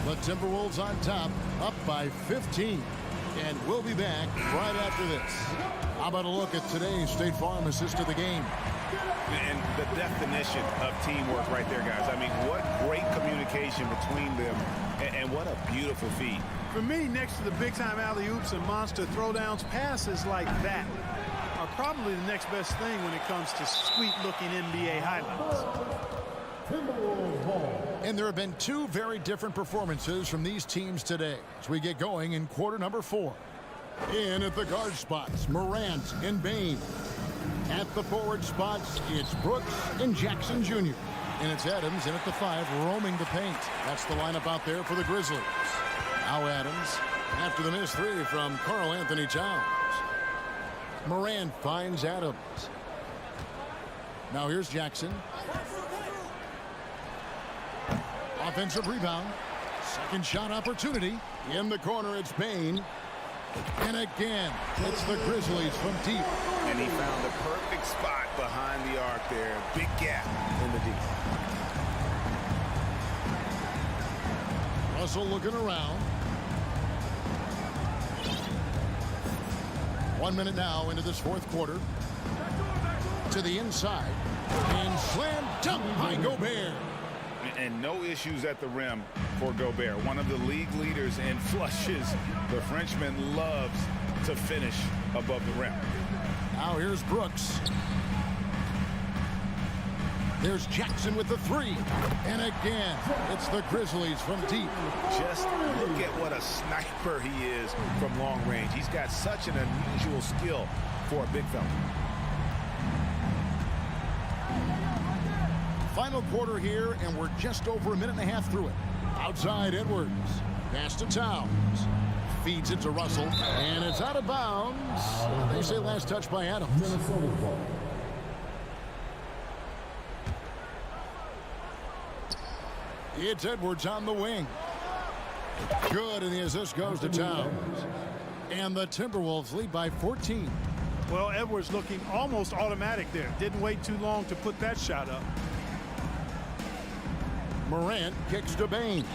[SPEAKER 5] The Timberwolves on top, up by 15. And we'll be back right after this. How about a look at today's State Farm assist of the game?
[SPEAKER 7] And the definition of teamwork right there, guys. I mean, what great communication between them, and what a beautiful feed.
[SPEAKER 11] For me, next to the big-time alley-oops and monster throwdowns, passes like that are probably the next best thing when it comes to sweet-looking NBA highlights.
[SPEAKER 5] And there have been 2 very different performances from these teams today as we get going in quarter number 4. In at the guard spots, Morant and Bane. At the forward spots, it's Brooks and Jackson Jr. And it's Adams in at the 5, roaming the paint. That's the lineup out there for the Grizzlies. Now Adams, after the missed 3 from Karl Anthony Towns. Morant finds Adams. Now here's Jackson. Offensive rebound. Second shot opportunity. In the corner, it's Bane. And again, it's the Grizzlies from deep.
[SPEAKER 7] And he found the perfect spot behind the arc there. Big gap in the deep.
[SPEAKER 5] Russell looking around. 1 minute now into this 4th quarter. To the inside. And slam dunk by Gobert.
[SPEAKER 7] And no issues at the rim for Gobert. One of the league leaders in flushes. The Frenchman loves to finish above the rim.
[SPEAKER 5] Now here's Brooks. There's Jackson with the 3. And again, it's the Grizzlies from deep.
[SPEAKER 7] Just look at what a sniper he is from long range. He's got such an unusual skill for a big fella.
[SPEAKER 5] Final quarter here, and we're just over a minute and a half through it. Outside, Edwards. Pass to Towns. Feeds it to Russell, and it's out of bounds. They say last touch by Adams. It's Edwards on the wing. Good, and the assist goes to Towns. And the Timberwolves lead by 14.
[SPEAKER 11] Well, Edwards looking almost automatic there. Didn't wait too long to put that shot up.
[SPEAKER 5] Morant kicks to Bane.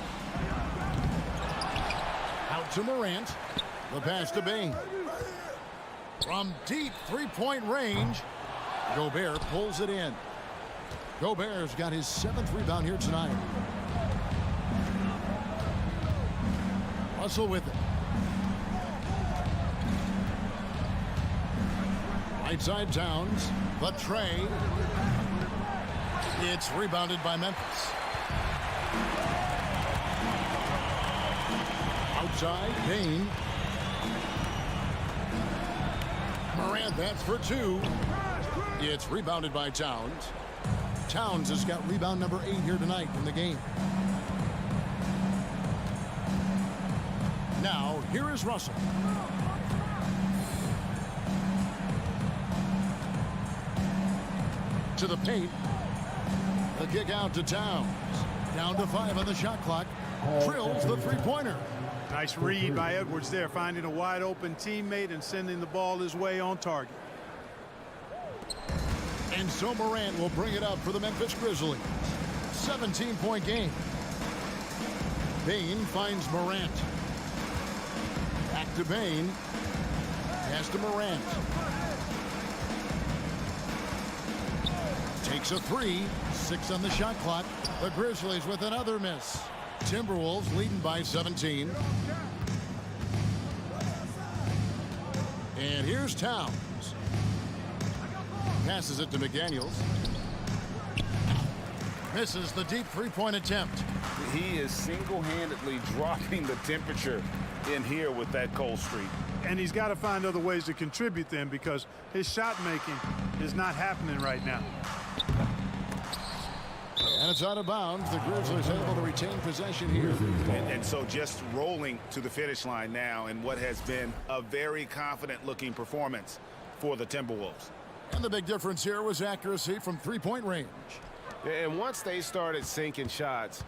[SPEAKER 5] Out to Morant. The pass to Bane. From deep 3-point range, Gobert pulls it in. Gobert's got his 7th rebound here tonight. Russell with it. Right side Towns. The trade. It's rebounded by Memphis. side. Bain. Morant, that's for 2. It's rebounded by Towns. Towns has got rebound number 8 here tonight in the game. Now, here is Russell. To the paint. The kick out to Towns. Down to 5 on the shot clock. Drills the three-pointer.
[SPEAKER 11] Nice read by Edwards there, finding a wide open teammate and sending the ball his way on target.
[SPEAKER 5] And so Morant will bring it up for the Memphis Grizzlies. 17-point game. Bain finds Morant. Back to Bain. Pass to Morant. Takes a 3. 6 on the shot clock. The Grizzlies with another miss. Timberwolves leading by 17. And here's Towns. Passes it to McDaniels. Misses the deep three-point attempt.
[SPEAKER 7] He is single-handedly dropping the temperature in here with that cold streak.
[SPEAKER 11] And he's got to find other ways to contribute then, because his shot making is not happening right now.
[SPEAKER 5] And it's out of bounds. The Grizzlies able to retain possession here.
[SPEAKER 7] And so just rolling to the finish line now in what has been a very confident-looking performance for the Timberwolves.
[SPEAKER 5] And the big difference here was accuracy from three-point range.
[SPEAKER 8] And once they started sinking shots,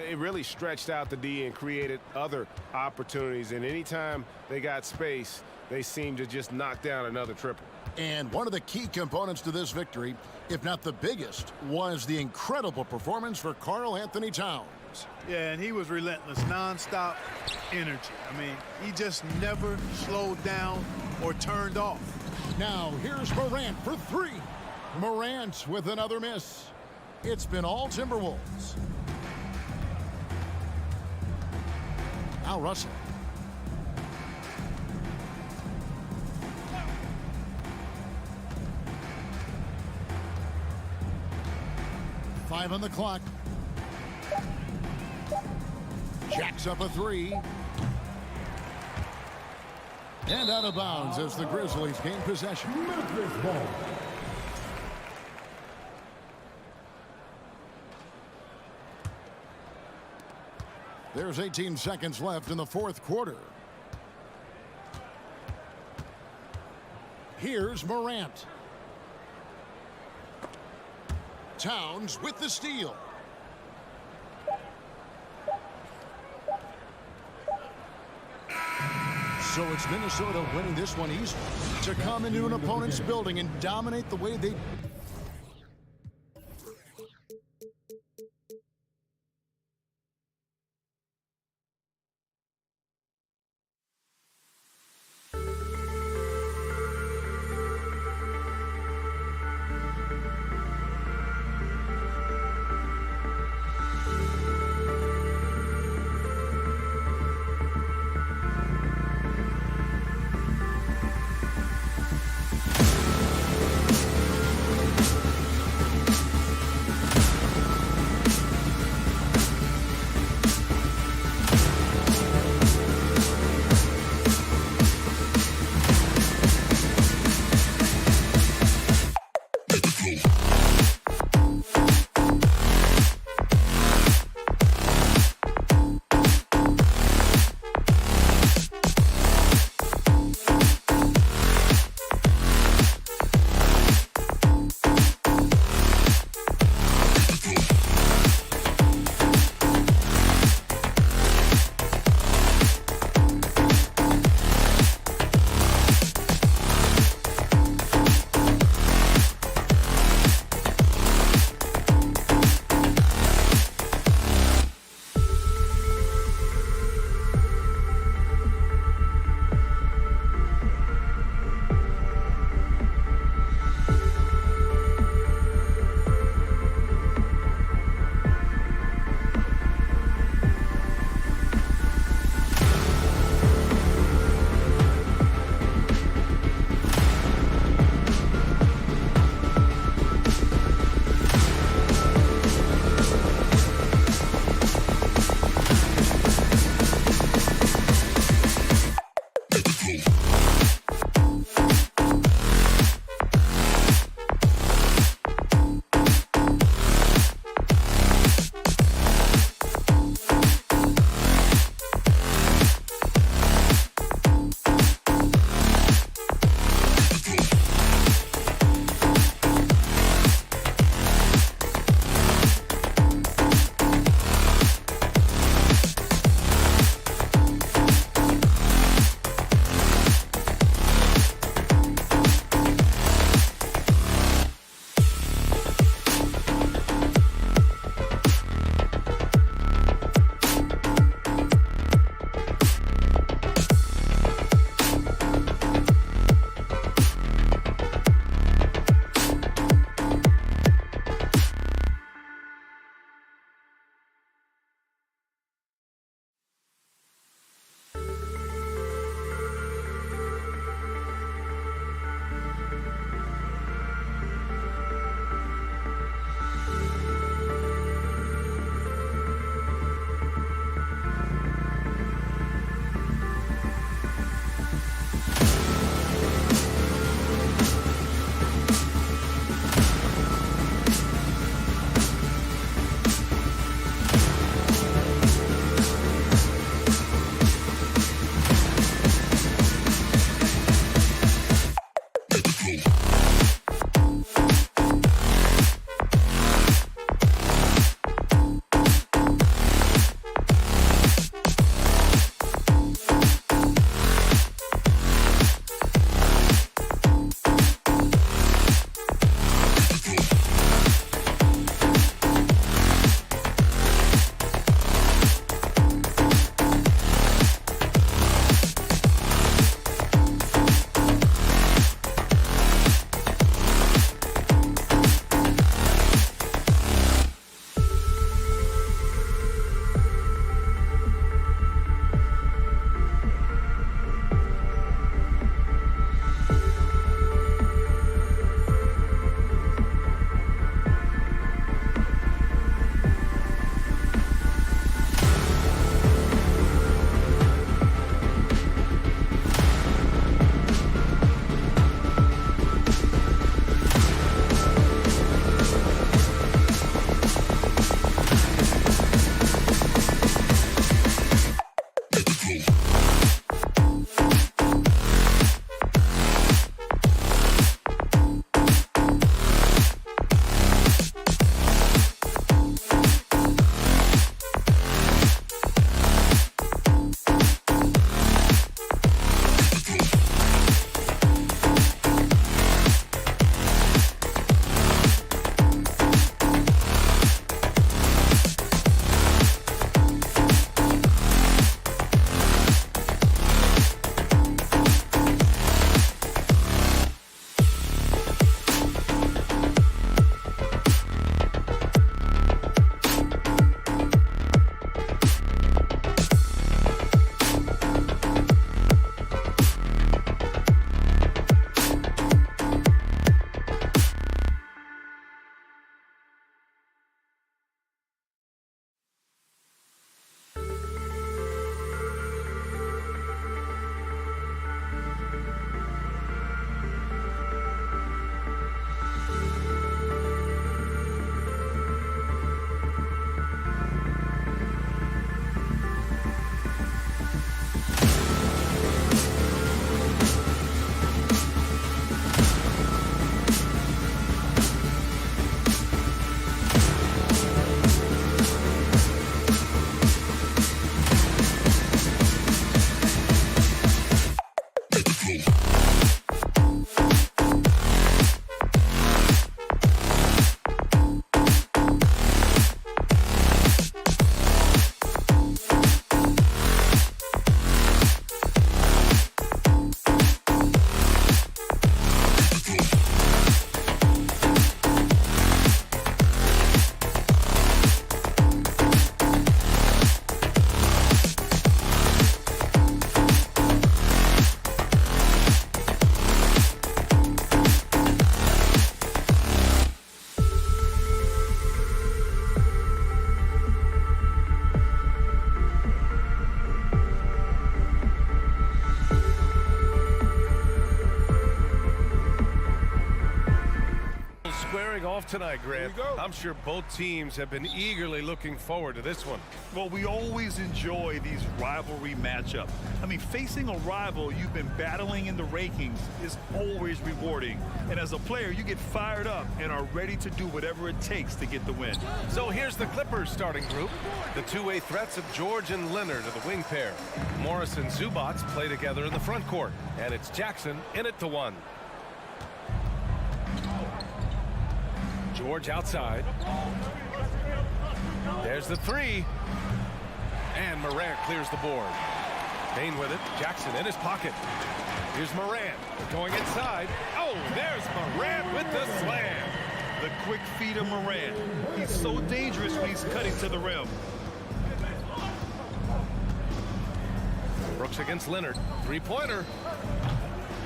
[SPEAKER 8] it really stretched out the D and created other opportunities. And anytime they got space, they seemed to just knock down another triple.
[SPEAKER 5] And one of the key components to this victory, if not the biggest, was the incredible performance for Karl Anthony Towns.
[SPEAKER 11] Yeah, and he was relentless, nonstop energy. I mean, he just never slowed down or turned off.
[SPEAKER 5] Now, here's Morant for 3. Morant with another miss. It's been all Timberwolves. Now Russell. Five on the clock. Jacks up a 3. And out of bounds as the Grizzlies gain possession.
[SPEAKER 4] Memphis ball.
[SPEAKER 5] There's 18 seconds left in the fourth quarter. Here's Morant. Towns with the steal. So it's Minnesota winning this one easily to come into an opponent's building and dominate the way they
[SPEAKER 1] tonight, Grant. I'm sure both teams have been eagerly looking forward to this one.
[SPEAKER 3] Well, we always enjoy these rivalry matchups. I mean, facing a rival you've been battling in the rankings is always rewarding. And as a player, you get fired up and are ready to do whatever it takes to get the win.
[SPEAKER 1] So here's the Clippers starting group. The two-way threats of George and Leonard are the wing pair. Morris and Zubac play together in the front court. And it's Jackson in it to one. George outside. There's the three. And Morant clears the board. Payne with it. Jackson in his pocket. Here's Morant going inside. Oh, there's Morant with the slam.
[SPEAKER 3] The quick feet of Morant. He's so dangerous when he's cutting to the rim.
[SPEAKER 1] Brooks against Leonard. Three-pointer.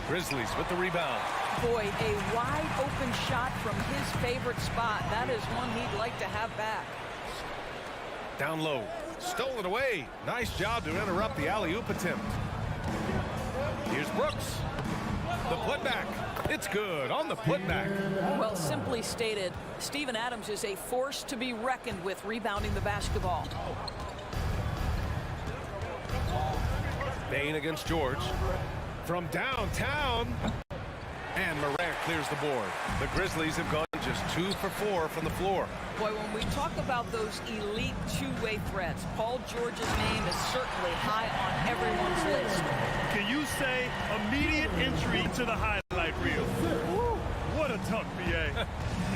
[SPEAKER 1] Grizzlies with the rebound.
[SPEAKER 6] Boy, a wide open shot from his favorite spot. That is one he'd like to have back.
[SPEAKER 1] Down low. Stole it away. Nice job to interrupt the alley-oop attempt. Here's Brooks. The putback. It's good on the putback.
[SPEAKER 6] Well, simply stated, Steven Adams is a force to be reckoned with rebounding the basketball.
[SPEAKER 1] Payne against George. From downtown. And Morant clears the board. The Grizzlies have gone just 2 for 4 from the floor.
[SPEAKER 6] Boy, when we talk about those elite two-way threats, Paul George's name is certainly high on everyone's list.
[SPEAKER 3] Can you say immediate entry to the highlight reel? Woo, what a dunk, BA.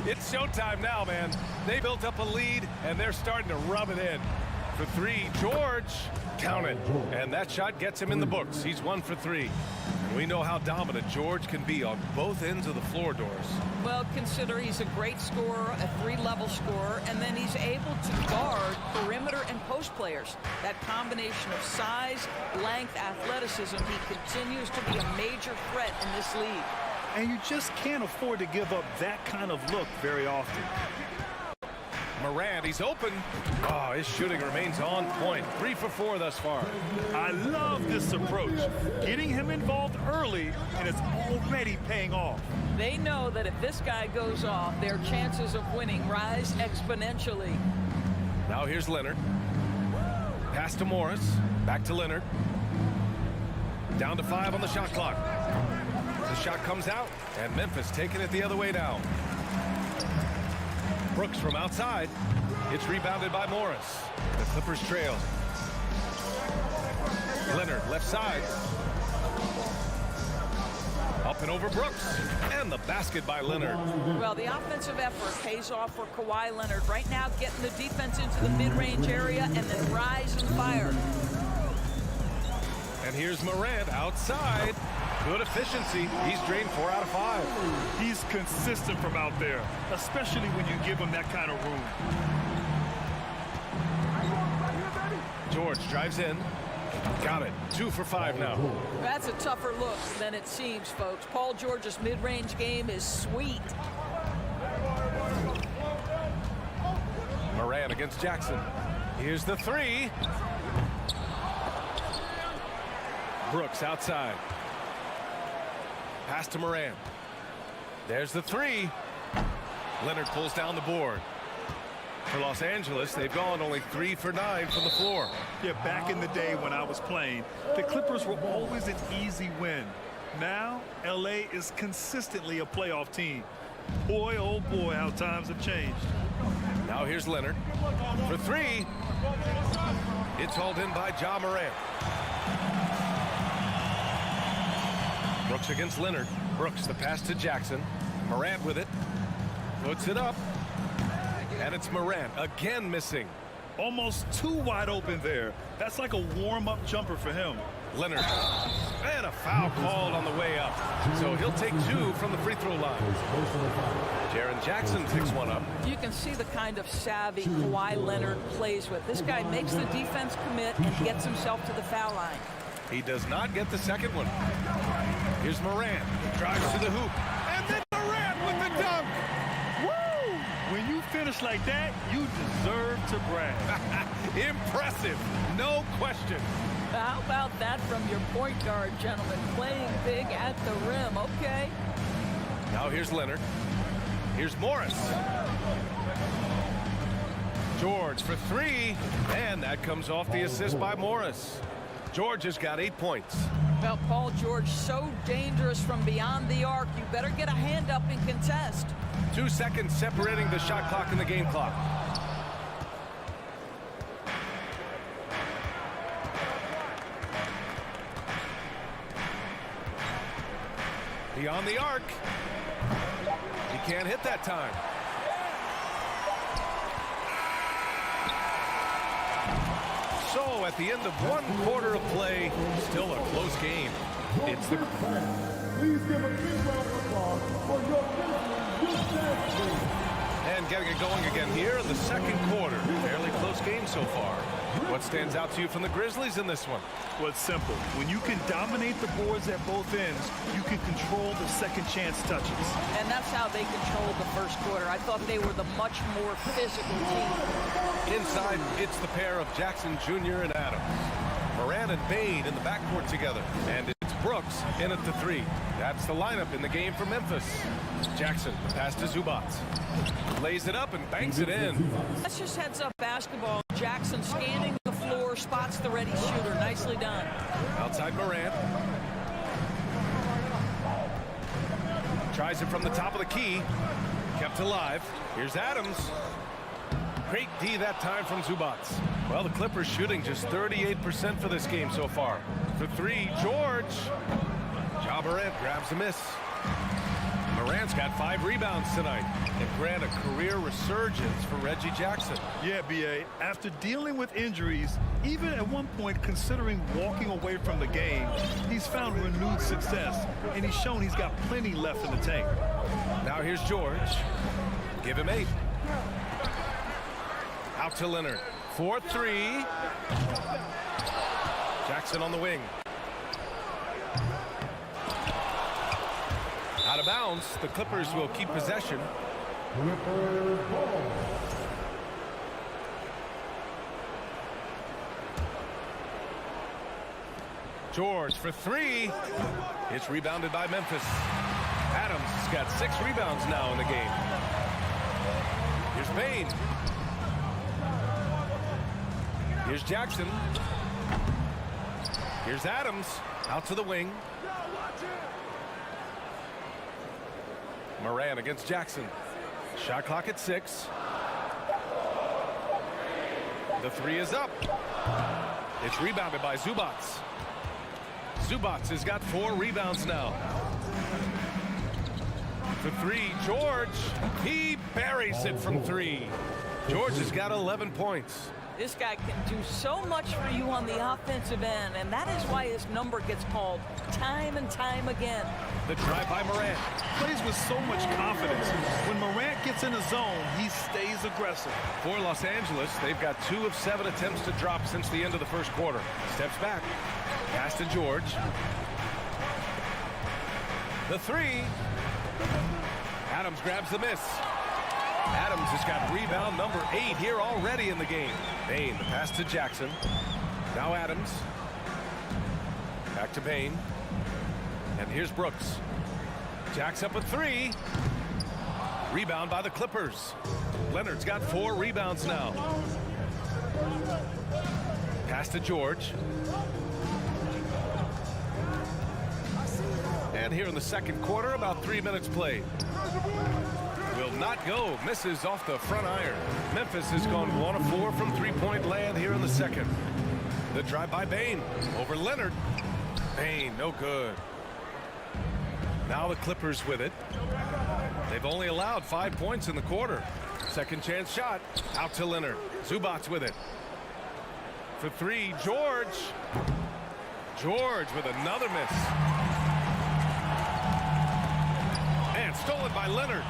[SPEAKER 1] It's showtime now, man. They built up a lead, and they're starting to rub it in. For three, George, count it. And that shot gets him in the books. He's 1 for 3. And we know how dominant George can be on both ends of the floor, Doris.
[SPEAKER 6] Well, consider he's a great scorer, a 3-level scorer, and then he's able to guard perimeter and post players. That combination of size, length, athleticism, he continues to be a major threat in this league.
[SPEAKER 3] And you just can't afford to give up that kind of look very often.
[SPEAKER 1] Morant, he's open. Oh, his shooting remains on point. 3 for 4 thus far.
[SPEAKER 3] I love this approach. Getting him involved early, and it's already paying off.
[SPEAKER 6] They know that if this guy goes off, their chances of winning rise exponentially.
[SPEAKER 1] Now here's Leonard. Pass to Morris. Back to Leonard. Down to 5 on the shot clock. The shot comes out, and Memphis taking it the other way down. Brooks from outside. It's rebounded by Morris. The Clippers trail. Leonard left side. Up and over Brooks. And the basket by Leonard.
[SPEAKER 6] Well, the offensive effort pays off for Kawhi Leonard. Right now, getting the defense into the mid-range area and then rise and fire.
[SPEAKER 1] And here's Morant outside. Good efficiency. He's drained 4 out of 5.
[SPEAKER 3] He's consistent from out there, especially when you give him that kind of room.
[SPEAKER 1] George drives in. Got it. 2 for 5 now.
[SPEAKER 6] That's a tougher look than it seems, folks. Paul George's mid-range game is sweet.
[SPEAKER 1] Morant against Jackson. Here's the 3. Brooks outside. Pass to Morant. There's the 3. Leonard pulls down the board. For Los Angeles, they've gone only 3 for 9 from the floor.
[SPEAKER 3] Yeah, back in the day when I was playing, the Clippers were always an easy win. Now, LA is consistently a playoff team. Boy, oh boy, how times have changed.
[SPEAKER 1] Now here's Leonard. For 3. It's hauled in by Ja Morant. Brooks against Leonard. Brooks, the pass to Jackson. Morant with it. Puts it up. And it's Morant again missing.
[SPEAKER 3] Almost too wide open there. That's like a warm-up jumper for him.
[SPEAKER 1] Leonard. And a foul called on the way up. So he'll take 2 from the free throw line. Jaren Jackson picks one up.
[SPEAKER 6] You can see the kind of savvy Kawhi Leonard plays with. This guy makes the defense commit and gets himself to the foul line.
[SPEAKER 1] He does not get the second one. Here's Morant. Drives to the hoop. And then Morant with the dunk.
[SPEAKER 3] Woo! When you finish like that, you deserve to brag.
[SPEAKER 1] Impressive. No question.
[SPEAKER 6] How about that from your point guard, gentlemen? Playing big at the rim. Okay.
[SPEAKER 1] Now here's Leonard. Here's Morris. George for three, and that comes off the assist by Morris. George has got 8 points.
[SPEAKER 6] Well, Paul George, so dangerous from beyond the arc. You better get a hand up and contest.
[SPEAKER 1] 2 seconds separating the shot clock and the game clock. Beyond the arc. He can't hit that time. So at the end of 1 quarter of play, still a close game. It's the...
[SPEAKER 4] Please give a big round of applause for your Grizzlies.
[SPEAKER 1] And getting it going again here in the second quarter. Fairly close game so far. What stands out to you from the Grizzlies in this one?
[SPEAKER 3] Well, it's simple. When you can dominate the boards at both ends, you can control the second chance touches.
[SPEAKER 6] And that's how they controlled the first quarter. I thought they were the much more physical team.
[SPEAKER 1] Inside, it's the pair of Jackson Jr. and Adams. Moran and Bain in the backcourt together. And it's Brooks in at the 3. That's the lineup in the game for Memphis. Jackson, the pass to Zubac. Lays it up and banks it in.
[SPEAKER 6] That's just heads-up basketball. Jackson scanning the floor, spots the ready shooter. Nicely done.
[SPEAKER 1] Outside Moran. Tries it from the top of the key. Kept alive. Here's Adams. Great D that time from Zubac. Well, the Clippers shooting just 38% for this game so far. For 3, George. Ja Morant grabs a miss. Morant's got 5 rebounds tonight. And Grant, a career resurgence for Reggie Jackson.
[SPEAKER 3] Yeah, B.A. After dealing with injuries, even at one point considering walking away from the game, he's found renewed success, and he's shown he's got plenty left in the tank.
[SPEAKER 1] Now here's George. Give him 8. Out to Leonard. 4-3. Jackson on the wing. Out of bounds. The Clippers will keep possession. George for 3. It's rebounded by Memphis. Adams has got 6 rebounds now in the game. Here's Bain. Here's Jackson. Here's Adams. Out to the wing. Moran against Jackson. Shot clock at 6. The 3 is up. It's rebounded by Zubac. Zubac has got 4 rebounds now. For 3, George. He buries it from 3. George has got 11 points.
[SPEAKER 6] This guy can do so much for you on the offensive end, and that is why his number gets called time and time again.
[SPEAKER 1] The drive by Morant.
[SPEAKER 3] Plays with so much confidence. When Morant gets in a zone, he stays aggressive.
[SPEAKER 1] For Los Angeles, they've got 2 of 7 attempts to drop since the end of the first quarter. Steps back. Pass to George. The 3. Adams grabs the miss. Adams has got rebound number 8 here already in the game. Bain, the pass to Jackson. Now Adams. Back to Bain. And here's Brooks. Jack's up at 3. Rebound by the Clippers. Leonard's got 4 rebounds now. Pass to George. And here in the second quarter, about 3 minutes played. Will not go. Misses off the front iron. Memphis has gone 1 of 4 from 3-point land here in the second. The drive by Bain over Leonard. Bain, no good. Now the Clippers with it. They've only allowed 5 points in the quarter. Second chance shot. Out to Leonard. Zubac with it. For 3, George. George with another miss. And stolen by Leonard.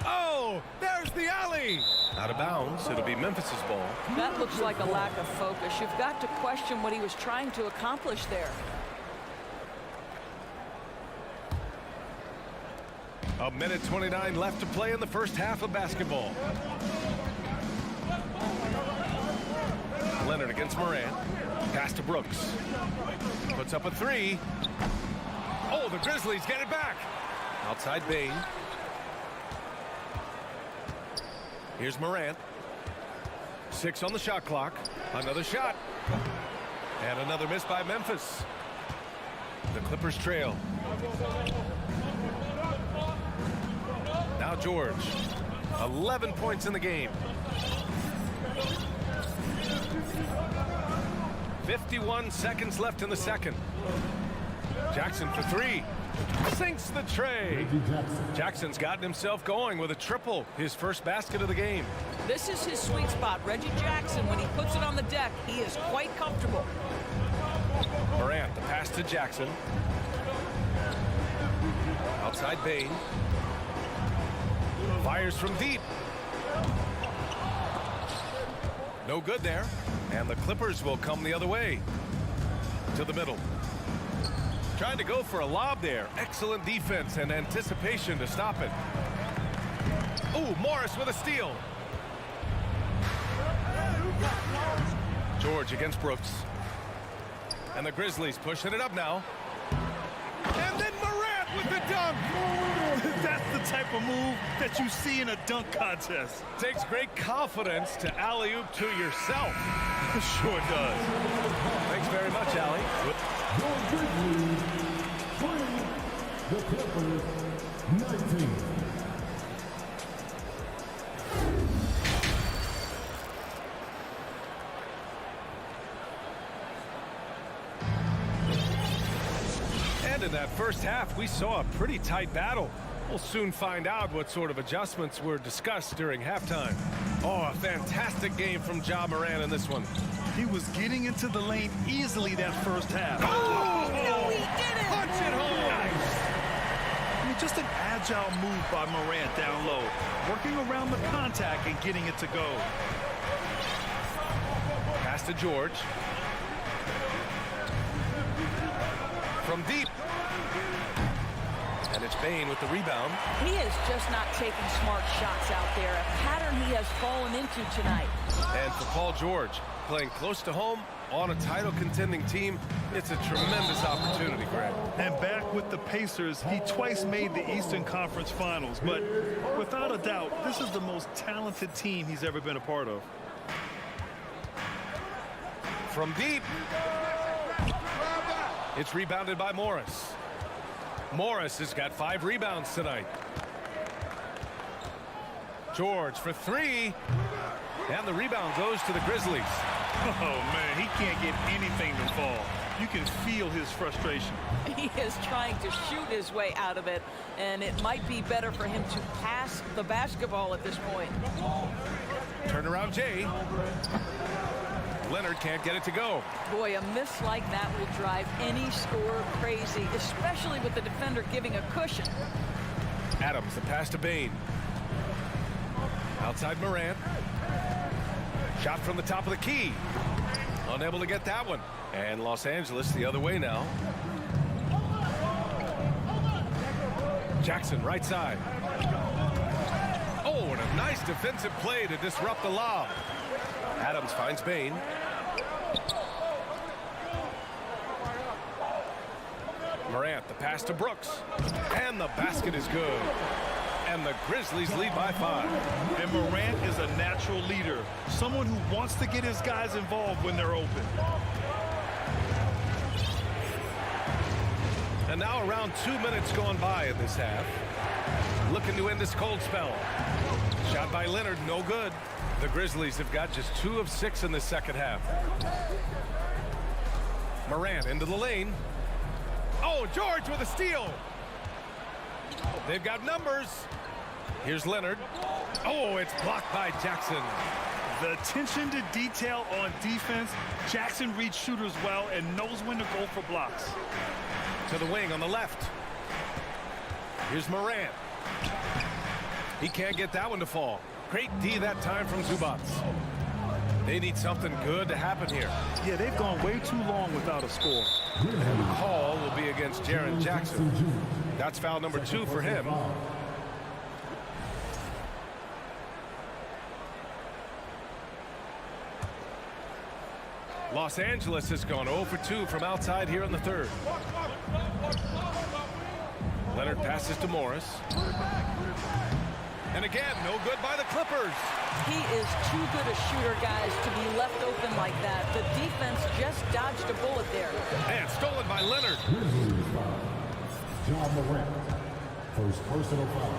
[SPEAKER 1] Oh, there's the alley. Out of bounds. It'll be Memphis's ball.
[SPEAKER 6] That looks like a lack of focus. You've got to question what he was trying to accomplish there.
[SPEAKER 1] A minute 29 left to play in the first half of basketball. Leonard against Moran. Pass to Brooks. Puts up a 3. Oh, the Grizzlies get it back. Outside Bain. Here's Morant. 6 on the shot clock. Another shot. And another miss by Memphis. The Clippers trail. Now George. 11 points in the game. 51 seconds left in the second. Jackson for 3. Sinks the tray. Jackson's gotten himself going with a triple. His first basket of the game.
[SPEAKER 6] This is his sweet spot. Reggie Jackson, when he puts it on the deck, he is quite comfortable.
[SPEAKER 1] Morant, the pass to Jackson. Outside Bain. Fires from deep. No good there. And the Clippers will come the other way. To the middle. Trying to go for a lob there. Excellent defense and anticipation to stop it. Ooh, Morris with a steal. George against Brooks. And the Grizzlies pushing it up now. And then Morant with the dunk.
[SPEAKER 3] That's the type of move that you see in a dunk contest.
[SPEAKER 1] Takes great confidence to alley-oop to yourself.
[SPEAKER 3] Sure does.
[SPEAKER 1] Thanks very much, Allie.
[SPEAKER 4] Your Grizzlies 3, the Clippers 19.
[SPEAKER 1] And in that first half, we saw a pretty tight battle. We'll soon find out what sort of adjustments were discussed during halftime. Oh, a fantastic game from Ja Morant in this one.
[SPEAKER 3] He was getting into the lane easily that first half.
[SPEAKER 6] Oh, no, he didn't.
[SPEAKER 1] Punch it home.
[SPEAKER 3] Nice. I mean, just an agile move by Morant down low, working around the contact and getting it to go.
[SPEAKER 1] Pass to George. From deep. And it's Bain with the rebound.
[SPEAKER 6] He is just not taking smart shots out there, a pattern he has fallen into tonight.
[SPEAKER 1] And for Paul George, playing close to home on a title contending team, it's a tremendous opportunity, Greg.
[SPEAKER 3] And back with the Pacers, he twice made the Eastern Conference Finals, but without a doubt, this is the most talented team he's ever been a part of.
[SPEAKER 1] From deep. It's rebounded by Morris. Morris has got 5 rebounds tonight. George for 3. And the rebound goes to the Grizzlies.
[SPEAKER 3] Oh, man, he can't get anything to fall. You can feel his frustration.
[SPEAKER 6] He is trying to shoot his way out of it, and it might be better for him to pass the basketball at this point.
[SPEAKER 1] Turnaround Jay. Leonard can't get it to go.
[SPEAKER 6] Boy, a miss like that will drive any scorer crazy, especially with the defender giving a cushion.
[SPEAKER 1] Adams, the pass to Bain. Outside Morant. Shot from the top of the key. Unable to get that one. And Los Angeles the other way now. Jackson, right side. Oh, and a nice defensive play to disrupt the lob. Adams finds Bain. Morant, the pass to Brooks. And the basket is good. And the Grizzlies lead by 5.
[SPEAKER 3] And Morant is a natural leader, someone who wants to get his guys involved when they're open.
[SPEAKER 1] And now around 2 minutes gone by in this half. Looking to end this cold spell. Shot by Leonard, no good. The Grizzlies have got just 2 of 6 in the second half. Morant into the lane. Oh, George with a steal. They've got numbers. Here's Leonard. Oh, it's blocked by Jackson.
[SPEAKER 3] The attention to detail on defense. Jackson reads shooters well and knows when to go for blocks.
[SPEAKER 1] To the wing on the left. Here's Morant. He can't get that one to fall. Great D that time from Zubats. They need something good to happen here.
[SPEAKER 3] Yeah, they've gone way too long without a score.
[SPEAKER 1] And the call will be against Jaren Jackson. That's foul number 2 for him. Los Angeles has gone 0 for 2 from outside here in the third. Leonard passes to Morris. And again, no good by the Clippers.
[SPEAKER 6] He is too good a shooter, guys, to be left open like that. The defense just dodged a bullet there.
[SPEAKER 1] And stolen by Leonard.
[SPEAKER 4] John Morant. First personal foul.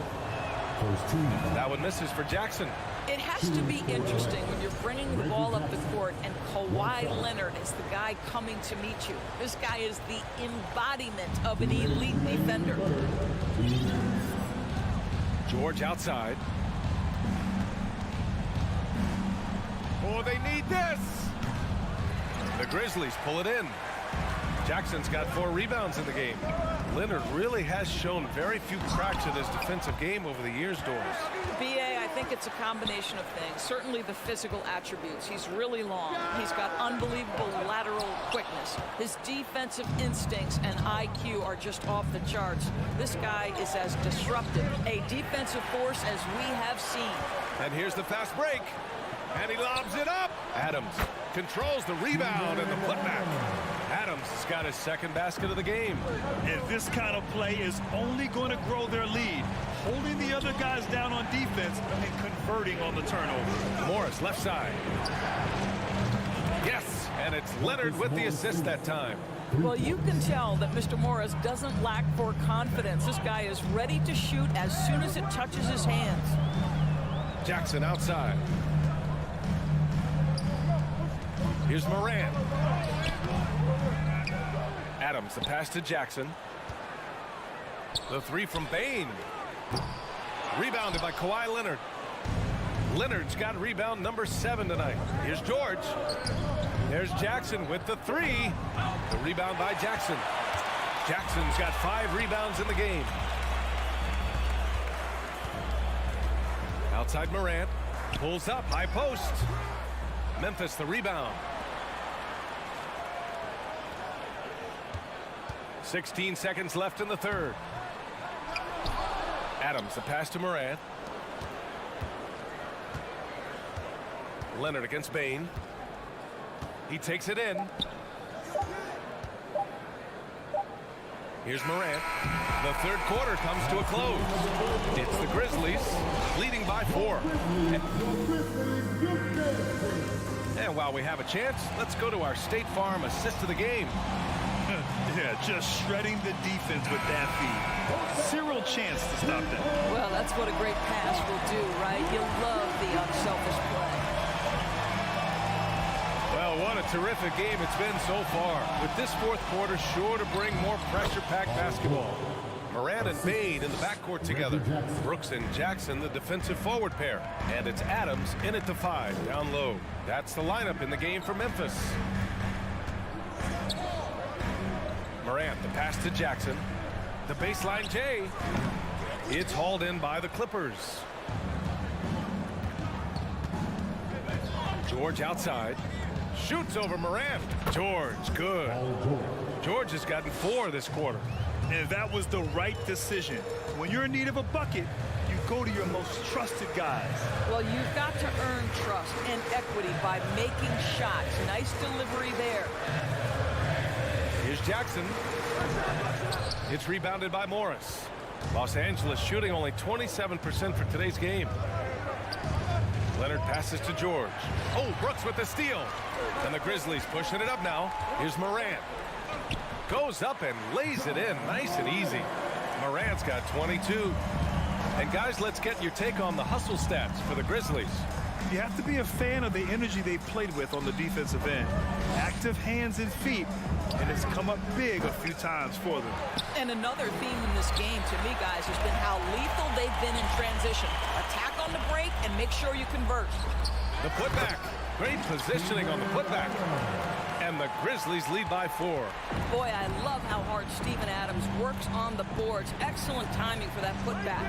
[SPEAKER 4] First team foul.
[SPEAKER 1] That one misses for Jackson.
[SPEAKER 6] It has to be interesting when you're bringing the ball up the court and Kawhi Leonard is the guy coming to meet you. This guy is the embodiment of an elite defender.
[SPEAKER 1] George outside. Oh, they need this. The Grizzlies pull it in. Jackson's got 4 rebounds in the game. Leonard really has shown very few cracks in his defensive game over the years, Doris.
[SPEAKER 6] BA, I think it's a combination of things. Certainly the physical attributes. He's really long. He's got unbelievable lateral quickness. His defensive instincts and IQ are just off the charts. This guy is as disruptive a defensive force as we have seen.
[SPEAKER 1] And here's the fast break. And he lobs it up. Adams controls the rebound and the putback. Adams has got his second basket of the game.
[SPEAKER 3] And this kind of play is only going to grow their lead, holding the other guys down on defense and converting on the turnover.
[SPEAKER 1] Morris left side. Yes, and it's Leonard with the assist that time.
[SPEAKER 6] Well, you can tell that Mr. Morris doesn't lack for confidence. This guy is ready to shoot as soon as it touches his hands.
[SPEAKER 1] Jackson outside. Here's Morant. Adams, the pass to Jackson. The 3 from Bain. Rebounded by Kawhi Leonard. Leonard's got rebound number 7 tonight. Here's George. There's Jackson with the 3. The rebound by Jackson. Jackson's got 5 rebounds in the game. Outside Morant. Pulls up, high post. Memphis the rebound. 16 seconds left in the third. Adams, the pass to Morant. Leonard against Bain. He takes it in. Here's Morant. The third quarter comes to a close. It's the Grizzlies leading by 4. And while we have a chance, let's go to our State Farm assist of the game.
[SPEAKER 3] Yeah, just shredding the defense with that feed. Zero chance to stop that.
[SPEAKER 6] Well, that's what a great pass will do, right? You love the unselfish play.
[SPEAKER 1] Well, what a terrific game it's been so far. With this fourth quarter sure to bring more pressure-packed basketball. Morant and Bain in the backcourt together. Brooks and Jackson, the defensive forward pair. And it's Adams in at the 5, down low. That's the lineup in the game for Memphis. Morant, the pass to Jackson. The baseline J. It's hauled in by the Clippers. George outside. Shoots over Morant. George, good. George has gotten 4 this quarter.
[SPEAKER 3] And that was the right decision. When you're in need of a bucket, you go to your most trusted guys.
[SPEAKER 6] Well, you've got to earn trust and equity by making shots. Nice delivery there.
[SPEAKER 1] Here's Jackson. It's rebounded by Morris. Los Angeles shooting only 27% for today's game. Leonard passes to George. Oh, Brooks with the steal. And the Grizzlies pushing it up now. Here's Morant. Goes up and lays it in nice and easy. Morant's got 22. And guys, let's get your take on the hustle stats for the Grizzlies.
[SPEAKER 3] You have to be a fan of the energy they've played with on the defensive end. Active hands and feet, and it's come up big a few times for them.
[SPEAKER 6] And another theme in this game to me, guys, has been how lethal they've been in transition. Attack on the break and make sure you convert.
[SPEAKER 1] The putback. Great positioning on the putback. And the Grizzlies lead by 4.
[SPEAKER 6] Boy, I love how hard Steven Adams works on the boards. Excellent timing for that putback.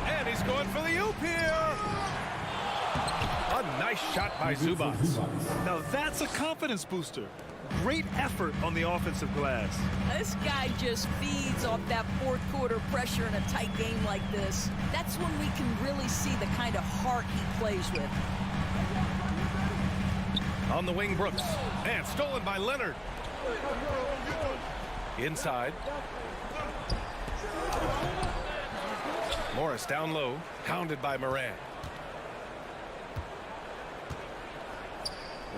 [SPEAKER 1] And he's going for the oop here. A nice shot by Zubats.
[SPEAKER 3] Now that's a confidence booster. Great effort on the offensive glass.
[SPEAKER 6] This guy just feeds off that fourth quarter pressure in a tight game like this. That's when we can really see the kind of heart he plays with.
[SPEAKER 1] On the wing, Brooks. And stolen by Leonard. Inside. Morris down low, hounded by Moran.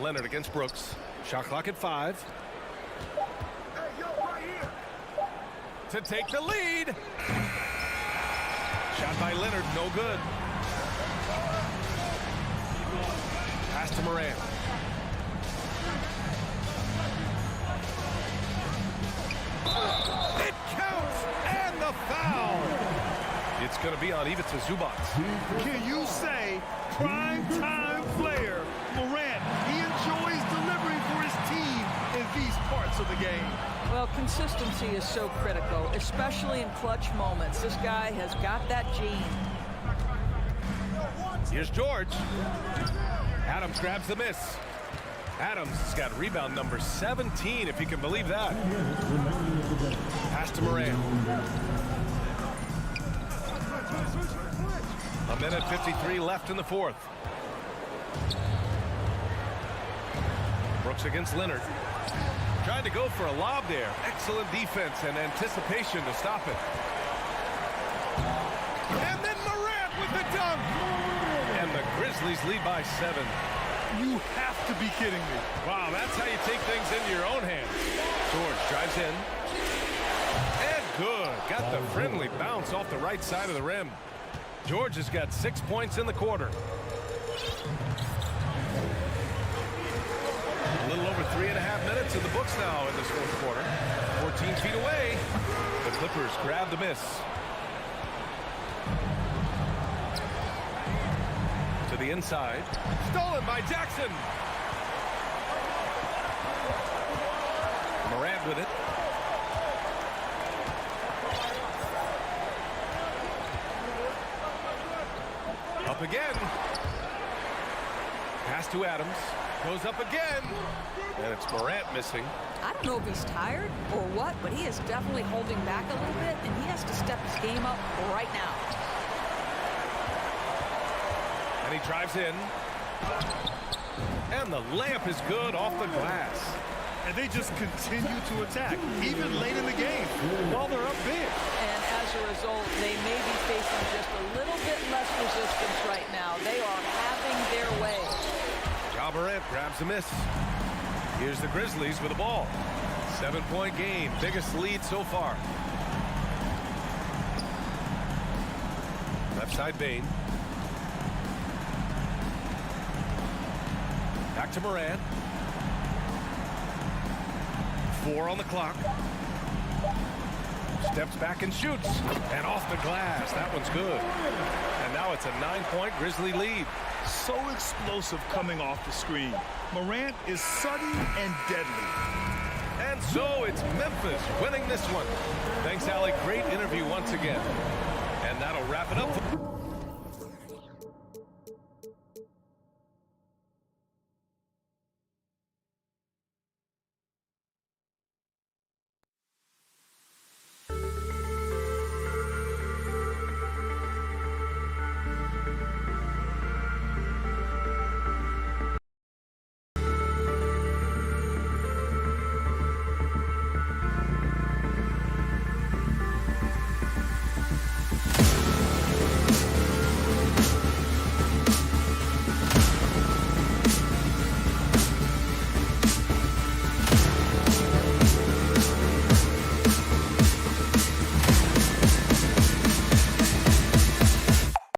[SPEAKER 1] Leonard against Brooks. Shot clock at 5. To take the lead. Shot by Leonard, no good. Pass to Moran. It counts, and the foul. It's going to be on Ivica Zubac.
[SPEAKER 11] Can you say prime time player Morant? He enjoys delivering for his team in these parts of the game.
[SPEAKER 6] Well, consistency is so critical, especially in clutch moments. This guy has got that gene.
[SPEAKER 1] Here's George. Adams grabs the miss. Adams has got rebound number 17, if you can believe that. Pass to Moran. A minute 53 left in the fourth. Brooks against Leonard. Tried to go for a lob there. Excellent defense and anticipation to stop it. And then Morant with the dunk. And the Grizzlies lead by 7.
[SPEAKER 11] You have to be kidding me.
[SPEAKER 1] Wow, that's how you take things into your own hands. George drives in. And good. Got the friendly bounce off the right side of the rim. George has got 6 points in the quarter. A little over 3.5 minutes in the books now in this fourth quarter. 14 feet away. The Clippers grab the miss. To the inside. Stolen by Jackson. Morant with it. Up again. Pass to Adams. Goes up again. And it's Morant missing.
[SPEAKER 6] I don't know if he's tired or what, but he is definitely holding back a little bit, and he has to step his game up right now.
[SPEAKER 1] And he drives in. And the layup is good off the glass.
[SPEAKER 11] And they just continue to attack, even late in the game, while they're up big.
[SPEAKER 6] And as a result, they may be facing just a little bit less resistance right now. They are having their way.
[SPEAKER 1] Ja Morant grabs a miss. Here's the Grizzlies with the ball. 7-point game, biggest lead so far. Left side Bane. Back to Morant. 4 on the clock. Steps back and shoots. And off the glass. That one's good. And now it's a 9-point Grizzly lead.
[SPEAKER 3] So explosive coming off the screen. Morant is sudden and deadly.
[SPEAKER 1] And so it's Memphis winning this one. Thanks, Allie. Great interview once again. And that'll wrap it up.